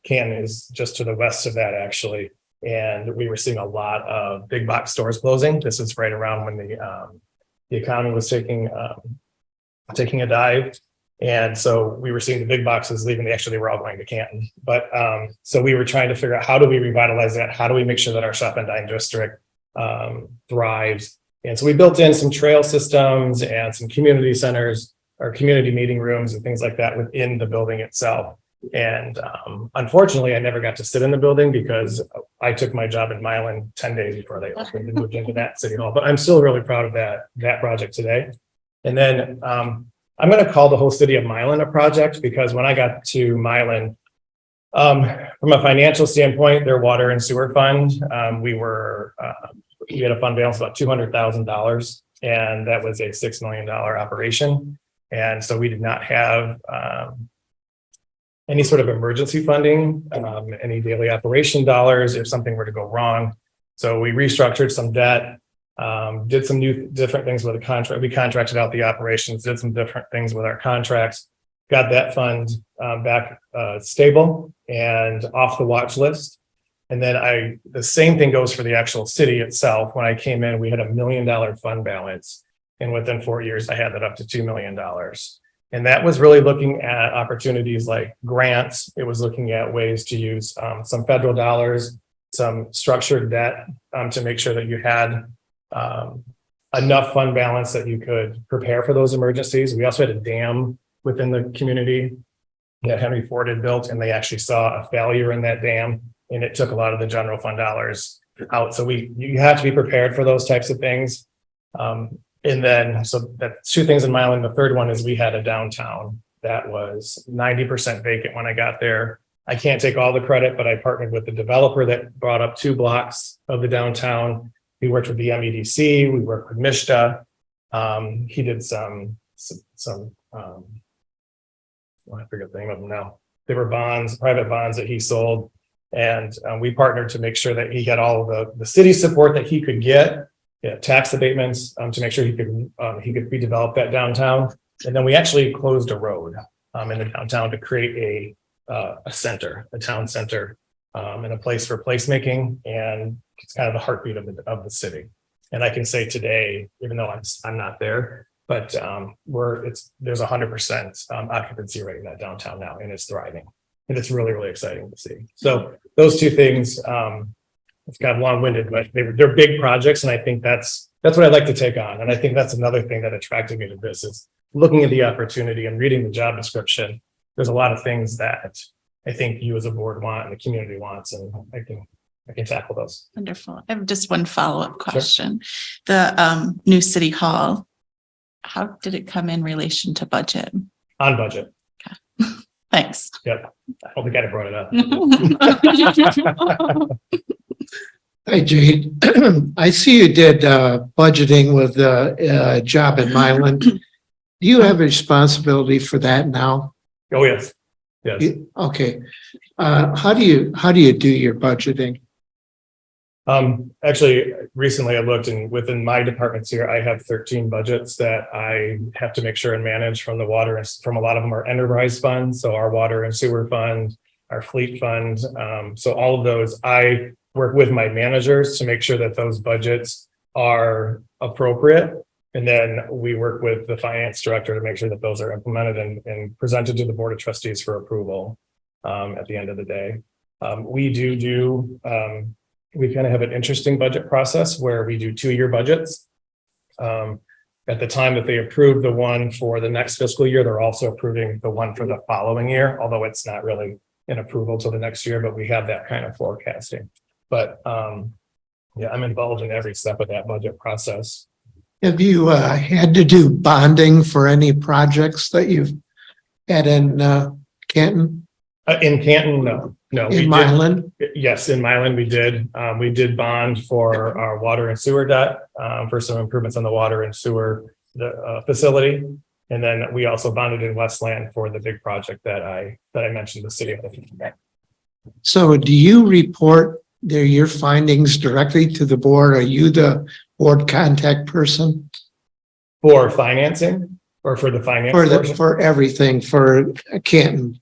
Canton is just to the west of that, actually. And we were seeing a lot of big box stores closing. This is right around when the economy was taking a dive. And so we were seeing the big boxes leaving. They were all going to Canton. But so we were trying to figure out, how do we revitalize that? How do we make sure that our shop and dine district thrives? And so we built in some trail systems and some community centers or community meeting rooms and things like that within the building itself. And unfortunately, I never got to sit in the building because I took my job in Milan 10 days before they opened and moved into that city hall. But I'm still really proud of that project today. And then I'm going to call the whole city of Milan a project, because when I got to Milan, from a financial standpoint, their water and sewer fund, we had a fund balance of about $200,000, and that was a $6 million operation. And so we did not have any sort of emergency funding, any daily operation dollars if something were to go wrong. So we restructured some debt, did some different things with the contract. We contracted out the operations, did some different things with our contracts, got that fund back stable and off the watch list. And then the same thing goes for the actual city itself. When I came in, we had $1 million fund balance. And within 4 years, I had that up to $2 million. And that was really looking at opportunities like grants. It was looking at ways to use some federal dollars, some structured debt to make sure that you had enough fund balance that you could prepare for those emergencies. We also had a dam within the community that Henry Ford had built, and they actually saw a failure in that dam, and it took a lot of the general fund dollars out. So you have to be prepared for those types of things. And then, so that's two things in Milan. The third one is we had a downtown that was 90% vacant when I got there. I can't take all the credit, but I partnered with the developer that brought up 2 blocks of the downtown. We worked with the MEDC. We worked with Mishta. He did some I forget the name of them now. They were bonds, private bonds that he sold. And we partnered to make sure that he got all of the city support that he could get, tax abatements to make sure he could redevelop that downtown. And then we actually closed a road in the downtown to create a center, a town center, and a place for placemaking. And it's kind of the heartbeat of the city. And I can say today, even though I'm not there, but there's 100% occupancy rate in that downtown now, and it's thriving. And it's really, really exciting to see. So those two things, it's kind of long-winded, but they're big projects. And I think that's what I'd like to take on. And I think that's another thing that attracted me to this is looking at the opportunity and reading the job description. There's a lot of things that I think you as a board want and the community wants, and I can tackle those.
Wonderful. I have just one follow-up question. Sure. The new city hall, how did it come in relation to budget?
On budget.
Okay. Thanks.
Yep. I don't think I brought it up.
Hi, Jade. I see you did budgeting with a job in Milan. Do you have a responsibility for that now?
Oh, yes. Yes.
Okay. How do you do your budgeting?
Actually, recently I looked, and within my departments here, I have 13 budgets that I have to make sure and manage from the water. From a lot of them are enterprise funds. So our water and sewer fund, our fleet fund. So all of those, I work with my managers to make sure that those budgets are appropriate. And then we work with the finance director to make sure that those are implemented and presented to the Board of Trustees for approval at the end of the day. We kind of have an interesting budget process where we do 2-year budgets. At the time that they approve the one for the next fiscal year, they're also approving the one for the following year, although it's not really an approval till the next year, but we have that kind of forecasting. But yeah, I'm involved in every step of that budget process.
Have you had to do bonding for any projects that you've had in Canton,
In Canton, no.
in Milan?
Yes, in Milan, we did. We did bond for our water and sewer debt for some improvements on the water and sewer facility. And then we also bonded in Westland for the big project that I mentioned, the city of.
So do you report your findings directly to the board? Are you the board contact person?
For financing or for the finance? portion?
For everything for Canton?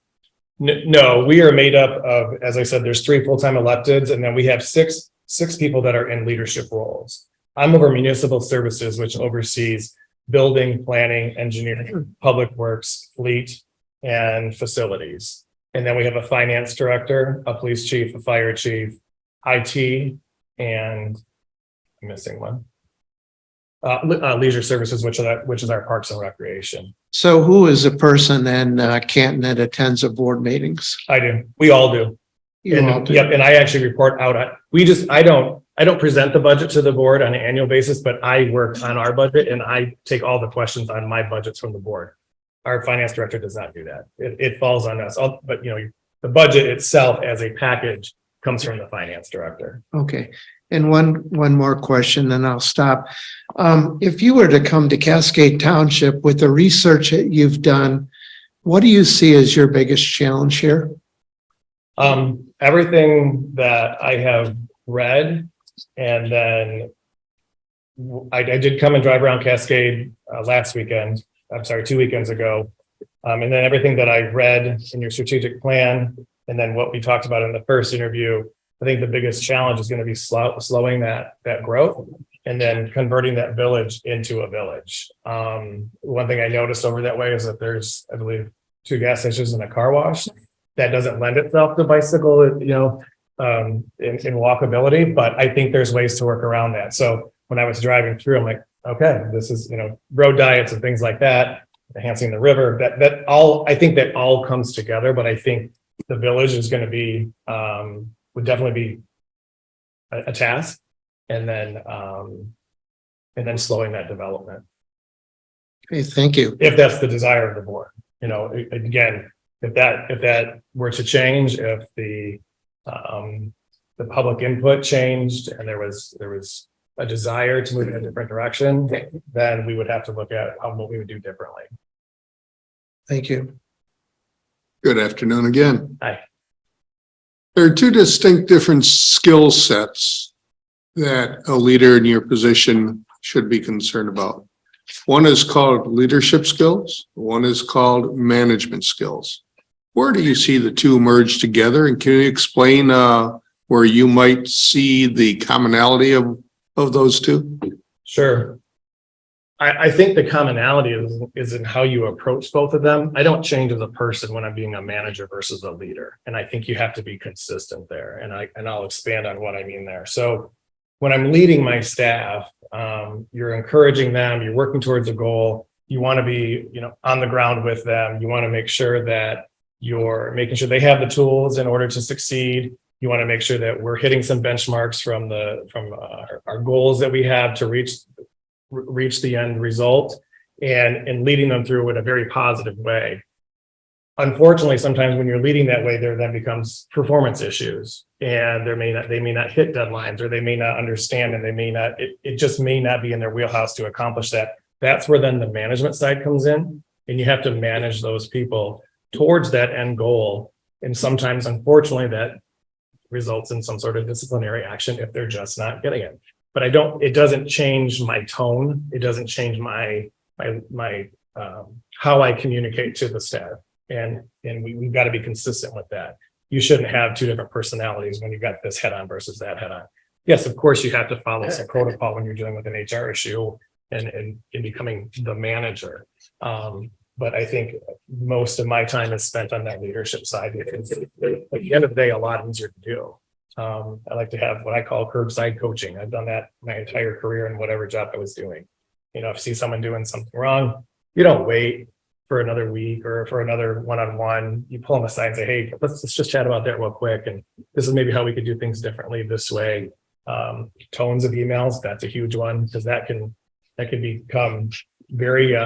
No, we are made up of, as I said, there's 3 full-time electeds, and then we have six people that are in leadership roles. I'm over municipal services, which oversees building, planning, engineering, public works, fleet, and facilities. And then we have a finance director, a police chief, a fire chief, IT, and I'm missing one. Leisure services, which is our parks and recreation.
So who is the person in Canton that attends the board meetings?
I do. We all do.
You all do?
Yep, and I actually report out. I don't present the budget to the board on an annual basis, but I work on our budget and I take all the questions on my budgets from the board. Our finance director does not do that. It falls on us. But the budget itself as a package comes from the finance director.
Okay. And one more question, then I'll stop. If you were to come to Cascade Township with the research that you've done, what do you see as your biggest challenge here?
Everything that I have read, and then I did come and drive around Cascade last weekend. I'm sorry, 2 weekends ago. And then everything that I read in your strategic plan, and then what we talked about in the first interview, I think the biggest challenge is going to be slowing that growth and then converting that village into a village. One thing I noticed over that way is that there's, I believe, 2 gas stations and a car wash. That doesn't lend itself to bicycle, in walkability, but I think there's ways to work around that. So when I was driving through, I'm like, okay, this is, road diets and things like that, enhancing the river, that all, I think that all comes together, but I think the village is going to be, would definitely be a task, and then slowing that development.
Okay, thank you.
If that's the desire of the board, again, if that were to change, if the public input changed and there was a desire to move in a different direction, then we would have to look at what we would do differently.
Thank you.
Good afternoon again.
Hi.
There are 2 distinct different skill sets that a leader in your position should be concerned about. One is called leadership skills. One is called management skills. Where do you see the 2 merge together? And can you explain where you might see the commonality of those 2?
Sure. I think the commonality is in how you approach both of them. I don't change as a person when I'm being a manager versus a leader. And I think you have to be consistent there. And I'll expand on what I mean there. So when I'm leading my staff, you're encouraging them, you're working towards a goal. You want to be, on the ground with them. You want to make sure that you're making sure they have the tools in order to succeed. You want to make sure that we're hitting some benchmarks from our goals that we have to reach the end result, and leading them through in a very positive way. Unfortunately, sometimes when you're leading that way, there then becomes performance issues, and they may not hit deadlines, or they may not understand, and it just may not be in their wheelhouse to accomplish that. That's where then the management side comes in, and you have to manage those people towards that end goal. And sometimes, unfortunately, that results in some sort of disciplinary action if they're just not getting it. But it doesn't change my tone. It doesn't change my how I communicate to the staff. And we've got to be consistent with that. you shouldn't have two different personalities when you got this head on versus that head on. Yes, of course, you have to follow some protocol when you're dealing with an HR issue and in becoming the manager. But I think most of my time is spent on that leadership side. It's, at the end of the day, a lot easier to do. I like to have what I call curbside coaching. I've done that my entire career in whatever job I was doing. You know, if you see someone doing something wrong, you don't wait for another week or for another one-on-one. You pull them aside and say, hey, let's just chat about that real quick. And this is maybe how we could do things differently this way. Tones of emails, that's a huge one, because that can become very,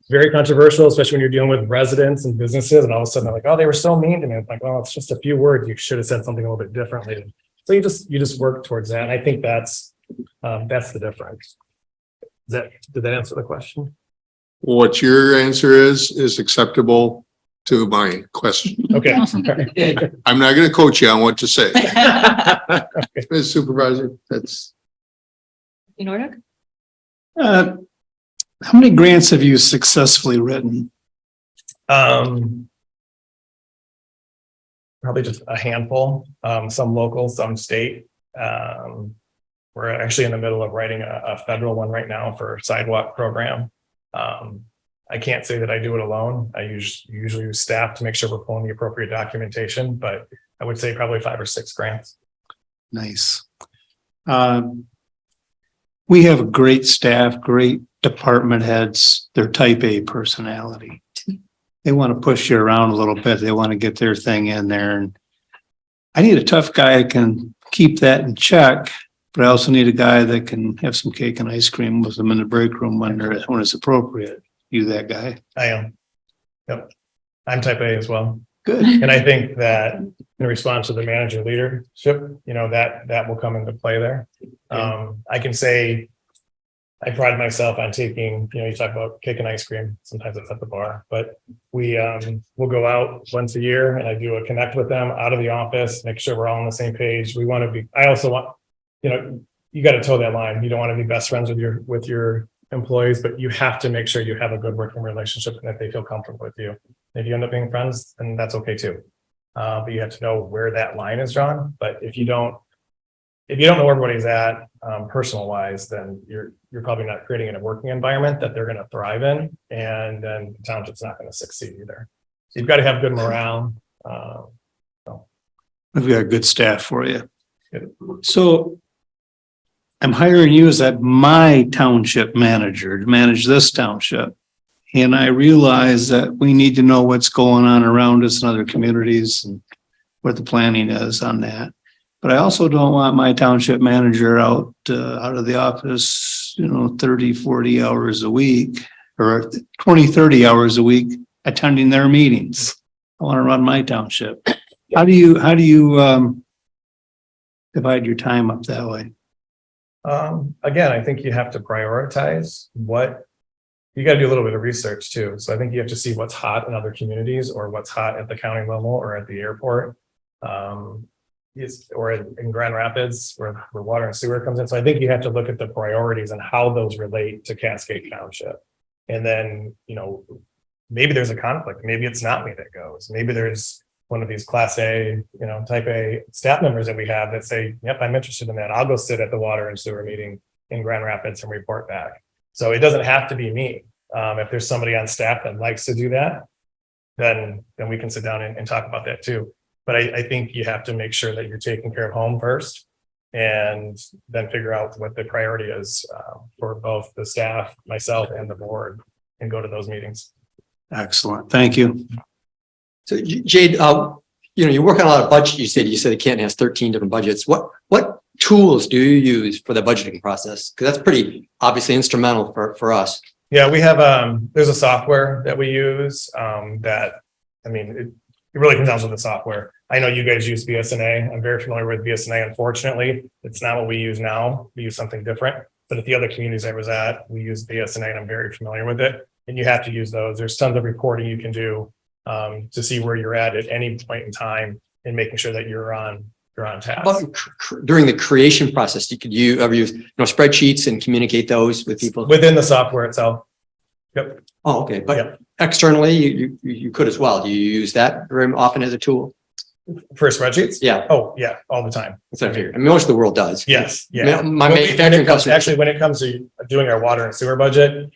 very controversial, especially when you're dealing with residents and businesses. And all of a sudden they're like, oh, they were so mean to me. It's like, well, it's just a few words. You should have said something a little bit differently. So you just work towards that. And I think that's the difference. Did that answer the question?
What your answer is acceptable to my question.
Okay.
I'm not going to coach you on what to say. Ms. Supervisor, that's.
In order?
How many grants have you successfully written?
Probably just a handful, some local, some state. We're actually in the middle of writing a federal one right now for a sidewalk program. I can't say that I do it alone. I usually use staff to make sure we're pulling the appropriate documentation, but I would say probably 5 or 6 grants.
Nice. We have a great staff, great department heads. They're type A personality. They want to push you around a little bit. They want to get their thing in there. And I need a tough guy that can keep that in check, but I also need a guy that can have some cake and ice cream with them in the break room when it's appropriate. You that guy?
I am. Yep. I'm type A as well.
Good.
And I think that in response to the manager leadership, you know, that will come into play there. I can say I pride myself on taking, you know, you talk about cake and ice cream. Sometimes it's at the bar, but we'll go out once a year and I do a connect with them out of the office, make sure we're all on the same page. We want to be, I also want, you know, you got to toe that line. You don't want to be best friends with your employees, but you have to make sure you have a good working relationship and that they feel comfortable with you. If you end up being friends, then that's okay too. But you have to know where that line is drawn. But if you don't know where everybody's at, personal wise, then you're probably not creating a working environment that they're going to thrive in. And then the township's not going to succeed either. So you've got to have good morale.
We've got good staff for you. So I'm hiring you as my township manager to manage this township. And I realize that we need to know what's going on around us in other communities and what the planning is on that. But I also don't want my township manager out of the office, 30, 40 hours a week or 20, 30 hours a week attending their meetings. I want to run my township. How do you divide your time up that way?
Again, I think you have to prioritize what you got to do a little bit of research too. So I think you have to see what's hot in other communities or what's hot at the county level or at the airport. Or in Grand Rapids where water and sewer comes in. So I think you have to look at the priorities and how those relate to Cascade Township. And then, maybe there's a conflict. Maybe it's not me that goes. Maybe there's one of these class A, type A staff members that we have that say, yep, I'm interested in that. I'll go sit at the water and sewer meeting in Grand Rapids and report back. So it doesn't have to be me. If there's somebody on staff that likes to do that, then we can sit down and talk about that too. But I think you have to make sure that you're taking care of home first and then figure out what the priority is for both the staff, myself, and the board and go to those meetings.
Excellent. Thank you.
So Jade, you work on a lot of budget. You said it Canton has 13 different budgets. What tools do you use for the budgeting process? Because that's pretty obviously instrumental for us.
Yeah, we have there's a software that we use it really comes down to the software. I know you guys use BSNA. I'm very familiar with BSNA. Unfortunately, it's not what we use now. We use something different. But at the other communities I was at, we use BSNA and I'm very familiar with it. And you have to use those. There's tons of reporting you can do to see where you're at any point in time and making sure that you're on task.
But during the creation process, could you ever use spreadsheets and communicate those with people?
Within the software itself. Yep.
Oh, okay. But externally, you could as well. Do you use that very often as a tool?
For spreadsheets?
Yeah,
Oh, yeah, all the time.
that's what I figured. I mean, most of the world does.
Yes, yeah.
My
When we-
manufacturing customers.
Actually, when it comes to doing our water and sewer budget,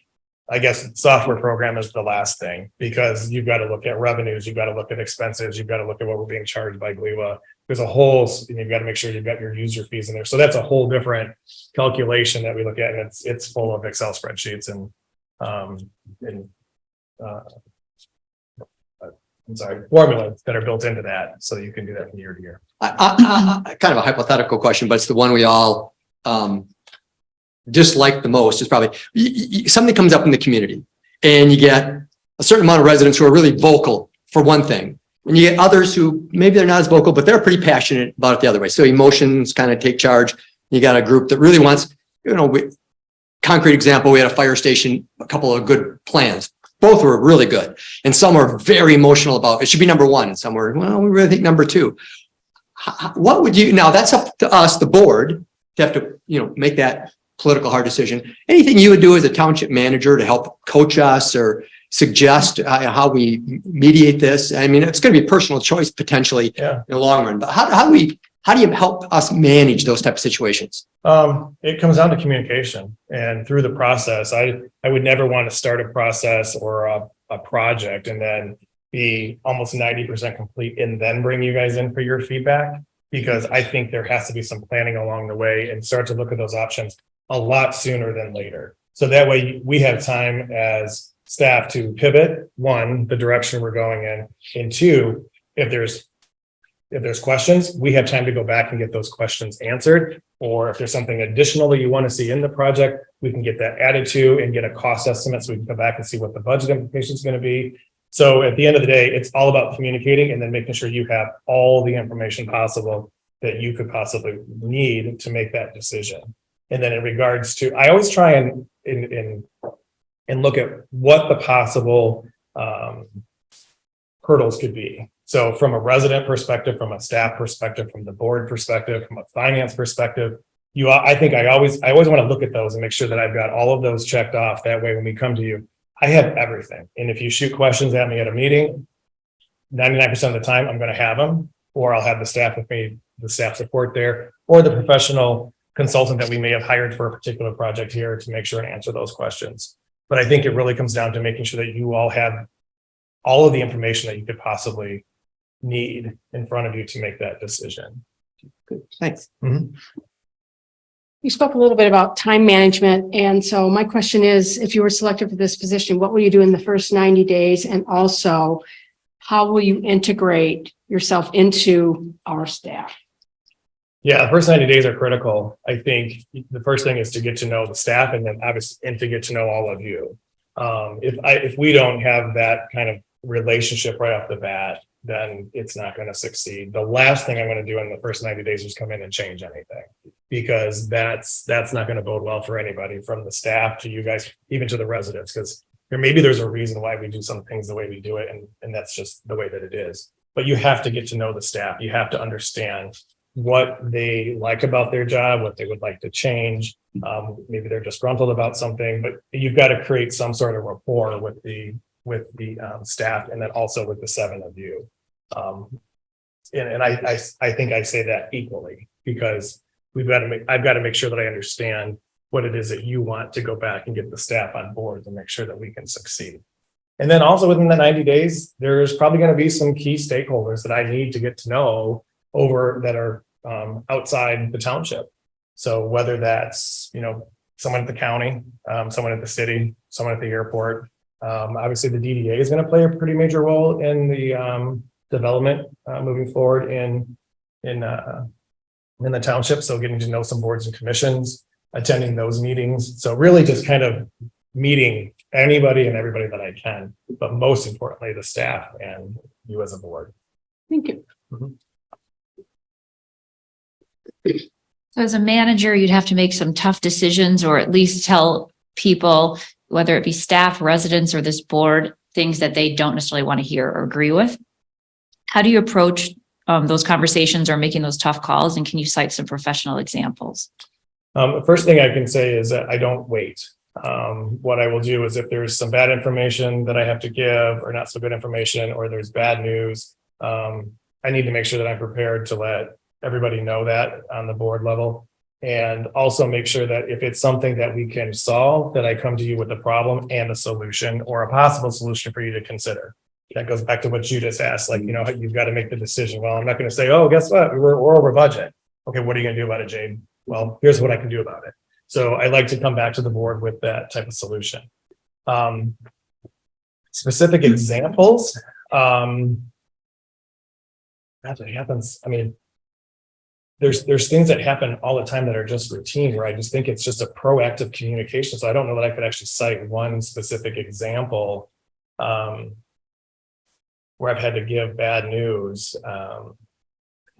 I guess software program is the last thing, because you've got to look at revenues, you've got to look at expenses, you've got to look at what we're being charged by GLEWA. There's a whole, and you've got to make sure you've got your user fees in there. So that's a whole different calculation that we look at, and it's full of Excel spreadsheets and I'm sorry, formulas that are built into that, so you can do that from year to year.
Kind of a hypothetical question, but it's the one we all dislike the most. Is probably something comes up in the community, and you get a certain amount of residents who are really vocal for one thing, and you get others who maybe they're not as vocal, but they're pretty passionate about it the other way. So emotions kind of take charge. You got a group that really wants, concrete example, we had a fire station, a couple of good plans. Both were really good. And some were very emotional about it should be number one. And some were, well, we really think number two. What would you, now that's up to us, the board, to have to, make that political hard decision. Anything you would do as a township manager to help coach us or suggest how we mediate this? I mean, it's going to be a personal choice potentially in the long run, but how do you help us manage those type of situations?
It comes down to communication, and through the process, I would never want to start a process or a project and then be almost 90% complete and then bring you guys in for your feedback, because I think there has to be some planning along the way and start to look at those options a lot sooner than later. So that way we have time as staff to pivot, one, the direction we're going in, and two, if there's questions, we have time to go back and get those questions answered. Or if there's something additional that you want to see in the project, we can get that added to and get a cost estimate so we can come back and see what the budget implication is going to be. So at the end of the day, it's all about communicating and then making sure you have all the information possible that you could possibly need to make that decision. And then in regards to, I always try and look at what the possible hurdles could be. So from a resident perspective, from a staff perspective, from the board perspective, from a finance perspective, I always want to look at those and make sure that I've got all of those checked off. That way, when we come to you, I have everything. And if you shoot questions at me at a meeting, 99% of the time I'm going to have them, or I'll have the staff with me, the staff support there, or the professional consultant that we may have hired for a particular project here to make sure and answer those questions. But I think it really comes down to making sure that you all have all of the information that you could possibly need in front of you to make that decision.
Good. Thanks.
Mm-hmm.
You spoke a little bit about time management. And so my question is, if you were selected for this position, what will you do in the first 90 days? And also, how will you integrate yourself into our staff?
Yeah, the first 90 days are critical. I think the first thing is to get to know the staff, and then obviously, and to get to know all of you. If we don't have that kind of relationship right off the bat, then it's not going to succeed. The last thing I'm going to do in the first 90 days is come in and change anything, because that's not going to bode well for anybody, from the staff to you guys, even to the residents, because there's a reason why we do some things the way we do it. And that's just the way that it is. But you have to get to know the staff. You have to understand what they like about their job, what they would like to change. Maybe they're disgruntled about something, but you've got to create some sort of rapport with the staff, and then also with the seven of you. And I think I say that equally, because I've got to make sure that I understand what it is that you want to go back and get the staff on board to make sure that we can succeed. And then also within the 90 days, there's probably going to be some key stakeholders that I need to get to know that are outside the township. So whether that's, someone at the county, someone at the city, someone at the airport, obviously the DDA is going to play a pretty major role in the development moving forward in the township. So getting to know some boards and commissions, attending those meetings. So really just kind of meeting anybody and everybody that I can, but most importantly, the staff and you as a board.
Thank you.
Mm-hmm.
So as a manager, you'd have to make some tough decisions, or at least tell people, whether it be staff, residents, or this board, things that they don't necessarily want to hear or agree with. How do you approach those conversations or making those tough calls? And can you cite some professional examples?
The first thing I can say is that I don't wait. What I will do is, if there's some bad information that I have to give, or not so good information, or there's bad news, I I need to make sure that I'm prepared to let everybody know that on the board level. And also make sure that if it's something that we can solve, that I come to you with a problem and a solution or a possible solution for you to consider. That goes back to what you just asked, like, you've got to make the decision. Well, I'm not going to say, oh, guess what? We're over budget. Okay, what are you going to do about it, Jade? Well, here's what I can do about it. So I like to come back to the board with that type of solution. Specific examples. That's what happens. I mean, there's things that happen all the time that are just routine, where I just think it's just a proactive communication. So I don't know that I could actually cite one specific example where I've had to give bad news.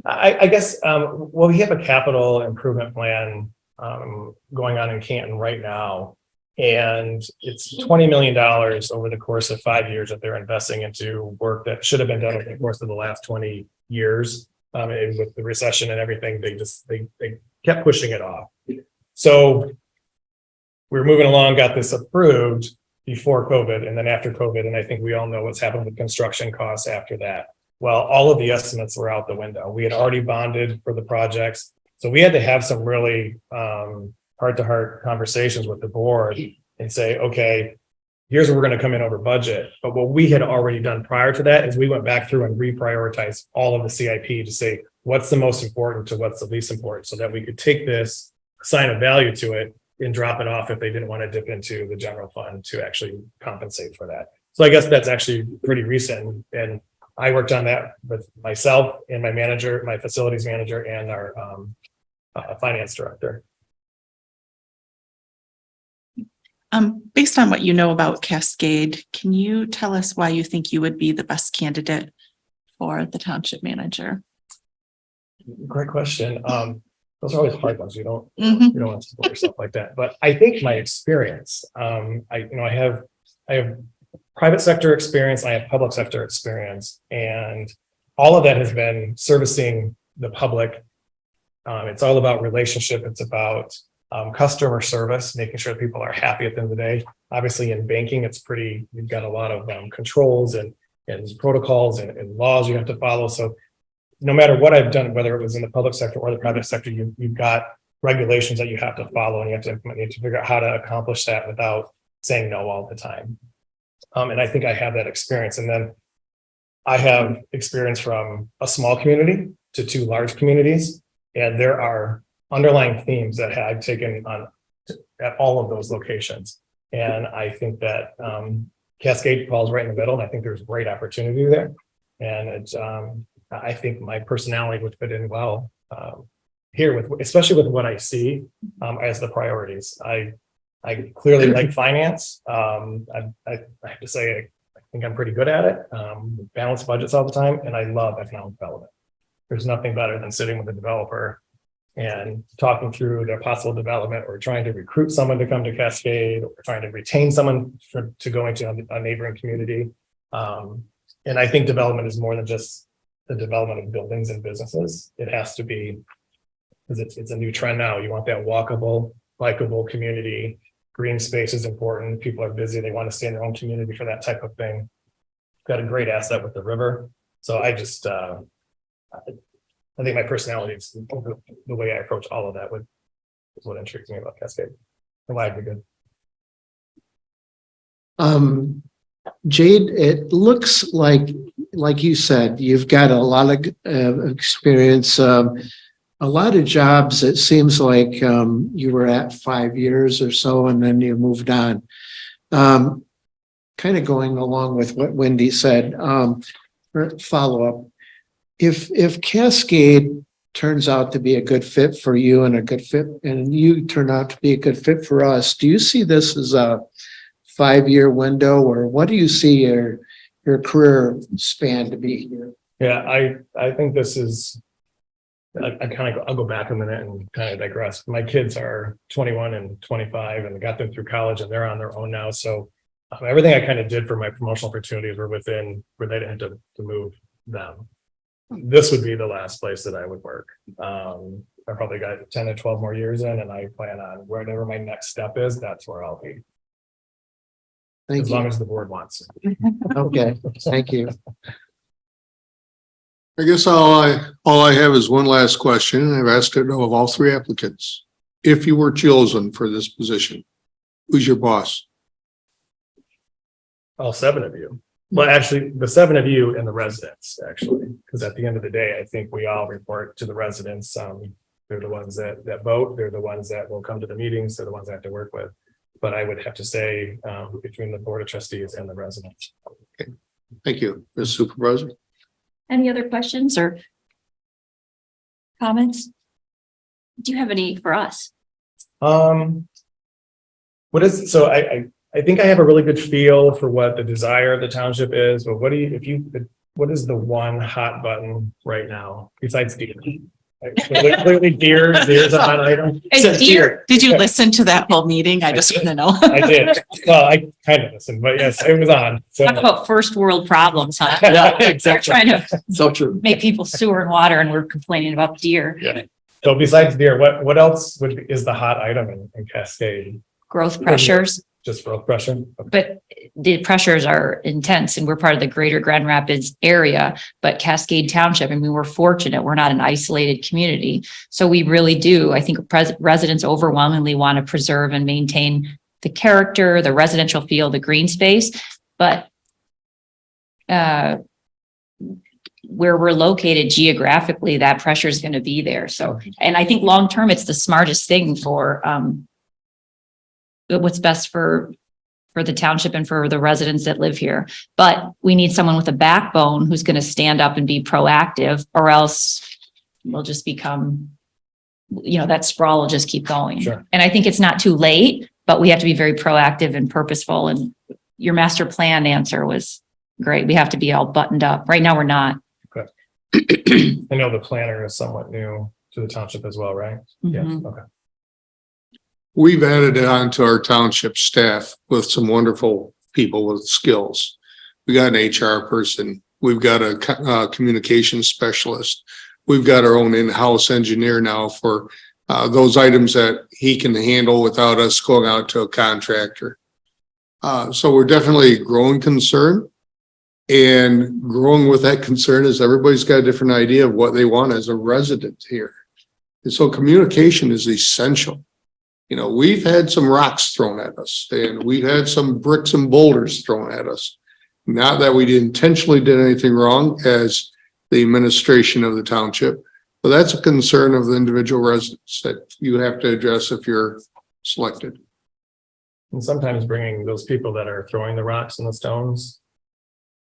I guess, well, we have a capital improvement plan going on in Canton right now. And it's $20 million over the course of 5 years that they're investing into work that should have been done over the course of the last 20 years. And with the recession and everything, they kept pushing it off. So we were moving along, got this approved before COVID and then after COVID. And I think we all know what's happened with construction costs after that. Well, all of the estimates were out the window. We had already bonded for the projects. So we had to have some really heart-to-heart conversations with the board and say, okay, here's where we're going to come in over budget. But what we had already done prior to that is we went back through and reprioritized all of the CIP to say what's the most important to what's the least important, so that we could take this, assign a value to it, and drop it off if they didn't want to dip into the general fund to actually compensate for that. So I guess that's actually pretty recent. And I worked on that with myself and my manager, my facilities manager, and our finance director.
Based on what you know about Cascade, can you tell us why you think you would be the best candidate for the township manager?
Great question. Those are always hard ones. You don't want to support yourself like that. But I think my experience, I have private sector experience, I have public sector experience, and all of that has been servicing the public. It's all about relationship. It's about customer service, making sure people are happy at the end of the day. Obviously in banking, you've got a lot of controls and protocols and laws you have to follow. So no matter what I've done, whether it was in the public sector or the private sector, you've got regulations that you have to follow and you have to implement. You have to figure out how to accomplish that without saying no all the time. And I think I have that experience. And then I have experience from a small community to 2 large communities. And there are underlying themes that I've taken on at all of those locations. And I think that Cascade falls right in the middle. And I think there's great opportunity there. And it's, I think my personality would fit in well here, especially with what I see as the priorities. I clearly like finance. I have to say, I think I'm pretty good at it. Balance budgets all the time. And I love economic development. There's nothing better than sitting with a developer and talking through their possible development, or trying to recruit someone to come to Cascade, or trying to retain someone to go into a neighboring community. And I think development is more than just the development of buildings and businesses. It has to be, because it's a new trend now. You want that walkable, likable community. Green space is important. People are busy. They want to stay in their own community for that type of thing. Got a great asset with the river. So I just, I think my personality is the way I approach all of that is what intrigues me about Cascade and why I'd be good.
Jade, it looks like you said, you've got a lot of experience, a lot of jobs. It seems like you were at 5 years or so, and then you moved on. Kind of going along with what Wendy said, follow up. If Cascade turns out to be a good fit for you and a good fit, and you turn out to be a good fit for us, do you see this as a 5-year window, or what do you see your career span to be here?
Yeah, I think this is, I'll go back a minute and kind of digress. My kids are 21 and 25 and got them through college, and they're on their own now. So everything I kind of did for my promotional opportunities were within where they didn't have to move them. This would be the last place that I would work. I probably got 10 to 12 more years in, and I plan on wherever my next step is, that's where I'll be. As long as the board wants.
Okay, thank you.
I guess all I have is one last question, and I've asked it of all three applicants. If you were chosen for this position, who's your boss?
All seven of you. Well, actually, the seven of you and the residents, actually, because at the end of the day, I think we all report to the residents. They're the ones that vote. They're the ones that will come to the meetings. They're the ones I have to work with. But I would have to say between the Board of Trustees and the residents.
Thank you, Ms. Supervisor.
Any other questions or comments? Do you have any for us?
What is, so I think I have a really good feel for what the desire of the township is, but what do you, what is the one hot button right now besides deer? Clearly deer's a hot item.
Says deer. Did you listen to that whole meeting? I just want to know.
I did. Well, I kind of listened, but yes, it was on. So
Talk about first world problems, huh?
yeah,
They're
exactly.
trying to
So true.
make people sewer and water and we're complaining about deer.
Yeah. So besides deer, what else is the hot item in Cascade?
Growth pressures,
Just growth pressure?
but the pressures are intense and we're part of the greater Grand Rapids area, but Cascade Township, I mean, we're fortunate. We're not an isolated community. So we really do. I think residents overwhelmingly want to preserve and maintain the character, the residential feel, the green space, but where we're located geographically, that pressure is going to be there. So, and I think long-term, it's the smartest thing for what's best for the township and for the residents that live here. But we need someone with a backbone who's going to stand up and be proactive, or else we'll just become, that sprawl will just keep going.
Sure.
And I think it's not too late, but we have to be very proactive and purposeful. And your master plan answer was great. We have to be all buttoned up. Right now, we're not.
I know the planner is somewhat new to the township as well, right? Yeah,
Mhm.
okay.
We've added it on to our township staff with some wonderful people with skills. We got an HR person. We've got a communication specialist. We've got our own in-house engineer now for those items that he can handle without us going out to a contractor. So we're definitely growing concern. And growing with that concern is everybody's got a different idea of what they want as a resident here. And so communication is essential. We've had some rocks thrown at us and we've had some bricks and boulders thrown at us. Not that we intentionally did anything wrong as the administration of the township, but that's a concern of the individual residents that you have to address if you're selected.
And sometimes bringing those people that are throwing the rocks and the stones,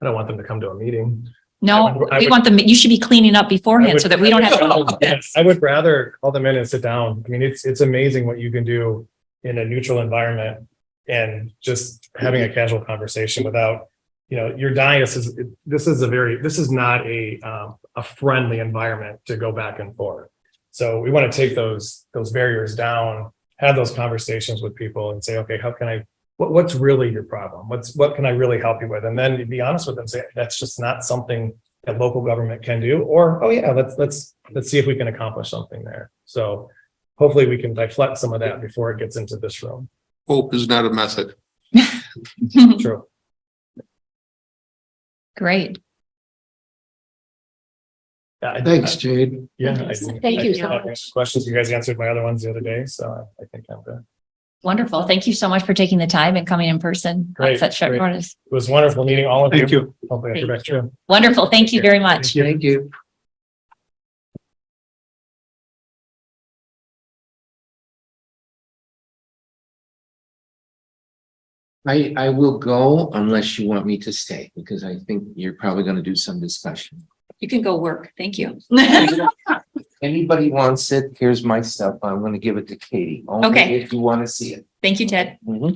I don't want them to come to a meeting.
No,
I
we
would-
want them, you should be cleaning up beforehand so that we don't have to.
Yes, I would rather call them in and sit down. I mean, it's amazing what you can do in a neutral environment and just having a casual conversation without, you're dying. This is not a friendly environment to go back and forth. So we want to take those barriers down, have those conversations with people and say, okay, how can I, what's really your problem? What can I really help you with? And then be honest with them, say, that's just not something that local government can do, or, oh yeah, let's see if we can accomplish something there. So hopefully we can deflect some of that before it gets into this room.
Hope is not a method.
True.
Great.
Yeah,
Thanks, Jade.
Yeah.
Thank you so
I
much.
questions. You guys answered my other ones the other day, so I think I'm good.
Wonderful. Thank you so much for taking the time and coming in person.
Great,
on such short
great.
notice.
It was wonderful meeting all of you.
Thank you.
Hopefully I get back to you.
Wonderful. Thank you very much.
Thank you.
I will go unless you want me to stay, because I think you're probably gonna do some discussion.
You can go work. Thank you.
Anybody wants it, here's my stuff. I'm gonna give it to Katie. Only
Okay.
if you wanna see it.
Thank you, Ted.
Mhm.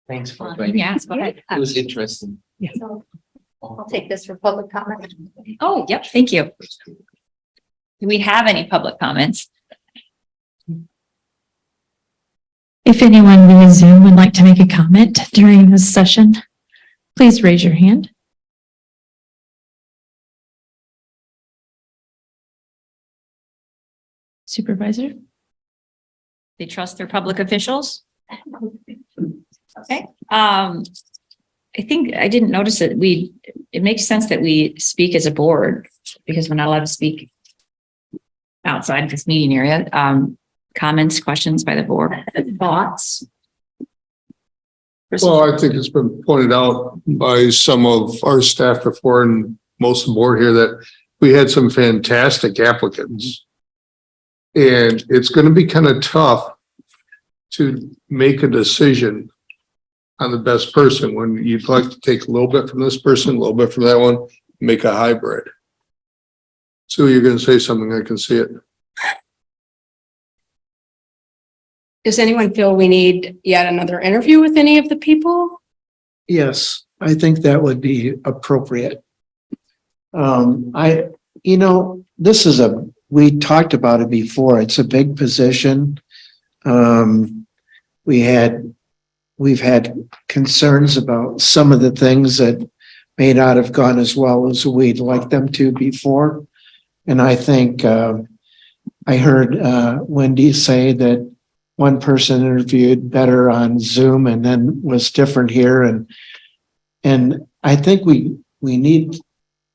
Thanks for inviting me.
Yes, go ahead.
It was interesting.
I'll take this for public comment.
Oh, yep. Thank you. Do we have any public comments?
If anyone via Zoom would like to make a comment during this session, please raise your hand. Supervisor?
They trust their public officials? Okay. I think I didn't notice that it makes sense that we speak as a board because we're not allowed to speak outside this meeting area. Comments, questions by the board, thoughts?
Well, I think it's been pointed out by some of our staff before and most of the board here that we had some fantastic applicants. And it's going to be kind of tough to make a decision on the best person when you'd like to take a little bit from this person, a little bit from that one, make a hybrid. So you're going to say something, I can see it.
Does anyone feel we need yet another interview with any of the people?
Yes, I think that would be appropriate. This is we talked about it before. It's a big position. We've had concerns about some of the things that may not have gone as well as we'd like them to before. And I think, I heard, Wendy say that one person interviewed better on Zoom and then was different here. And I think we need,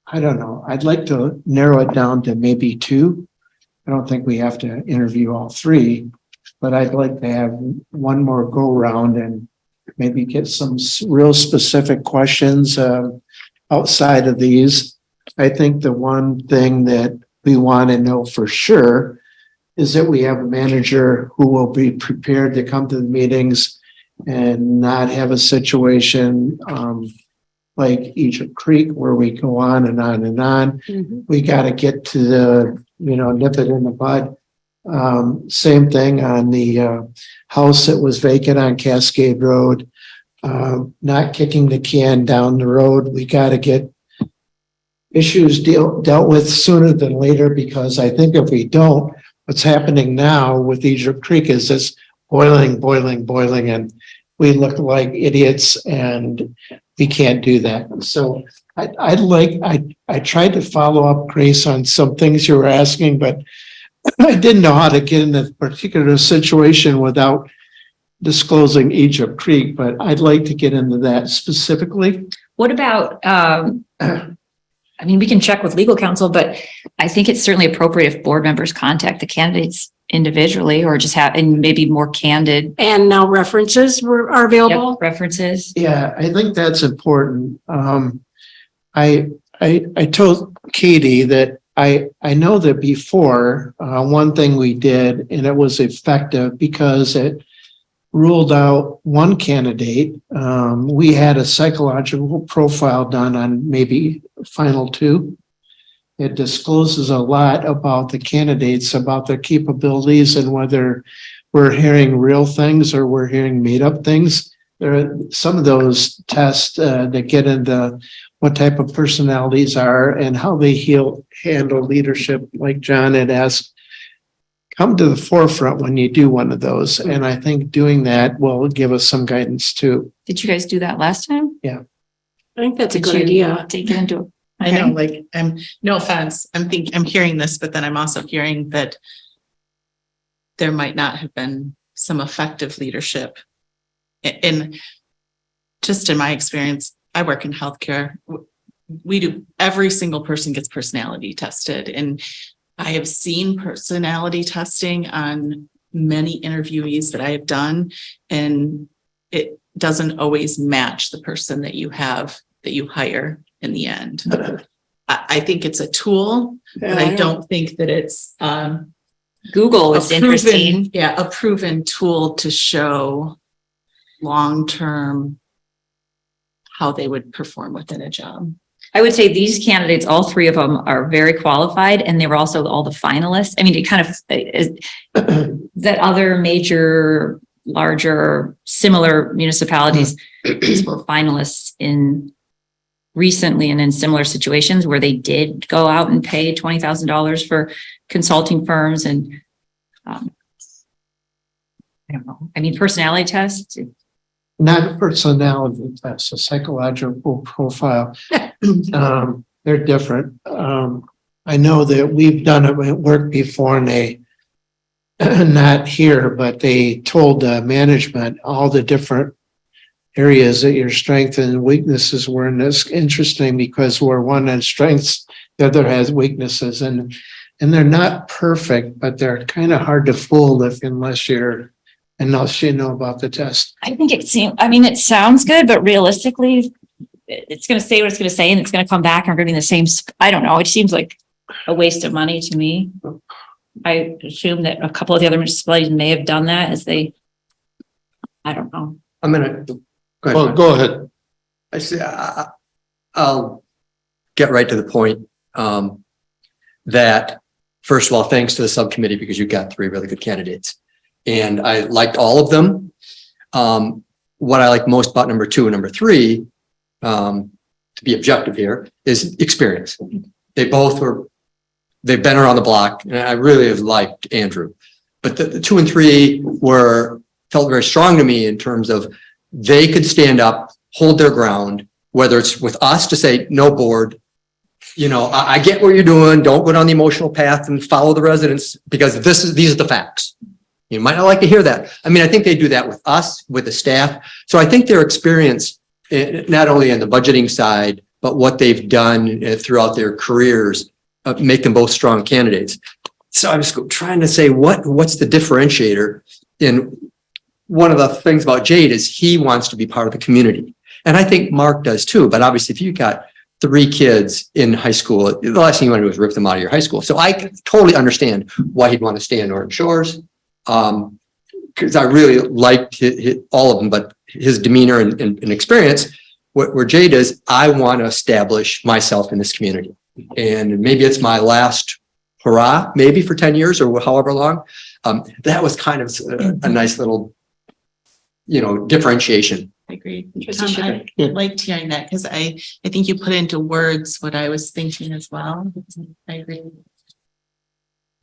I don't know, I'd like to narrow it down to maybe 2. I don't think we have to interview all 3, but I'd like to have one more go round and maybe get some real specific questions outside of these. I think the one thing that we want to know for sure is that we have a manager who will be prepared to come to the meetings and not have a situation like Egypt Creek where we go on and on and on.
Mm-hmm.
We got to get to the, nip it in the bud. Same thing on the house that was vacant on Cascade Road. Not kicking the can down the road. We got to get issues dealt with sooner than later, because I think if we don't, what's happening now with Egypt Creek is this boiling, and we look like idiots and we can't do that. So I tried to follow up, Grace, on some things you were asking, but I didn't know how to get in a particular situation without disclosing Egypt Creek, but I'd like to get into that specifically.
What about, we can check with legal counsel, but I think it's certainly appropriate if board members contact the candidates individually or just and maybe more candid.
And now references are available?
References.
Yeah, I think that's important. I told Katie that I know that before, one thing we did, and it was effective because it ruled out one candidate. We had a psychological profile done on maybe final 2. It discloses a lot about the candidates, about their capabilities, and whether we're hearing real things or we're hearing made up things. There are some of those tests that get into what type of personalities are and how they handle leadership, like John had asked, come to the forefront when you do one of those. And I think doing that will give us some guidance too.
Did you guys do that last time?
I think that's a
Did
good
you
idea.
Take it into.
I know, no offense, I'm hearing this, but then I'm also hearing that there might not have been some effective leadership. And just in my experience, I work in healthcare. We do, every single person gets personality tested, and I have seen personality testing on many interviewees that I have done, and it doesn't always match the person that you hire in the end. I think it's a tool, but I don't think that it's
Google is interesting.
Yeah, a proven tool to show long-term how they would perform within a job.
I would say these candidates, all 3 of them are very qualified, and they were also all the finalists. I mean, it kind of that other major, larger, similar municipalities were finalists in recently and in similar situations where they did go out and pay $20,000 for consulting firms. And I don't know. I mean, personality tests.
Not a personality test, a psychological profile. They're different. I know that we've done it at work before, and they, not here, but they told management all the different areas that your strengths and weaknesses were. And it's interesting because where one has strengths, the other has weaknesses, and they're not perfect, but they're kind of hard to fool unless you know about the test.
I think it sounds good, but realistically, it's going to say what it's going to say and it's going to come back and we're going to be in the same, I don't know. It seems like a waste of money to me. I assume that a couple of the other municipalities may have done that I don't know.
I'm gonna.
Well, go ahead.
I see, I'll get right to the point. That first of all, thanks to the subcommittee because you got 3 really good candidates. And I liked all of them. What I like most about number 2 and number 3, to be objective here, is experience. They've been around the block, and I really have liked Andrew. But the 2 and 3 felt very strong to me in terms of they could stand up, hold their ground, whether it's with us to say, no board, I get what you're doing. Don't go down the emotional path and follow the residents because these are the facts. You might not like to hear that. I mean, I think they do that with us, with the staff. So I think their experience, not only on the budgeting side, but what they've done throughout their careers, make them both strong candidates. So I'm just trying to say, what's the differentiator? And one of the things about Jade is he wants to be part of the community. And I think Mark does too. But obviously, if you've got 3 kids in high school, the last thing you want to do is rip them out of your high school. So I totally understand why he'd want to stay in Norton Shores. Because I really liked all of them, but his demeanor and experience, where Jade is, I want to establish myself in this community. And maybe it's my last hurrah, maybe for 10 years or however long. That was kind of a nice little, differentiation.
I agree. I liked hearing that because I think you put into words what I was thinking as well. I agree.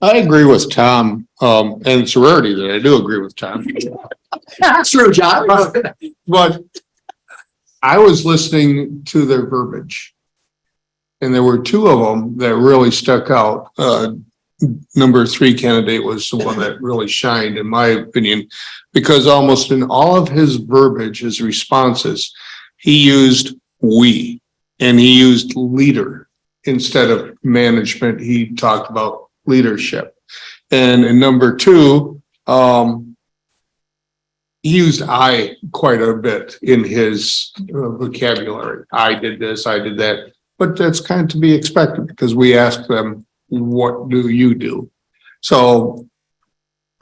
I agree with Tom, and it's a rarity that I do agree with Tom.
That's true, John.
But I was listening to their verbiage. And there were 2 of them that really stuck out. Number 3 candidate was the one that really shined, in my opinion, because almost in all of his verbiage, his responses, he used we, and he used leader instead of management. He talked about leadership. And in number 2, he used I quite a bit in his vocabulary. I did this, I did that, but that's kind of to be expected because we asked them, what do you do? So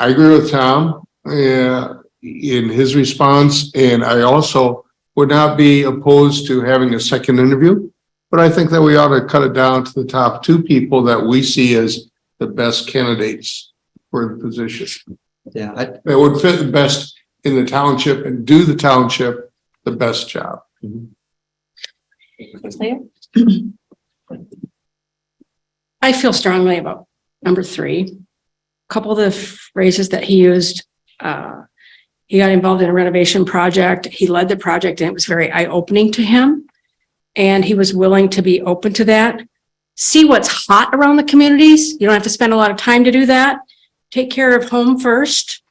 I agree with Tom in his response. And I also would not be opposed to having a second interview, but I think that we ought to cut it down to the top 2 people that we see as the best candidates for the position.
Yeah.
That would fit the best in the township and do the township the best job.
I feel strongly about number 3. A couple of the phrases that he used, he got involved in a renovation project. He led the project and it was very eye-opening to him. And he was willing to be open to that. See what's hot around the communities. You don't have to spend a lot of time to do that. Take care of home first.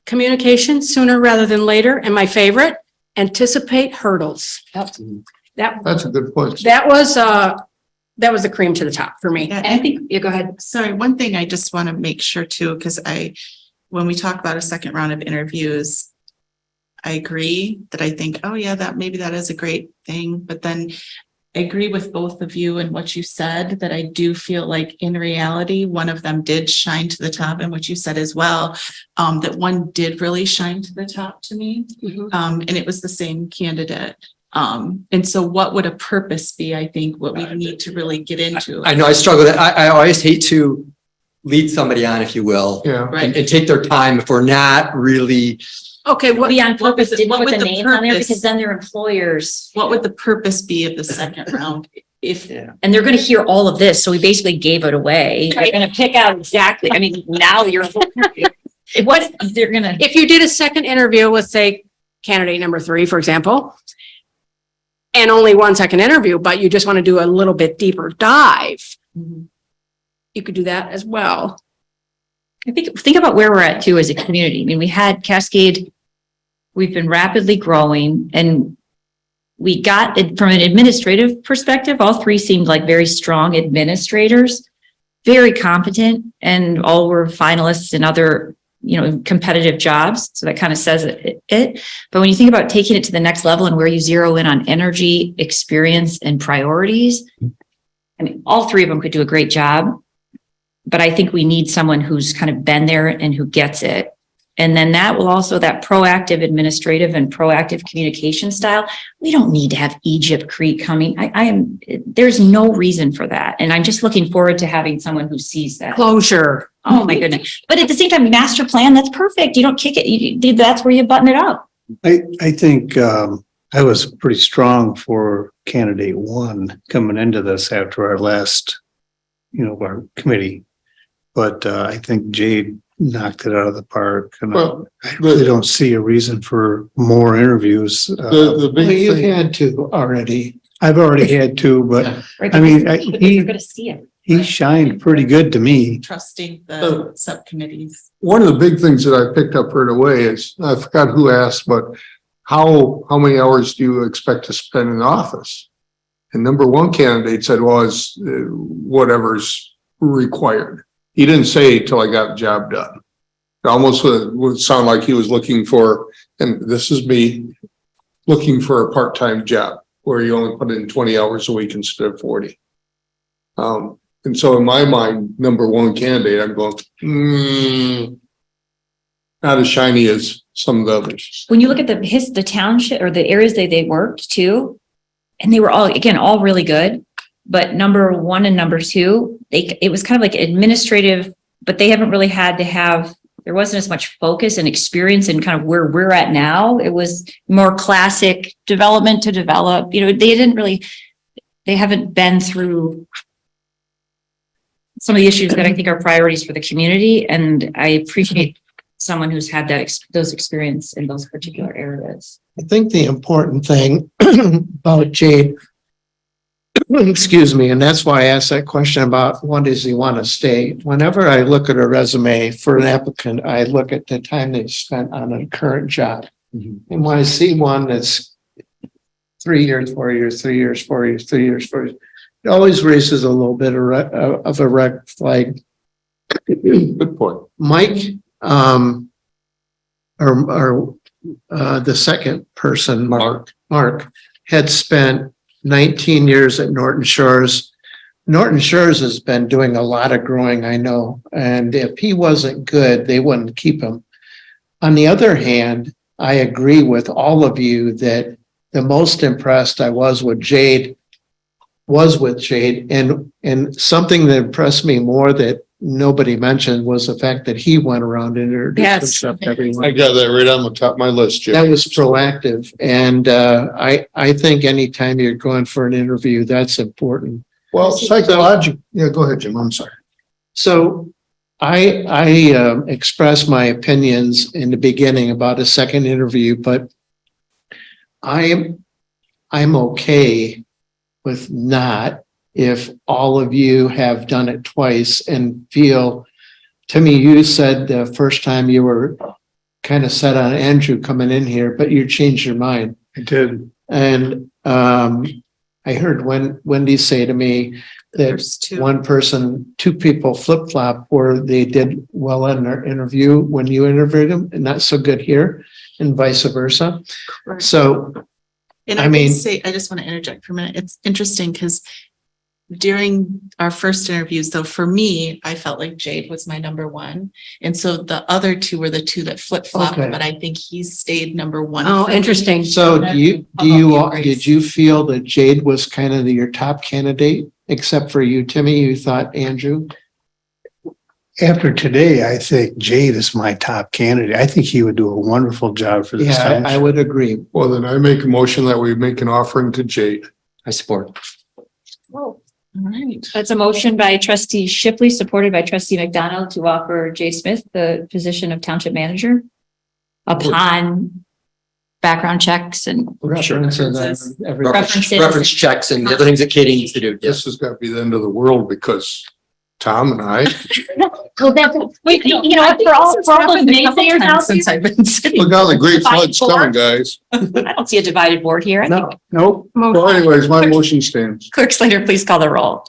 Communication sooner rather than later. And my favorite, anticipate hurdles.
That's a good point.
That was the cream to the top for me.
Yeah,
I think, go ahead.
Sorry, one thing I just want to make sure too, because when we talk about a second round of interviews, I agree that I think, oh yeah, that is a great thing. But then I agree with both of you and what you said, that I do feel like in reality, one of them did shine to the top, and what you said as well, that one did really shine to the top to me. And it was the same candidate. And so what would a purpose be? I think what we need to really get into.
I know I struggle with that. I always hate to lead somebody on, if you will,
Yeah.
Right.
and take their time if we're not really.
Okay, what
Be on purpose, didn't
what
put
would
the
the
names on there
purpose-
because then their employers,
What would the purpose be of the second round? If,
and they're going to hear all of this. So we basically gave it away. They're going to pick out exactly. I mean, now they're going to.
if you did a second interview with, say, candidate number 3, for example, and only 1 second interview, but you just want to do a little bit deeper dive, you could do that as well.
I think about where we're at too as a community. I mean, we had Cascade We've been rapidly growing, and we got it from an administrative perspective. All three seemed like very strong administrators, very competent, and all were finalists in other, competitive jobs. So that kind of says it. But when you think about taking it to the next level and where you zero in on energy, experience, and priorities, I mean, all three of them could do a great job. But I think we need someone who's kind of been there and who gets it. And then that will also, that proactive administrative and proactive communication style. We don't need to have Egypt Crete coming. There's no reason for that. And I'm just looking forward to having someone who sees that.
Closure.
Oh my goodness. But at the same time, master plan, that's perfect. You don't kick it. That's where you button it up.
I think, I was pretty strong for candidate one coming into this after our last, our committee. But, I think Jade knocked it out of the park, and
Well,
I really don't see a reason for more interviews.
The
Well,
big
you've
thing,
had to already.
I've already had two, but
Right?
I mean,
You're going to see it.
he shined pretty good to me.
Trusting the subcommittees.
one of the big things that I picked up right away is, I forgot who asked, but how many hours do you expect to spend in office? And number one candidate said, well, it's whatever's required. He didn't say till I got the job done. It almost would sound like he was looking for, and this is me, looking for a part-time job where you only put in 20 hours a week instead of 40. And so in my mind, number one candidate, I'm going, not as shiny as some of the others.
When you look at the township or the areas they worked too, and they were all really good. But number one and number two, it was kind of like administrative, but they haven't really had to have, there wasn't as much focus and experience in kind of where we're at now. It was more classic development to develop, they haven't been through some of the issues that I think are priorities for the community. And I appreciate someone who's had those experience in those particular areas.
I think the important thing about Jade, excuse me, and that's why I asked that question about when does he want to stay? Whenever I look at a resume for an applicant, I look at the time they've spent on a current job. And when I see one that's 3 years, 4 years, 3 years, 4 years, 3 years, 4 years, it always raises a little bit of a red flag.
Good point.
Mike, the second person, Mark had spent 19 years at Norton Shores. Norton Shores has been doing a lot of growing, I know, and if he wasn't good, they wouldn't keep him. On the other hand, I agree with all of you that the most impressed I was with Jade, and something that impressed me more that nobody mentioned was the fact that he went around and introduced himself to everyone.
I got that right on the top of my list, Jim.
That was proactive. And I think anytime you're going for an interview, that's important.
Well, psychological, yeah, go ahead, Jim, I'm sorry.
So I expressed my opinions in the beginning about a second interview, but I'm okay with not if all of you have done it twice and feel, Timmy, you said the first time you were kind of set on Andrew coming in here, but you changed your mind.
I did.
And I heard Wendy say to me that two people flip-flop where they did well in their interview when you interviewed them and not so good here and vice versa.
Correct.
So,
And I just want to interject for a minute. It's interesting because during our first interviews, though, for me, I felt like Jade was my number one. And so the other two were the two that flip-flopped,
Okay.
but I think he stayed number one.
Oh,
for me.
interesting.
so
Grace.
did you feel that Jade was kind of your top candidate, except for you, Timmy? You thought Andrew?
After today, I think Jade is my top candidate. I think he would do a wonderful job for this
Yeah,
township.
I would agree.
Well, then I make a motion that we make an offering to Jade.
I support.
All right.
That's a motion by trustee Shipley, supported by trustee McDonald to offer Jay Smith the position of township manager upon background checks and
References. Everything.
References.
Reference checks and the other things that Katie needs to do. Yes.
This has got to be the end of the world because Tom and I.
Well, that's, wait, you know, what, for all those naysayers out
Since I've been sitting.
Look out, the great flood's coming, guys.
there, I don't see a divided board here. I think
Nope. Well, anyways, my motion stands.
Clerk Slater, please call the roll.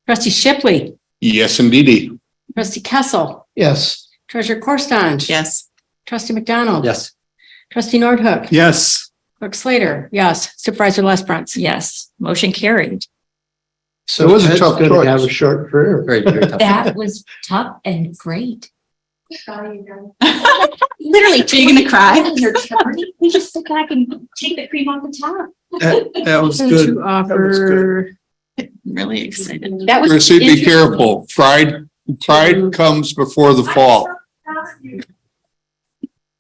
Trustee Shipley,
Yes, indeedy.
trustee Kessel,
Yes.
treasurer Corrstange.
Yes.
Trustee McDonald.
Yes.
Trustee Nordhook.
Yes.
Clerk Slater, yes. Supervisor Lesbrunz.
Yes, motion carried.
So
It was a
Ted's
tough
gonna have
choice.
a short career.
Very, very tough.
That was tough and great. Literally.
Are you gonna cry?
We just sit back and take the cream off the top.
That was
Motion
good.
to offer.
Really excited.
That was.
Chrissy, be careful. Pride comes before the fall.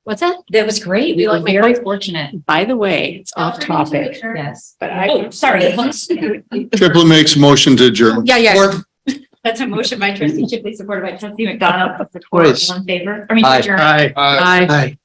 What's that?
That was great. We were very fortunate.
By the way, it's off topic,
Yes.
but I.
Oh, sorry.
Triplett makes motion to adjourn.
Yeah.
That's a motion by trustee Chipley, supported by trustee McDonald. All
Twice.
in favor? I mean,
Aye.
adjourn.
Aye.
Aye.
Aye.